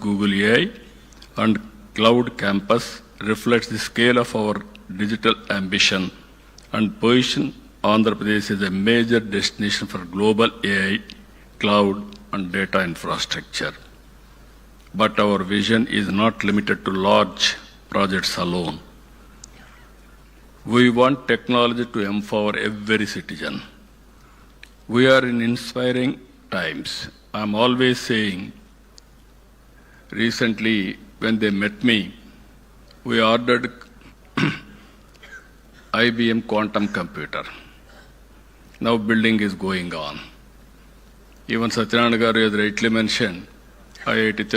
Speaker 19: Google AI and Cloud Campus reflects the scale of our digital ambition and position Andhra Pradesh as a major destination for global AI, cloud and data infrastructure. But our vision is not limited to large projects alone. We want technology to empower every citizen. We are in inspiring times. I'm always saying, recently when they met me, we ordered IBM quantum computer. Now building is going on. Even Satyanarayana Garu has rightly mentioned, IIT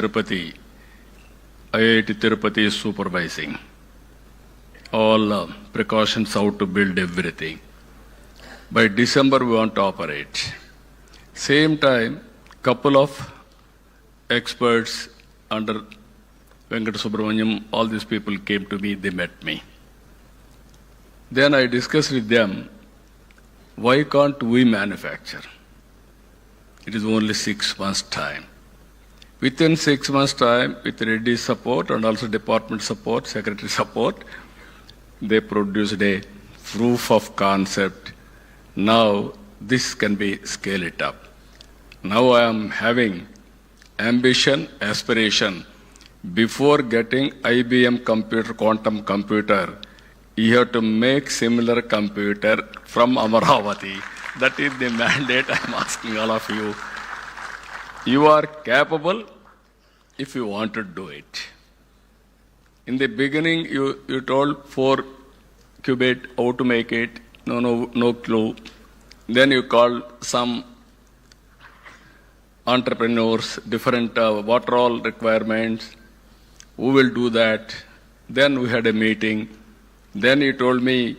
Speaker 19: Tirupati is supervising all precautions how to build everything. By December, we want to operate. Same time, couple of experts under Venkata Subramaniam, all these people came to me, they met me. Then I discussed with them, why can't we manufacture? It is only 6 months' time. Within 6 months' time, with Reddy's support and also department support, secretary support, they produced a proof of concept. Now this can be scale it up. Now I am having ambition, aspiration. Before getting IBM computer, quantum computer, you have to make similar computer from Amaravati. That is the mandate I am asking all of you. You are capable if you want to do it. In the beginning, you told 4 qubit, how to make it, no clue. Then you called some entrepreneurs, different what are all requirements, who will do that. Then we had a meeting. Then you told me,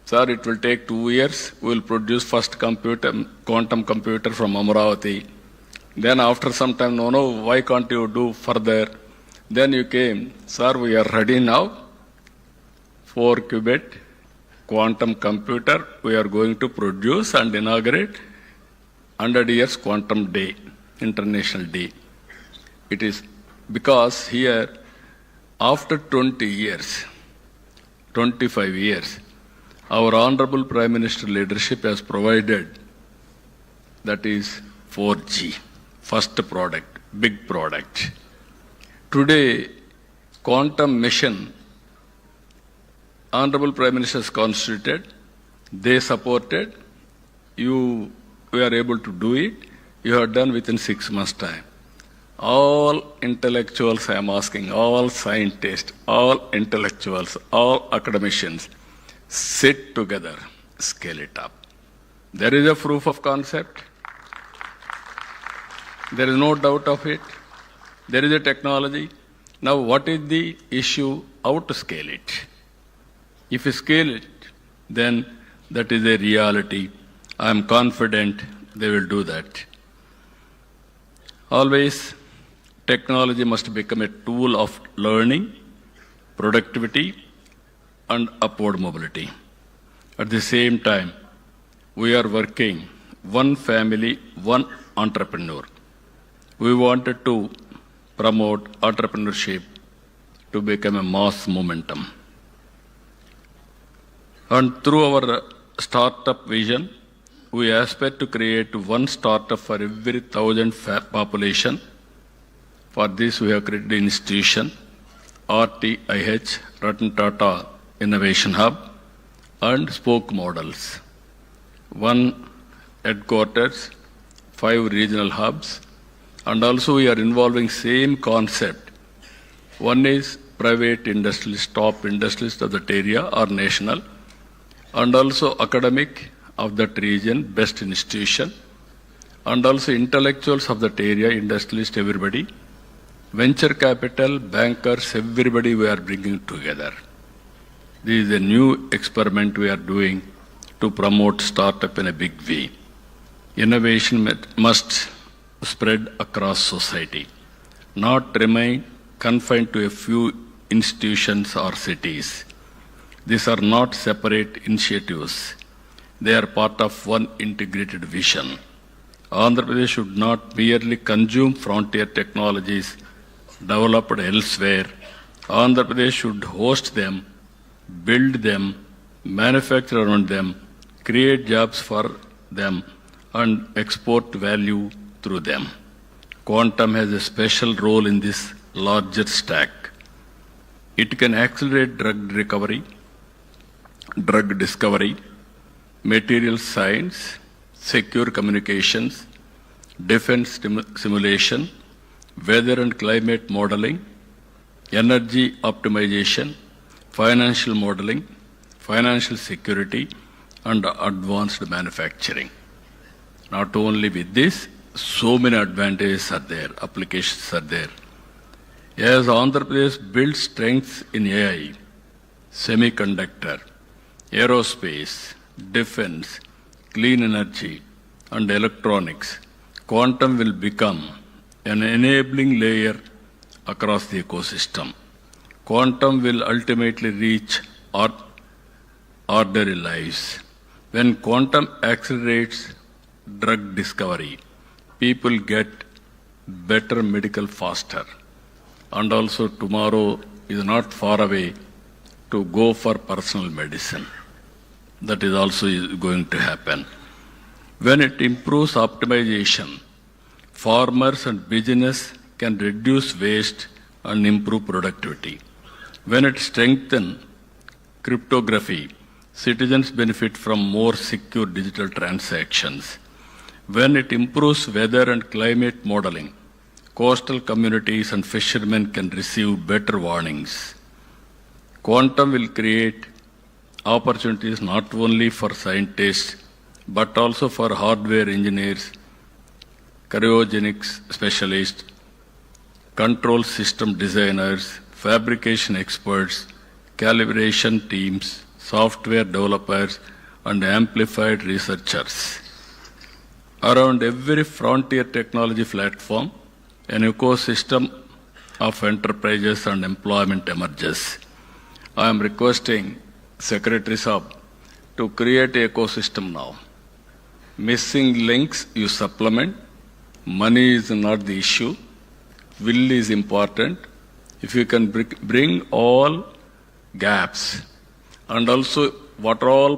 Speaker 19: sir, it will take 2 years. We will produce first computer, quantum computer from Amaravati. Then after some time, no, why can't you do further? Then you came, sir, we are ready now. 4 qubit quantum computer we are going to produce and inaugurate 100 years quantum day, international day. It is because here, after 20 years, 25 years, our Honorable Prime Minister leadership has provided, that is 4G, first product, big product. Today, quantum mission, Honorable Prime Minister has constituted, they supported, we are able to do it, you have done within 6 months' time. All intellectuals, I am asking, all scientists, all intellectuals, all academicians, sit together, scale it up. There is a proof of concept. There is no doubt of it. There is a technology. Now what is the issue? How to scale it? If you scale it, then that is a reality. I am confident they will do that. Always, technology must become a tool of learning, productivity, and upward mobility. At the same time, we are working one family, one entrepreneur. We wanted to promote entrepreneurship to become a mass momentum. And through our startup vision, we aspire to create one startup for every 1,000 population. For this, we have created an institution, RTIH, Ratan Tata Innovation Hub, and spoke models. One headquarters, 5 regional hubs, and also we are involving same concept. One is private industrialist, top industrialist of that area or national, and also academic of that region, best institution, and also intellectuals of that area, industrialist, everybody, venture capital, bankers, everybody we are bringing together. This is a new experiment we are doing to promote startup in a big way. Innovation must spread across society, not remain confined to a few institutions or cities. These are not separate initiatives. They are part of one integrated vision. Andhra Pradesh should not merely consume frontier technologies developed elsewhere. Andhra Pradesh should host them, build them, manufacture around them, create jobs for them, and export value through them. Quantum has a special role in this larger stack. It can accelerate drug recovery, drug discovery, material science, secure communications, defense simulation, weather and climate modeling, energy optimization, financial modeling, financial security, and advanced manufacturing. Not only with this, so many advantages are there, applications are there. As Andhra Pradesh builds strengths in AI, semiconductor, aerospace, defense, clean energy, and electronics, quantum will become an enabling layer across the ecosystem. Quantum will ultimately reach ordinary lives. When quantum accelerates drug discovery, people get better medical faster. And also tomorrow is not far away to go for personal medicine. That is also going to happen. When it improves optimization, farmers and business can reduce waste and improve productivity. When it strengthens cryptography, citizens benefit from more secure digital transactions. When it improves weather and climate modeling, coastal communities and fishermen can receive better warnings. Quantum will create opportunities not only for scientists, but also for hardware engineers, cryogenics specialists, control system designers, fabrication experts, calibration teams, software developers, and amplified researchers. Around every frontier technology platform, an ecosystem of enterprises and employment emerges. I am requesting Secretary Saab to create an ecosystem now. Missing links you supplement. Money is not the issue. Will is important. If you can bring all gaps and also what are all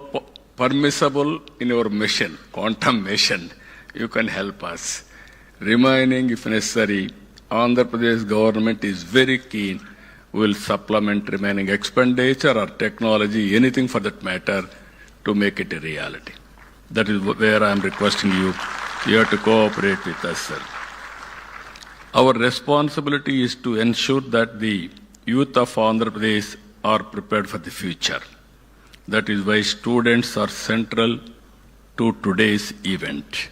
Speaker 19: permissible in your mission, quantum mission, you can help us. Remaining, if necessary, Andhra Pradesh government is very keen. We will supplement remaining expenditure or technology, anything for that matter, to make it a reality. That is where I am requesting you. You have to cooperate with us, sir. Our responsibility is to ensure that the youth of Andhra Pradesh are prepared for the future. That is why students are central to today's event.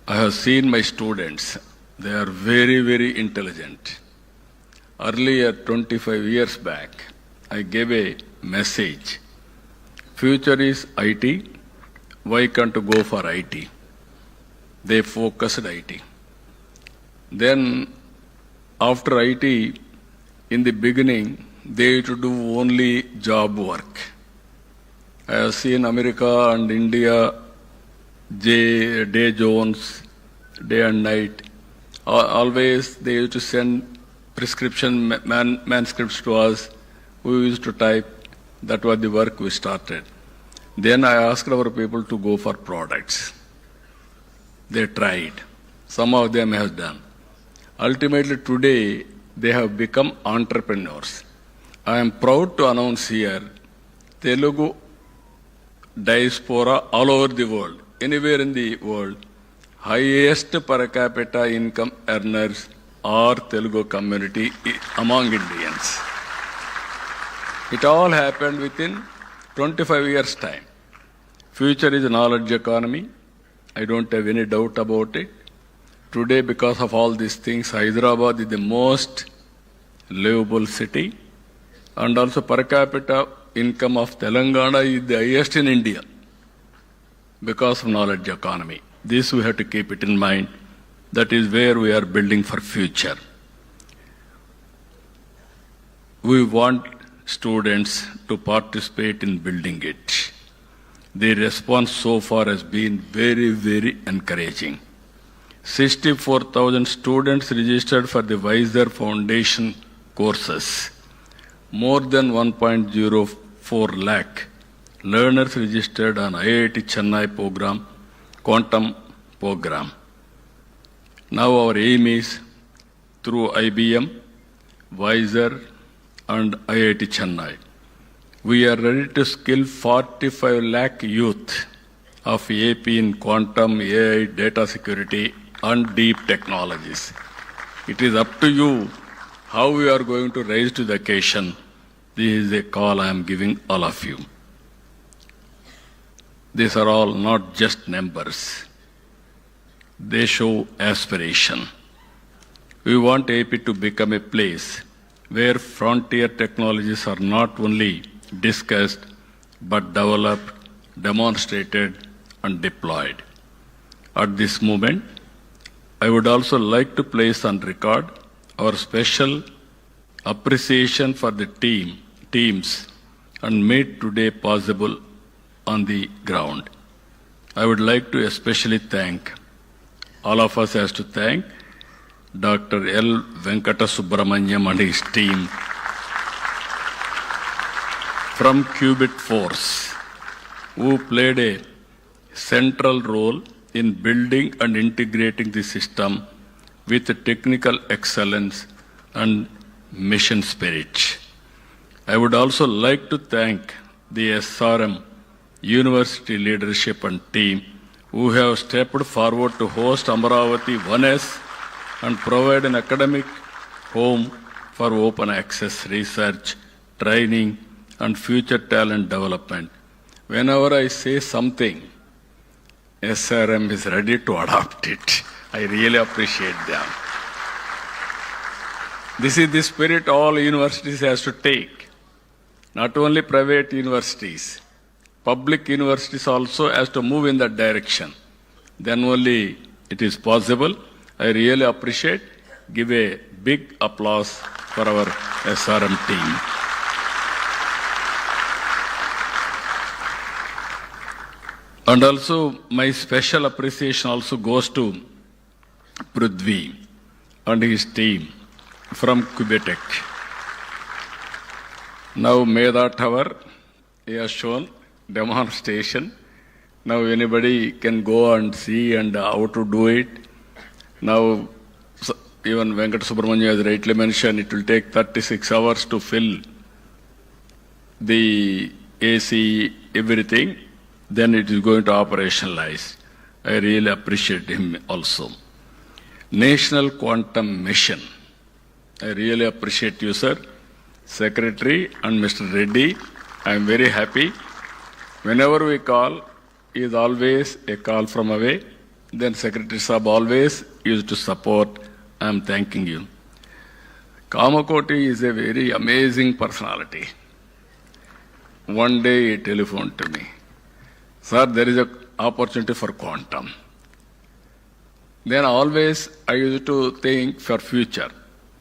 Speaker 19: I have seen my students. They are very, very intelligent. Earlier, 25 years back, I gave a message. Future is IT. Why can't you go for IT? They focused IT. Then, after IT, in the beginning, they used to do only job work. I have seen America and India, day zones, day and night. Always they used to send prescription manuscripts to us. We used to type. That was the work we started. Then I asked our people to go for products. They tried. Some of them have done. Ultimately today, they have become entrepreneurs. I am proud to announce here, Telugu diaspora all over the world, anywhere in the world, highest per capita income earners are Telugu community among Indians. It all happened within 25 years' time. Future is a knowledge economy. I don't have any doubt about it. Today, because of all these things, Hyderabad is the most livable city, and also per capita income of Telangana is the highest in India because of knowledge economy. This we have to keep it in mind. That is where we are building for future. We want students to participate in building it. The response so far has been very, very encouraging. 64,000 students registered for the Wiser Foundation courses. More than 1.04 lakh learners registered on IIT Chennai program, quantum program. Now our aim is through IBM, Wiser, and IIT Chennai. We are ready to skill 45 lakh youth of AP in quantum, AI, data security, and deep technologies. It is up to you how we are going to rise to the occasion. This is a call I am giving all of you. These are all not just numbers. They show aspiration. We want AP to become a place where frontier technologies are not only discussed but developed, demonstrated, and deployed. At this moment, I would also like to place on record our special appreciation for the teams and made today possible on the ground. I would like to especially thank, all of us has to thank Dr. L. Venkata Subramanyam and his team from Qubit Force, who played a central role in building and integrating the system with technical excellence and mission spirit. I would also like to thank the SRM University leadership and team who have stepped forward to host Amaravati 1S and provide an academic home for open access research, training, and future talent development. Whenever I say something, SRM is ready to adopt it. I really appreciate them. This is the spirit all universities has to take. Not only private universities, public universities also has to move in that direction. Then only it is possible. I really appreciate. Give a big applause for our SRM team. And also my special appreciation also goes to Prithvi and his team from Quebec. Now Meda Tower, he has shown demonstration. Now anybody can go and see and how to do it. Now even Venkata Subramanya has rightly mentioned, it will take 36 hours to fill the AC, everything. Then it is going to operationalize. I really appreciate him also. National Quantum Mission. I really appreciate you, sir. Secretary and Mr. Reddy, I am very happy. Whenever we call, he is always a call from away. Then Secretary Saab always used to support. I am thanking you. Kamakoti is a very amazing personality. One day he telephoned to me. Sir, there is an opportunity for quantum. Then always I used to think for future.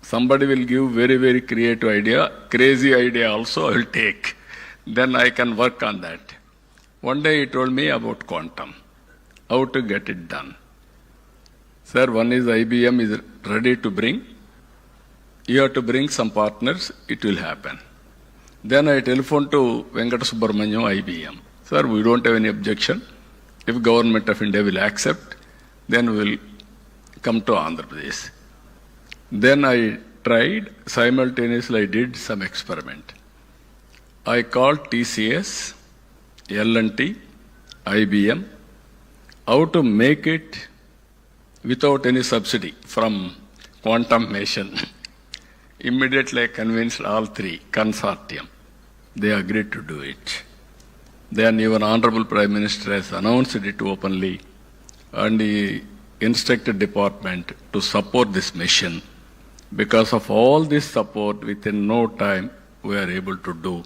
Speaker 19: Somebody will give very, very creative idea, crazy idea also I will take. Then I can work on that. One day he told me about quantum, how to get it done. Sir, one is IBM is ready to bring You have to bring some partners, it will happen. Then I telephoned to Venkata Subramaniam, IBM. Sir, we don't have any objection. If government of India will accept, then we will come to Andhra Pradesh. Then I tried, simultaneously I did some experiment. I called TCS, L&T, IBM, how to make it without any subsidy from quantum machine. Immediately I convinced all three, consortium. They agreed to do it. Then even Honorable Prime Minister has announced it openly, and he instructed department to support this mission. Because of all this support, within no time we are able to do.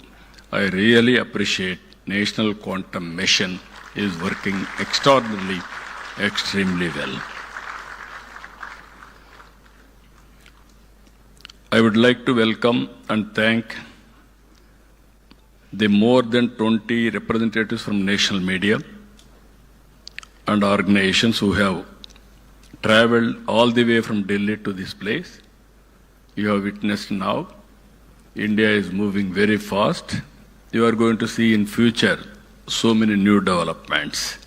Speaker 19: I really appreciate National Quantum Mission is working extraordinarily, extremely well. I would like to welcome and thank the more than 20 representatives from national media and organizations who have traveled all the way from Delhi to this place. You have witnessed now, India is moving very fast. You are going to see in future so many new developments.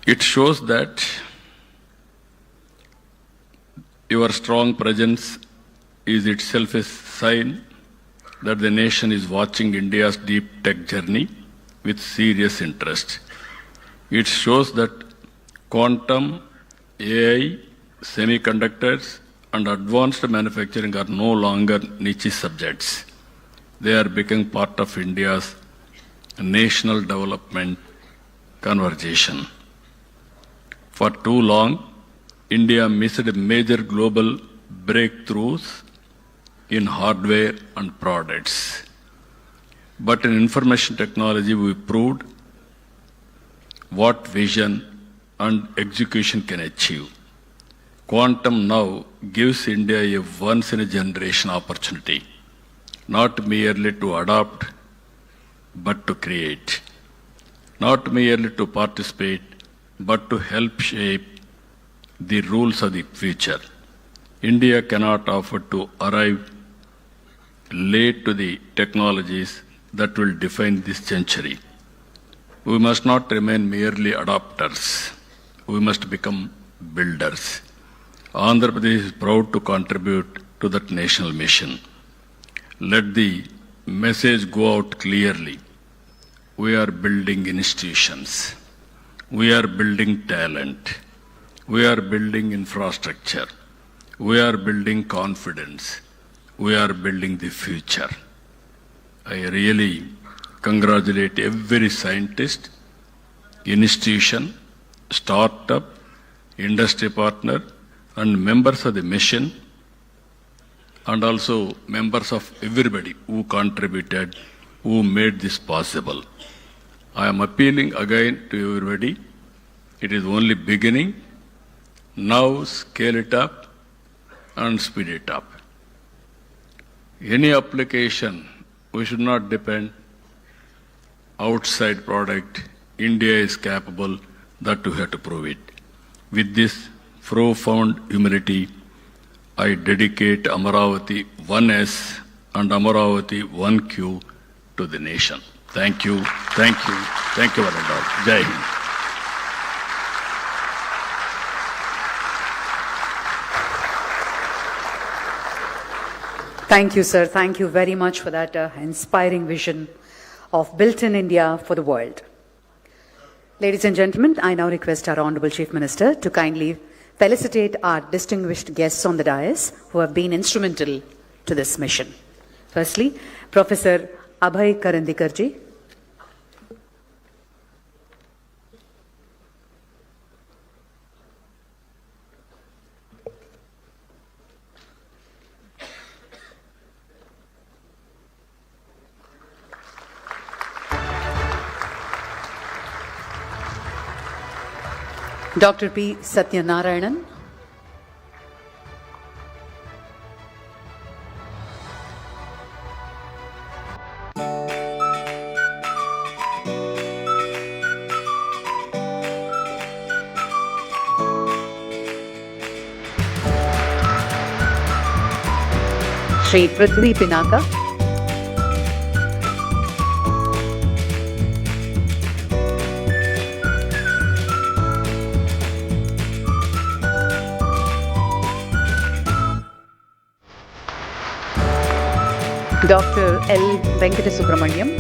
Speaker 19: It shows that your strong presence is itself a sign that the nation is watching India's deep tech journey with serious interest. It shows that quantum, AI, semiconductors, and advanced manufacturing are no longer niche subjects. They are becoming part of India's national development conversation. For too long, India missed major global breakthroughs in hardware and products. But in information technology, we proved what vision and execution can achieve. Quantum now gives India a once-in-a-generation opportunity, not merely to adopt, but to create. Not merely to participate, but to help shape the rules of the future. India cannot afford to arrive late to the technologies that will define this century. We must not remain merely adopters. We must become builders. Andhra Pradesh is proud to contribute to that national mission. Let the message go out clearly. We are building institutions. We are building talent. We are building infrastructure. We are building confidence. We are building the future. I really congratulate every scientist, institution, startup, industry partner, and members of the mission, and also members of everybody who contributed, who made this possible. I am appealing again to everybody. It is only beginning. Now scale it up and speed it up. Any application, we should not depend outside product. India is capable, that we have to prove it. With this profound humility, I dedicate Amaravati 1S and Amaravati 1Q to the nation. Thank you, thank you, thank you one and all. Jai Hind.
Speaker 1: Thank you, sir. Thank you very much for that inspiring vision of Built in India for the world. Ladies and gentlemen, I now request our Honorable Chief Minister to kindly felicitate our distinguished guests on the dais who have been instrumental to this mission. Firstly, Professor Abhay Karandikarji. Dr. P. Satyanarayanan. Shri Prithvi Pinaka, Dr. L. Venkatesubramaniam,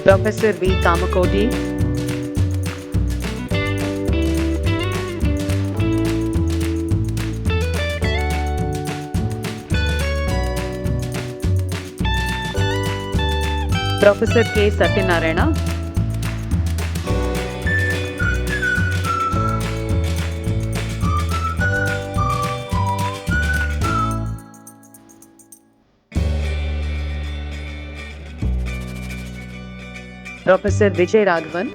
Speaker 1: Professor V. Kamakodi, Professor K. Satyanarayana, Professor Vijay Raghavan,